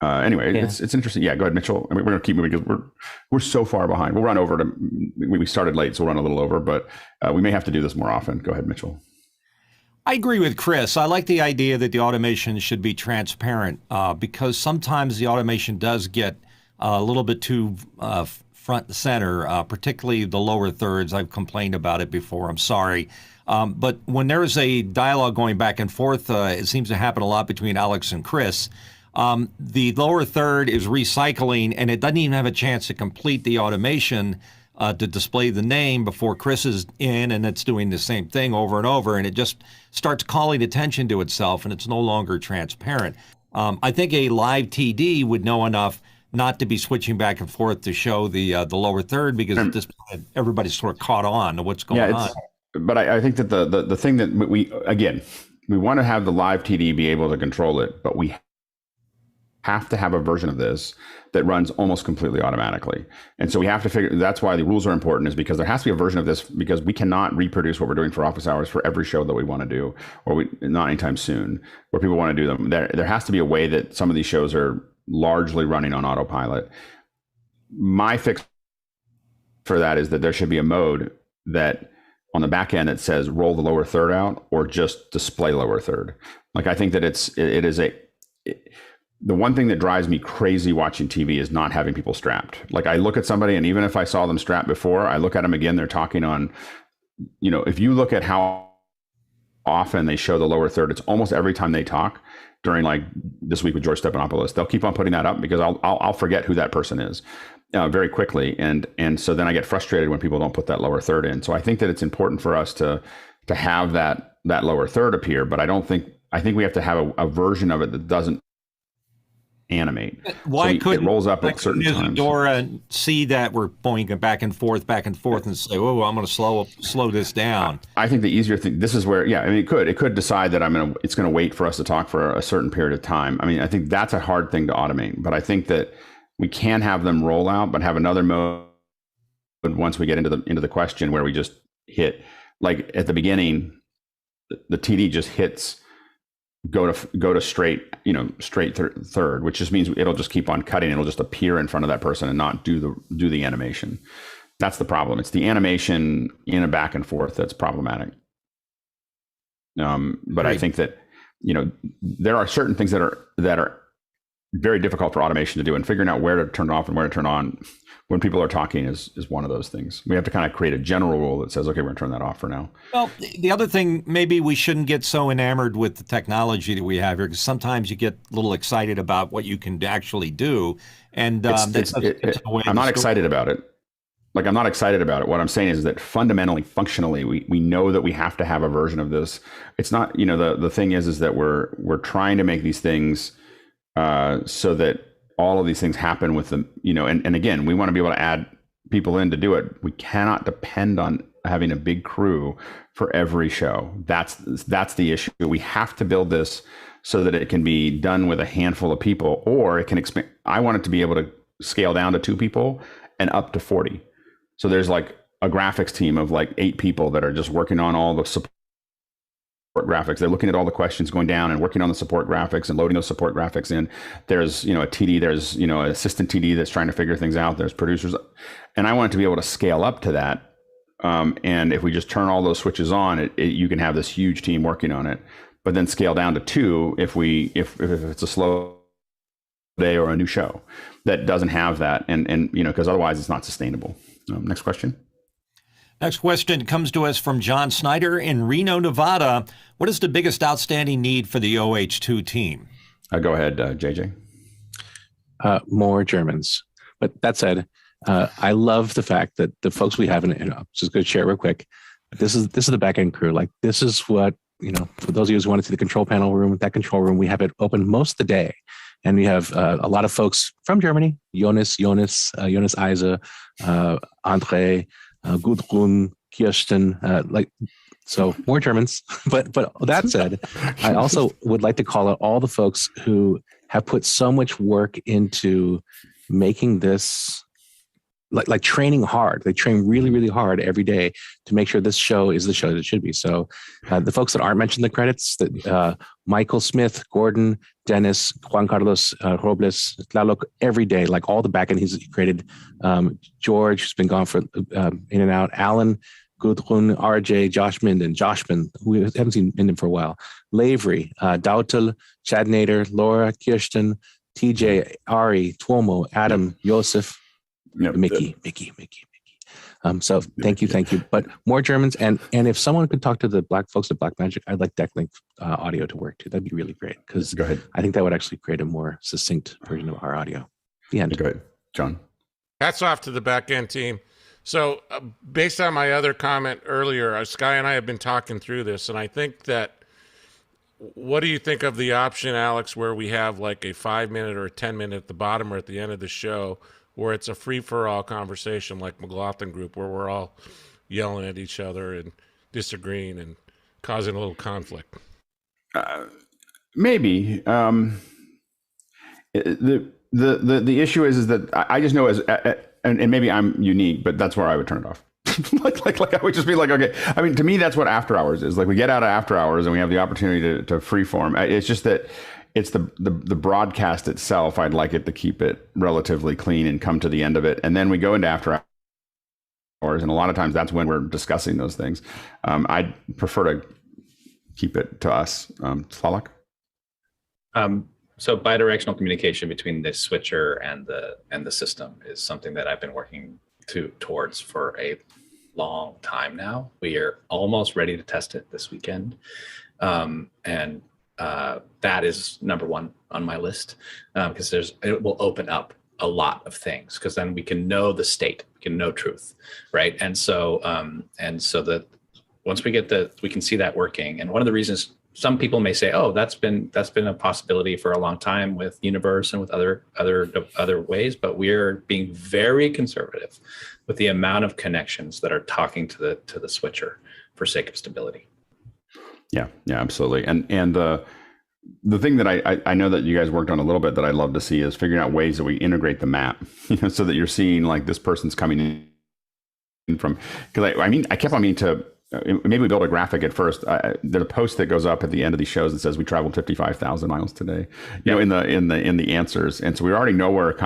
anyway, yeah. It's interesting. Yeah, go ahead, Mitchell. I mean, we're going to keep moving because we're so far behind. We'll run over we started late, so we'll run a little over, but we may have to do this more often. Go ahead, Mitchell. I agree with Chris. I like the idea that the automation should be transparent, because sometimes the automation does get a little bit too front and center, particularly the lower thirds. I've complained about it before. I'm sorry. But when there's a dialogue going back and forth, it seems to happen a lot between Alex and Chris. The lower third is recycling, and it doesn't even have a chance to complete the automation to display the name before Chris is in, and it's doing the same thing over and over, and it just starts calling attention to itself, and it's no longer transparent. I think a live TD would know enough not to be switching back and forth to show the lower third, because at this point, everybody's sort of caught on to what's going on. But I think that the thing that we want to have the live TD be able to control it, but we have to have a version of this that runs almost completely automatically. And so we have to figure, that's why the rules are important, is because there has to be a version of this, because we cannot reproduce what we're doing for office hours for every show that we want to do, or not anytime soon, where people want to do them. There has to be a way that some of these shows are largely running on autopilot. My fix for that is that there should be a mode that on the back end that says roll the lower third out, or just display lower third. Like, I think that the one thing that drives me crazy watching TV is not having people strapped. Like, I look at somebody, and even if I saw them strapped before, I look at them again, they're talking on, if you look at how often they show the lower third, it's almost every time they talk. During, like this week with George Stephanopoulos, they'll keep on putting that up, because I'll forget who that person is very quickly, and so then I get frustrated when people don't put that lower third in. So I think that it's important for us to have that lower third appear, but I think we have to have a version of it that doesn't animate. Why couldn't it rolls up at certain times? Dora see that we're going back and forth, and say, "Oh, I'm going to slow this down." I think the easier thing. This is where, it could decide that it's going to wait for us to talk for a certain period of time. I mean, I think that's a hard thing to automate, but I think that we can have them roll out, but have another mode once we get into the question where we just hit, like at the beginning, the TD just hits. Go to straight third, which just means it'll just keep on cutting. It'll just appear in front of that person and not do the animation. That's the problem. It's the animation in a back and forth that's problematic. But I think that there are certain things that are very difficult for automation to do, and figuring out where to turn it off and where to turn on when people are talking is one of those things. We have to kind of create a general rule that says, okay, we're going to turn that off for now. Well, the other thing, maybe we shouldn't get so enamored with the technology that we have here, because sometimes you get a little excited about what you can actually do. And I'm not excited about it. Like, I'm not excited about it. What I'm saying is that fundamentally, functionally, we know that we have to have a version of this. It's not, the thing is that we're trying to make these things so that all of these things happen with them, and again, we want to be able to add people in to do it. We cannot depend on having a big crew for every show. That's the issue. We have to build this so that it can be done with a handful of people, or it can expand. I want it to be able to scale down to 2 people and up to 40. So there's like a graphics team of like 8 people that are just working on all the support graphics. They're looking at all the questions going down and working on the support graphics and loading those support graphics in. There's, a TD, there's, an assistant TD that's trying to figure things out. There's producers. And I want it to be able to scale up to that. And if we just turn all those switches on, you can have this huge team working on it, but then scale down to 2 if it's a slow day or a new show that doesn't have that. And because otherwise it's not sustainable. Next question. Next question comes to us from John Snyder in Reno, Nevada. What is the biggest outstanding need for the OH2 team? Go ahead, JJ. More Germans. But that said, I love the fact that the folks we have just going to share real quick. This is the back end crew. Like, this is what, for those of you who want to see the control panel room, that control room, we have it open most of the day. And we have a lot of folks from Germany, Jonas Eise, Andre, Gudrun, Kirsten, so more Germans. But that said, I also would like to call out all the folks who have put so much work into making this, like training hard. They train really, really hard every day to make sure this show is the show that it should be. So the folks that aren't mentioned in the credits, Michael Smith, Gordon, Dennis, Juan Carlos Robles, Tlaloc, every day, like all the back end he's created. George, who's been gone for in and out. Alan, Gudrun, RJ, Josh Minden, we haven't seen Minden for a while. Lavery, Dautel, Chad Nader, Laura, Kirsten, TJ, Ari, Tuomo, Adam, Joseph, Mickey. So thank you. But more Germans, and if someone could talk to the black folks at Blackmagic, I'd like Decklink audio to work too. That'd be really great, because I think that would actually create a more succinct version of our audio. The end. Go ahead, John. Hats off to the back end team. So based on my other comment earlier, Sky and I have been talking through this, and I think that, what do you think of the option, Alex, where we have like a 5-minute or a 10-minute at the bottom or at the end of the show, where it's a free-for-all conversation like McLaughlin Group, where we're all yelling at each other and disagreeing and causing a little conflict? Maybe. The issue is that I just know and maybe I'm unique, but that's where I would turn it off. like I would just be like, okay. I mean, to me, that's what after hours is. Like, we get out of after hours and we have the opportunity to freeform. It's just that it's the broadcast itself. I'd like it to keep it relatively clean and come to the end of it, and then we go into after hours, and a lot of times that's when we're discussing those things. I'd prefer to keep it to us. Tlaloc? So bidirectional communication between the switcher and the system is something that I've been working towards for a long time now. We are almost ready to test it this weekend, and that is number one on my list, because it will open up a lot of things, because then we can know the state, we can know truth, right? And so that once we can see that working. And one of the reasons some people may say, oh, that's been a possibility for a long time with Universe and with other ways, but we're being very conservative with the amount of connections that are talking to the switcher for sake of stability. Yeah, absolutely. And the thing that I know that you guys worked on a little bit that I'd love to see is figuring out ways that we integrate the map, so that you're seeing like this person's coming in from, because I kept on meaning to, maybe we build a graphic at first. There's a post that goes up at the end of these shows that says we traveled 55,000 miles today, in the answers. And so we already know where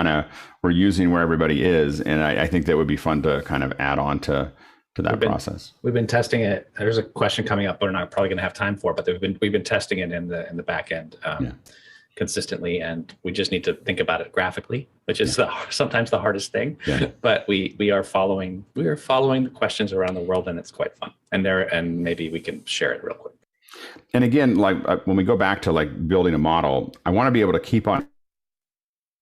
we're using where everybody is. And I think that would be fun to kind of add on to that process. We've been testing it. There's a question coming up we're not probably going to have time for, but we've been testing it in the back end consistently, and we just need to think about it graphically, which is sometimes the hardest thing. Yeah. But we are following the questions around the world, and it's quite fun. And maybe we can share it real quick. And again, like when we go back to like building a model, I want to be able to keep on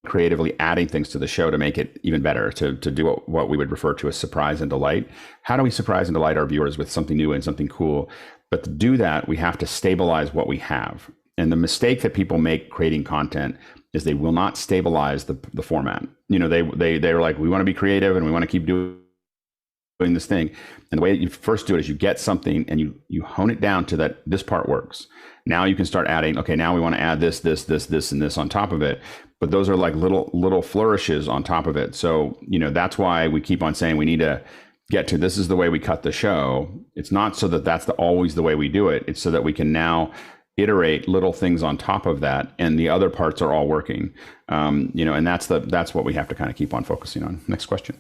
creatively adding things to the show to make it even better, to do what we would refer to as surprise and delight. How do we surprise and delight our viewers with something new and something cool? But to do that, we have to stabilize what we have. And the mistake that people make creating content is they will not stabilize the format. They're like, we want to be creative and we want to keep doing doing this thing. And the way that you first do it is you get something and you hone it down to that this part works. Now you can start adding, okay, now we want to add this, and this on top of it. But those are like little flourishes on top of it. So, that's why we keep on saying we need to get to, this is the way we cut the show. It's not so that that's always the way we do it. It's so that we can now iterate little things on top of that, and the other parts are all working. And that's what we have to kind of keep on focusing on. Next question.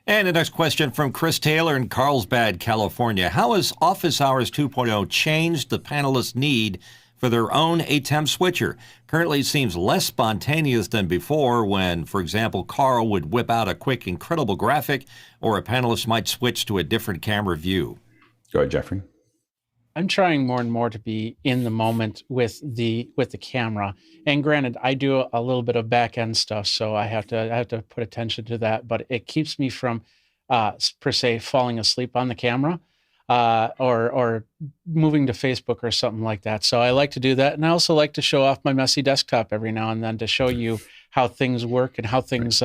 And the next question from Chris Taylor in Carlsbad, California. How has Office Hours 2.0 changed the panelists' need for their own atem switcher? Currently, it seems less spontaneous than before when, for example, Carl would whip out a quick, incredible graphic, or a panelist might switch to a different camera view. Go ahead, Jeffrey. I'm trying more and more to be in the moment with the camera. And granted, I do a little bit of back end stuff, so I have to put attention to that. But it keeps me from, per se, falling asleep on the camera, or moving to Facebook or something like that. So I like to do that, and I also like to show off my messy desktop every now and then to show you how things work and how things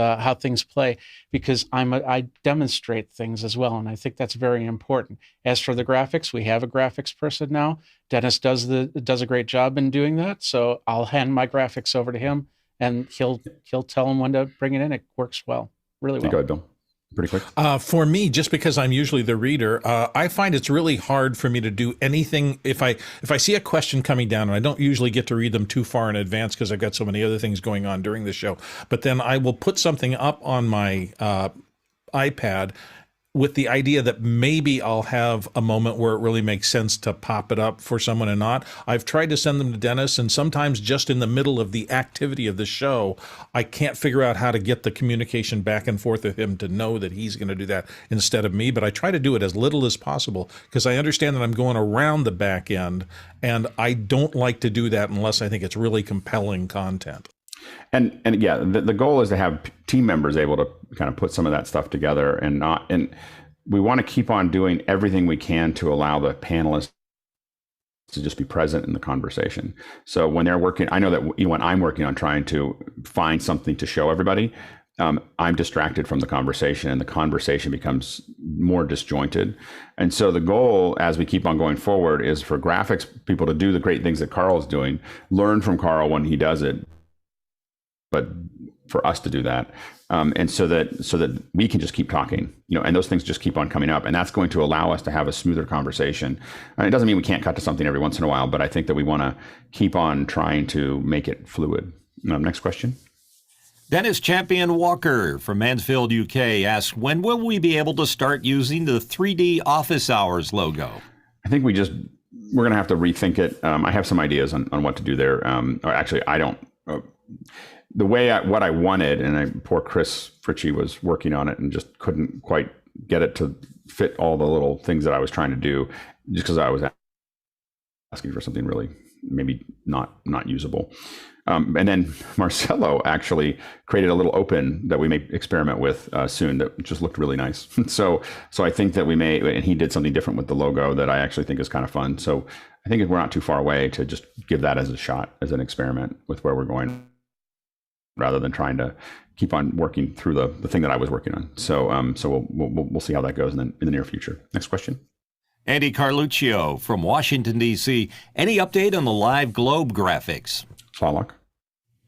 play, because I demonstrate things as well, and I think that's very important. As for the graphics, we have a graphics person now. Dennis does a great job in doing that, so I'll hand my graphics over to him, and he'll tell him when to bring it in. It works well, really well. Go ahead, Bill. Pretty quick. For me, just because I'm usually the reader, I find it's really hard for me to do anything. If I see a question coming down, and I don't usually get to read them too far in advance because I've got so many other things going on during the show, but then I will put something up on my iPad with the idea that maybe I'll have a moment where it really makes sense to pop it up for someone and not. I've tried to send them to Dennis, and sometimes just in the middle of the activity of the show, I can't figure out how to get the communication back and forth with him to know that he's going to do that instead of me. But I try to do it as little as possible because I understand that I'm going around the back end, and I don't like to do that unless I think it's really compelling content. And yeah, the goal is to have team members able to kind of put some of that stuff together, and we want to keep on doing everything we can to allow the panelists to just be present in the conversation. So when they're working, I know that when I'm working on trying to find something to show everybody, I'm distracted from the conversation, and the conversation becomes more disjointed. And so the goal, as we keep on going forward, is for graphics people to do the great things that Carl's doing, learn from Carl when he does it, but for us to do that, and so that we can just keep talking, and those things just keep on coming up, and that's going to allow us to have a smoother conversation. And it doesn't mean we can't cut to something every once in a while, but I think that we want to keep on trying to make it fluid. Next question. Dennis Champion Walker from Mansfield, UK asks, when will we be able to start using the 3D Office Hours logo? I think we're going to have to rethink it. I have some ideas on what to do there. Or actually, I don't. The way what I wanted, and poor Chris Fritchie was working on it and just couldn't quite get it to fit all the little things that I was trying to do, just because I was asking for something really maybe not usable. And then Marcelo actually created a little open that we may experiment with soon that just looked really nice. So I think that and he did something different with the logo that I actually think is kind of fun. So I think we're not too far away to just give that as a shot, as an experiment with where we're going, rather than trying to keep on working through the thing that I was working on. So we'll see how that goes in the near future. Next question. Andy Carluccio from Washington, D.C. Any update on the live globe graphics? Slalak.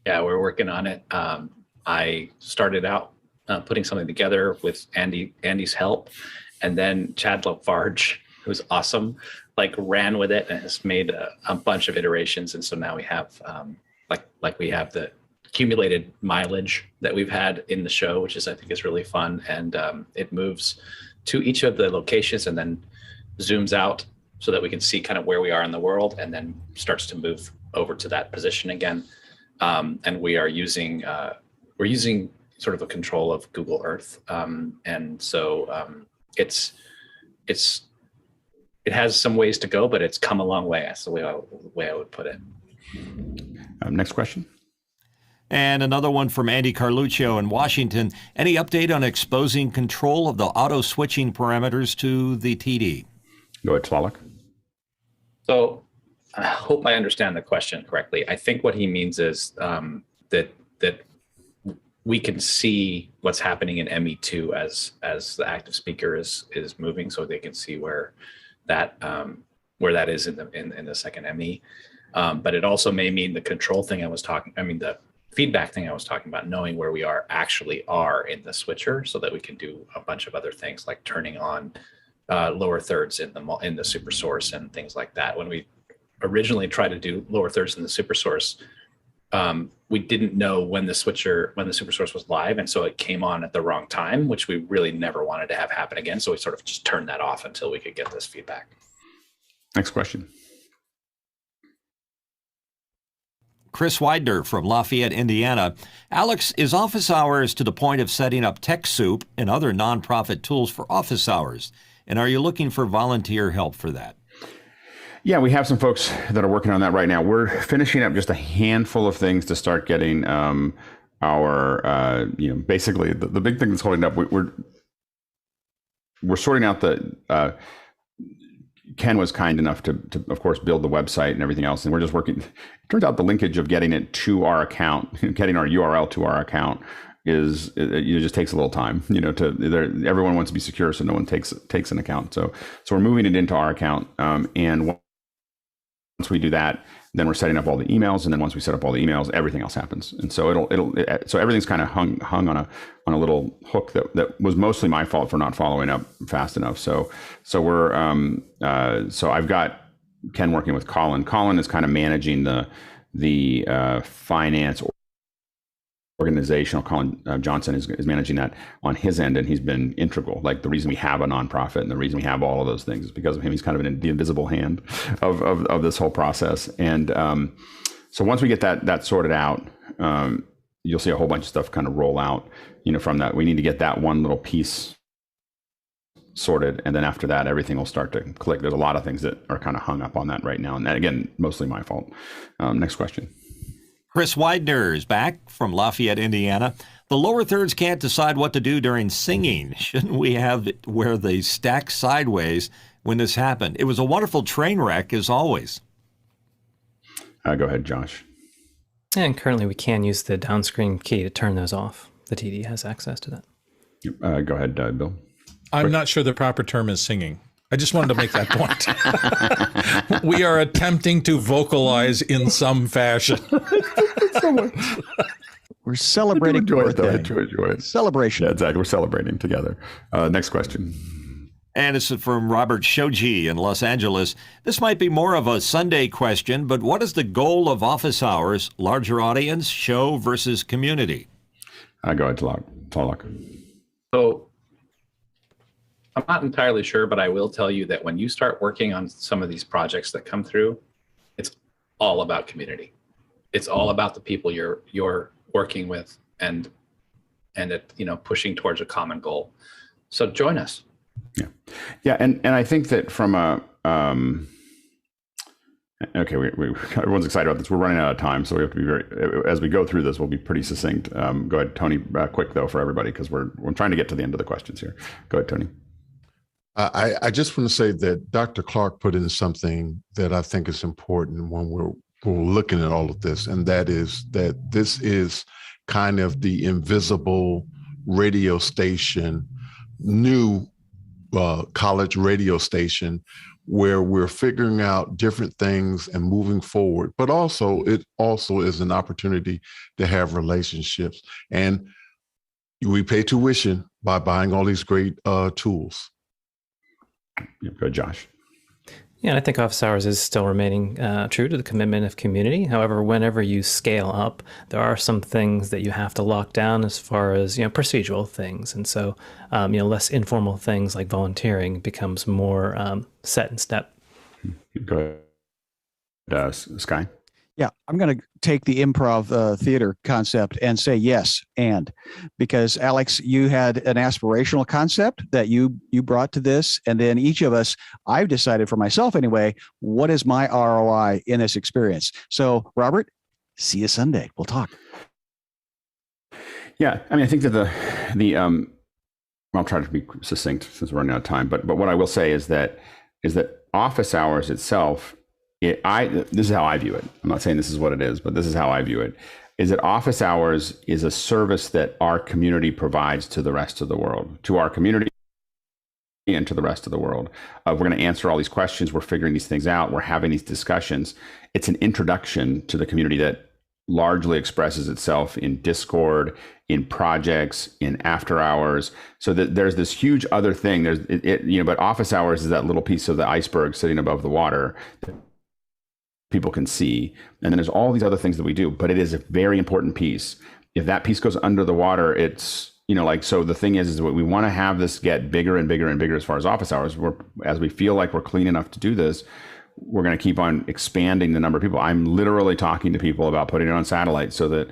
Yeah, we're working on it. I started out putting something together with Andy's help, and then Chad Lafarge, who's awesome, ran with it and has made a bunch of iterations. And so now we have we have the accumulated mileage that we've had in the show, which I think is really fun. And it moves to each of the locations and then zooms out so that we can see kind of where we are in the world, and then starts to move over to that position again. And we're using sort of a control of Google Earth. And so it has some ways to go, but it's come a long way. That's the way I would put it. Next question. And another one from Andy Carluccio in Washington. Any update on exposing control of the auto switching parameters to the TD? Go ahead, Slalak. So I hope I understand the question correctly. I think what he means is that we can see what's happening in ME2 as the active speaker is moving, so they can see where that is in the second ME. But it also may mean the control thing the feedback thing I was talking about, knowing where we actually are in the switcher, so that we can do a bunch of other things like turning on lower thirds in the super source and things like that. When we originally tried to do lower thirds in the super source, we didn't know when the super source was live, and so it came on at the wrong time, which we really never wanted to have happen again. So we sort of just turned that off until we could get this feedback. Next question. Chris Widener from Lafayette, Indiana. Alex, is office hours to the point of setting up TechSoup and other nonprofit tools for office hours? And are you looking for volunteer help for that? Yeah, we have some folks that are working on that right now. We're finishing up just a handful of things to start getting basically the big thing that's holding up. We're sorting out the. Ken was kind enough to, of course, build the website and everything else. And we're just working. It turns out the linkage of getting it to our account, getting our URL to our account it just takes a little time, everyone wants to be secure. So no one takes an account. So we're moving it into our account. And once we do that, then we're setting up all the emails. And then once we set up all the emails, everything else happens. And so so everything's kind of hung on a little hook that was mostly my fault for not following up fast enough. So we're, so I've got Ken working with Colin. Colin is kind of managing the finance organizational. Colin Johnson is managing that on his end, and he's been integral. Like, the reason we have a nonprofit and the reason we have all of those things is because of him. He's kind of the invisible hand of this whole process. And so once we get that sorted out, you'll see a whole bunch of stuff kind of roll out. From that, we need to get that one little piece sorted, and then after that, everything will start to click. There's a lot of things that are kind of hung up on that right now, and that, again, mostly my fault. Next question. Chris Widener is back from Lafayette, Indiana. The lower thirds can't decide what to do during singing. Shouldn't we have it where they stack sideways when this happened? It was a wonderful train wreck, as always. Go ahead, Josh. And currently we can use the downscreen key to turn those off. The TD has access to that. Go ahead, Bill. I'm not sure the proper term is singing. I just wanted to make that point. We are attempting to vocalize in some fashion. We're celebrating. Enjoy it. Celebration. Yeah, exactly. We're celebrating together. Next question. And it's from Robert Shoji in Los Angeles. This might be more of a Sunday question, but what is the goal of office hours? Larger audience, show versus community? Go ahead, Talak. So I'm not entirely sure, but I will tell you that when you start working on some of these projects that come through, it's all about community. It's all about the people you're working with and pushing towards a common goal. So join us. Yeah, and I think that from a okay, everyone's excited about this. We're running out of time, so we have to be as we go through this, we'll be pretty succinct. Go ahead, Tony, quick though for everybody, because we're trying to get to the end of the questions here. Go ahead, Tony. I just want to say that Dr. Clark put in something that I think is important when we're looking at all of this, and that is that this is kind of the invisible radio station, new college radio station, where we're figuring out different things and moving forward, but it also is an opportunity to have relationships. And we pay tuition by buying all these great tools. Good, Josh. Yeah, and I think office hours is still remaining true to the commitment of community. However, whenever you scale up, there are some things that you have to lock down as far as procedural things, and so less informal things like volunteering becomes more set in step. Go ahead, Sky. Yeah, I'm going to take the improv theater concept and say yes, because Alex, you had an aspirational concept that you brought to this, and then each of us, I've decided for myself anyway, what is my ROI in this experience? So, Robert, see you Sunday. We'll talk. Yeah, I mean, I think that I'll try to be succinct since we're running out of time, but what I will say is that office hours itself. This is how I view it. I'm not saying this is what it is, but this is how I view it. is that office hours is a service that our community provides to the rest of the world, to our community and to the rest of the world. We're going to answer all these questions. We're figuring these things out. We're having these discussions. It's an introduction to the community that largely expresses itself in Discord, in projects, in after hours. So that there's this huge other thing. But office hours is that little piece of the iceberg sitting above the water that people can see. And then there's all these other things that we do, but it is a very important piece. If that piece goes under the water, it's, so the thing is we want to have this get bigger and bigger and bigger as far as office hours. As we feel like we're clean enough to do this, we're going to keep on expanding the number of people. I'm literally talking to people about putting it on satellite so that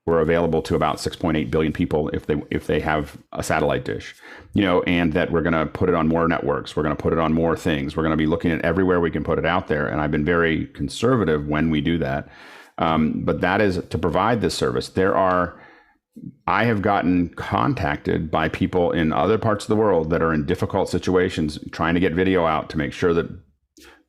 we're available to about 6.8 billion people if they have a satellite dish, and that we're going to put it on more networks. We're going to put it on more things. We're going to be looking at everywhere we can put it out there. And I've been very conservative when we do that. But that is to provide this service. I have gotten contacted by people in other parts of the world that are in difficult situations, trying to get video out to make sure that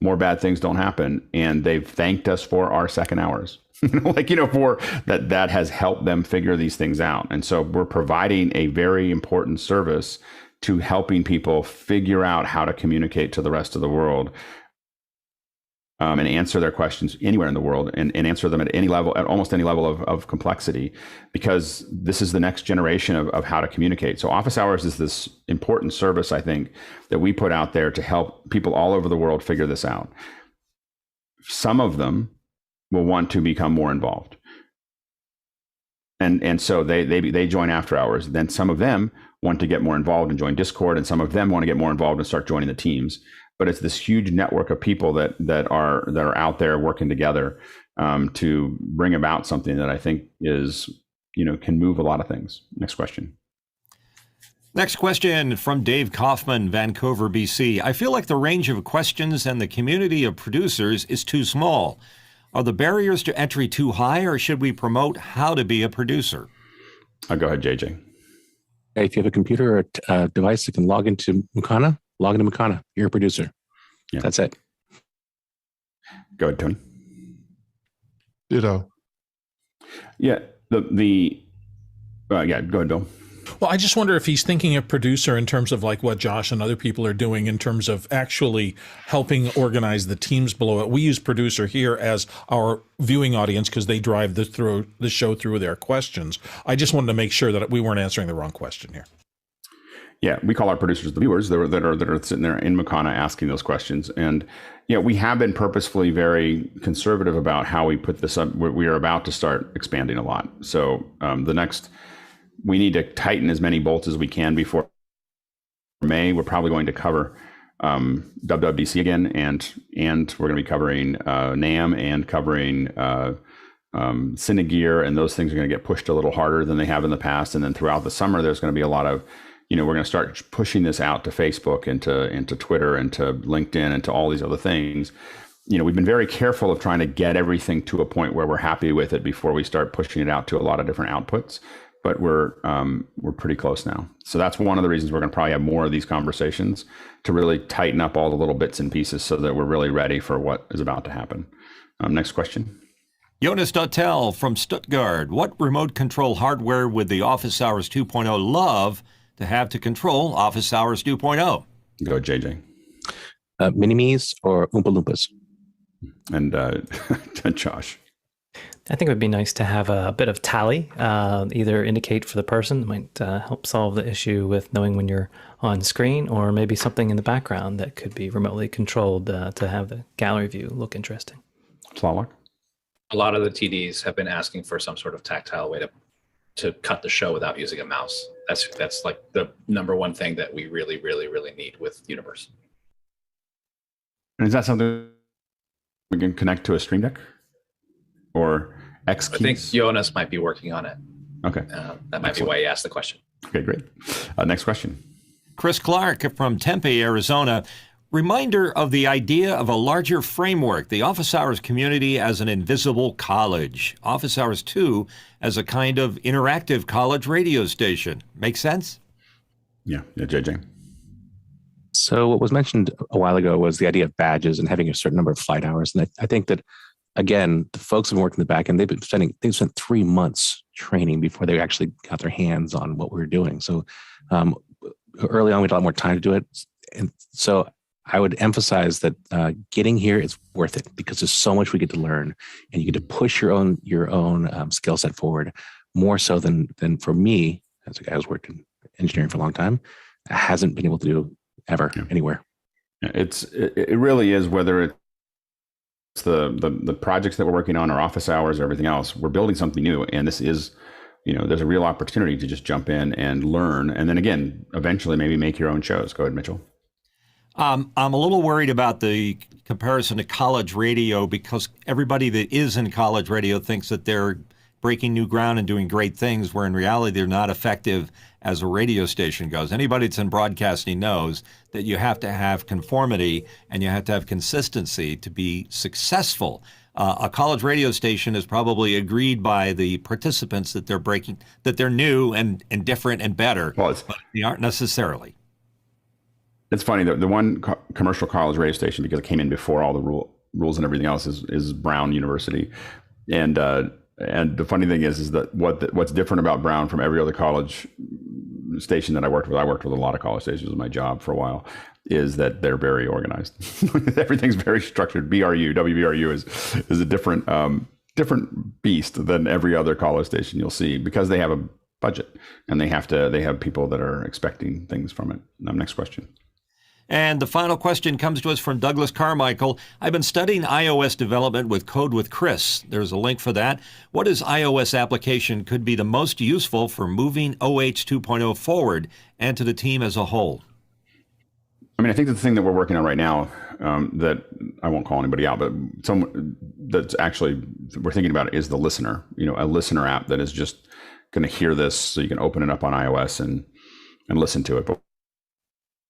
more bad things don't happen. And they've thanked us for our second hours, for that has helped them figure these things out. And so we're providing a very important service to helping people figure out how to communicate to the rest of the world. And answer their questions anywhere in the world and answer them at any level, at almost any level of complexity, because this is the next generation of how to communicate. So office hours is this important service, I think, that we put out there to help people all over the world figure this out. Some of them will want to become more involved. And so they join after hours. Then some of them want to get more involved and join Discord, and some of them want to get more involved and start joining the teams. But it's this huge network of people that are out there working together to bring about something that I think is, can move a lot of things. Next question. Next question from Dave Kaufman, Vancouver, BC. I feel like the range of questions and the community of producers is too small. Are the barriers to entry too high, or should we promote how to be a producer? Go ahead, JJ. If you have a computer or a device that can log into mkII, log into mkII. You're a producer. Yeah. That's it. Go ahead, Tony. Ditto. Yeah. Go ahead, Bill. Well, I just wonder if he's thinking of producer in terms of like what Josh and other people are doing in terms of actually helping organize the teams below it. We use producer here as our viewing audience because they drive the show through their questions. I just wanted to make sure that we weren't answering the wrong question here. Yeah, we call our producers the viewers that are sitting there in mkII asking those questions. And we have been purposefully very conservative about how we put this up. We are about to start expanding a lot. So we need to tighten as many bolts as we can before May. We're probably going to cover WWDC again, and we're going to be covering NAMM and covering Cinegear, and those things are going to get pushed a little harder than they have in the past. And then throughout the summer, there's going to be a lot of we're going to start pushing this out to Facebook and to Twitter and to LinkedIn and to all these other things. We've been very careful of trying to get everything to a point where we're happy with it before we start pushing it out to a lot of different outputs. But we're pretty close now. So that's one of the reasons we're going to probably have more of these conversations to really tighten up all the little bits and pieces so that we're really ready for what is about to happen. Next question. Jonas Dottel from Stuttgart. What remote control hardware would the Office Hours 2.0 love to have to control Office Hours 2.0? Go, JJ. Mini-Me's or Oompa Loompas? And Josh. I think it would be nice to have a bit of tally, either indicate for the person, it might help solve the issue with knowing when you're on screen, or maybe something in the background that could be remotely controlled to have the gallery view look interesting. Tlaloc? A lot of the TDs have been asking for some sort of tactile way to cut the show without using a mouse. That's like the number one thing that we really, really, really need with Universe. And is that something we can connect to a Stream Deck or X keys? I think Jonas might be working on it. Okay. That might be why he asked the question. Okay, great. Next question. Chris Clark from Tempe, Arizona. Reminder of the idea of a larger framework, the Office Hours community as an invisible college. Office Hours 2 as a kind of interactive college radio station. Make sense? Yeah, JJ. So what was mentioned a while ago was the idea of badges and having a certain number of flight hours. And I think that again, the folks who worked in the back end, they've spent 3 months training before they actually got their hands on what we were doing. So early on, we had a lot more time to do it. And so I would emphasize that getting here is worth it because there's so much we get to learn, and you get to push your own skill set forward more so than for me, as a guy who's worked in engineering for a long time, hasn't been able to do ever anywhere. It really is, whether it's the projects that we're working on, our office hours, or everything else, we're building something new. And this is, there's a real opportunity to just jump in and learn. And then again, eventually maybe make your own shows. Go ahead, Mitchell. I'm a little worried about the comparison to college radio, because everybody that is in college radio thinks that they're breaking new ground and doing great things, where in reality they're not effective as a radio station goes. Anybody that's in broadcasting knows that you have to have conformity and you have to have consistency to be successful. A college radio station is probably agreed by the participants that they're new and different and better, but they aren't necessarily. It's funny, the one commercial college radio station, because it came in before all the rules and everything else, is Brown University. And the funny thing is that what's different about Brown from every other college station that I worked with a lot of college stations in my job for a while, is that they're very organized. Everything's very structured. WBRU is a different beast than every other college station you'll see, because they have a budget and they have people that are expecting things from it. Next question. And the final question comes to us from Douglas Carmichael. I've been studying iOS development with Code with Chris. There's a link for that. What is iOS application could be the most useful for moving OH 2.0 forward and to the team as a whole? I mean, I think the thing that we're working on right now, that I won't call anybody out, but some that's actually we're thinking about it, is the listener. A listener app that is just going to hear this, so you can open it up on iOS and listen to it. But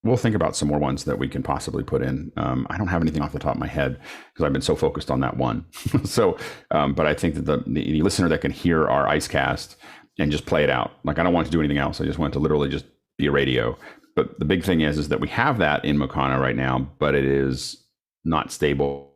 we'll think about some more ones that we can possibly put in. I don't have anything off the top of my head because I've been so focused on that one. So, but I think that the listener that can hear our IceCast and just play it out, like I don't want to do anything else. I just want to literally just be a radio. But the big thing is that we have that in mkII right now, but it is not stable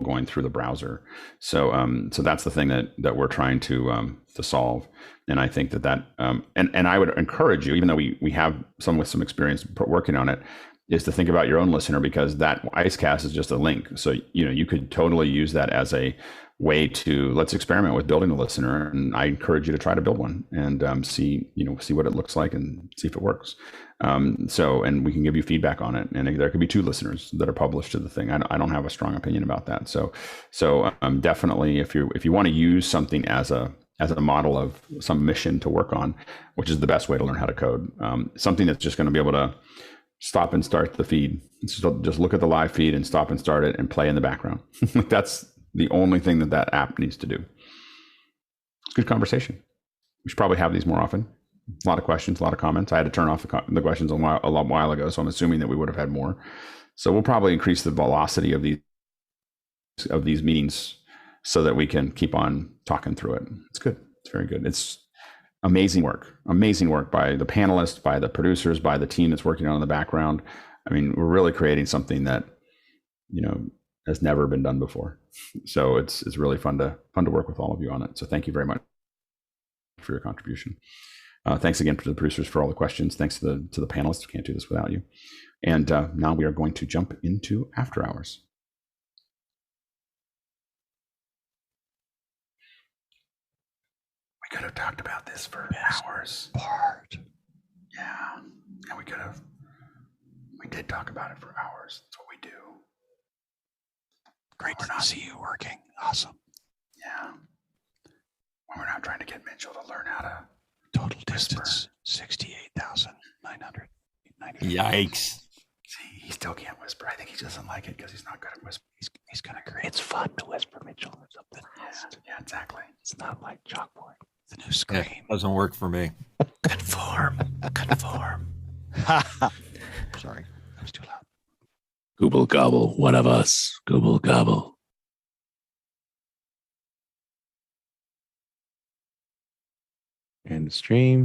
going through the browser. So that's the thing that we're trying to solve. And I think that and I would encourage you, even though we have some with some experience working on it, is to think about your own listener, because that IceCast is just a link. So, you could totally use that as a way to, let's experiment with building a listener. And I encourage you to try to build one and see what it looks like and see if it works. And we can give you feedback on it. And there could be 2 listeners that are published to the thing. I don't have a strong opinion about that. So definitely, if you want to use something as a model of some mission to work on, which is the best way to learn how to code, something that's just going to be able to stop and start the feed. Just look at the live feed and stop and start it and play in the background. That's the only thing that app needs to do. It's good conversation. We should probably have these more often. A lot of questions, a lot of comments. I had to turn off the questions a while ago, so I'm assuming that we would have had more. So we'll probably increase the velocity of these meetings so that we can keep on talking through it. It's good. It's very good. It's amazing work by the panelists, by the producers, by the team that's working on in the background. I mean, we're really creating something that, has never been done before. So it's really fun to work with all of you on it. So thank you very much for your contribution. Thanks again to the producers for all the questions. Thanks to the panelists. We can't do this without you. And now we are going to jump into After Hours. We could have talked about this for hours. Yeah. And we did talk about it for hours. That's what we do. Great to see you working. Awesome. Yeah. When we're not trying to get Mitchell to learn how to total distance 68,900. Yikes. See, he still can't whisper. I think he doesn't like it because he's not good at whispering. He's going to create. It's fun to whisper, Mitchell, or something else. Yeah, exactly. It's not like chalkboard. The new screen. It doesn't work for me. Conform. Sorry, that was too loud. Google gobble, one of us. Google gobble. And stream.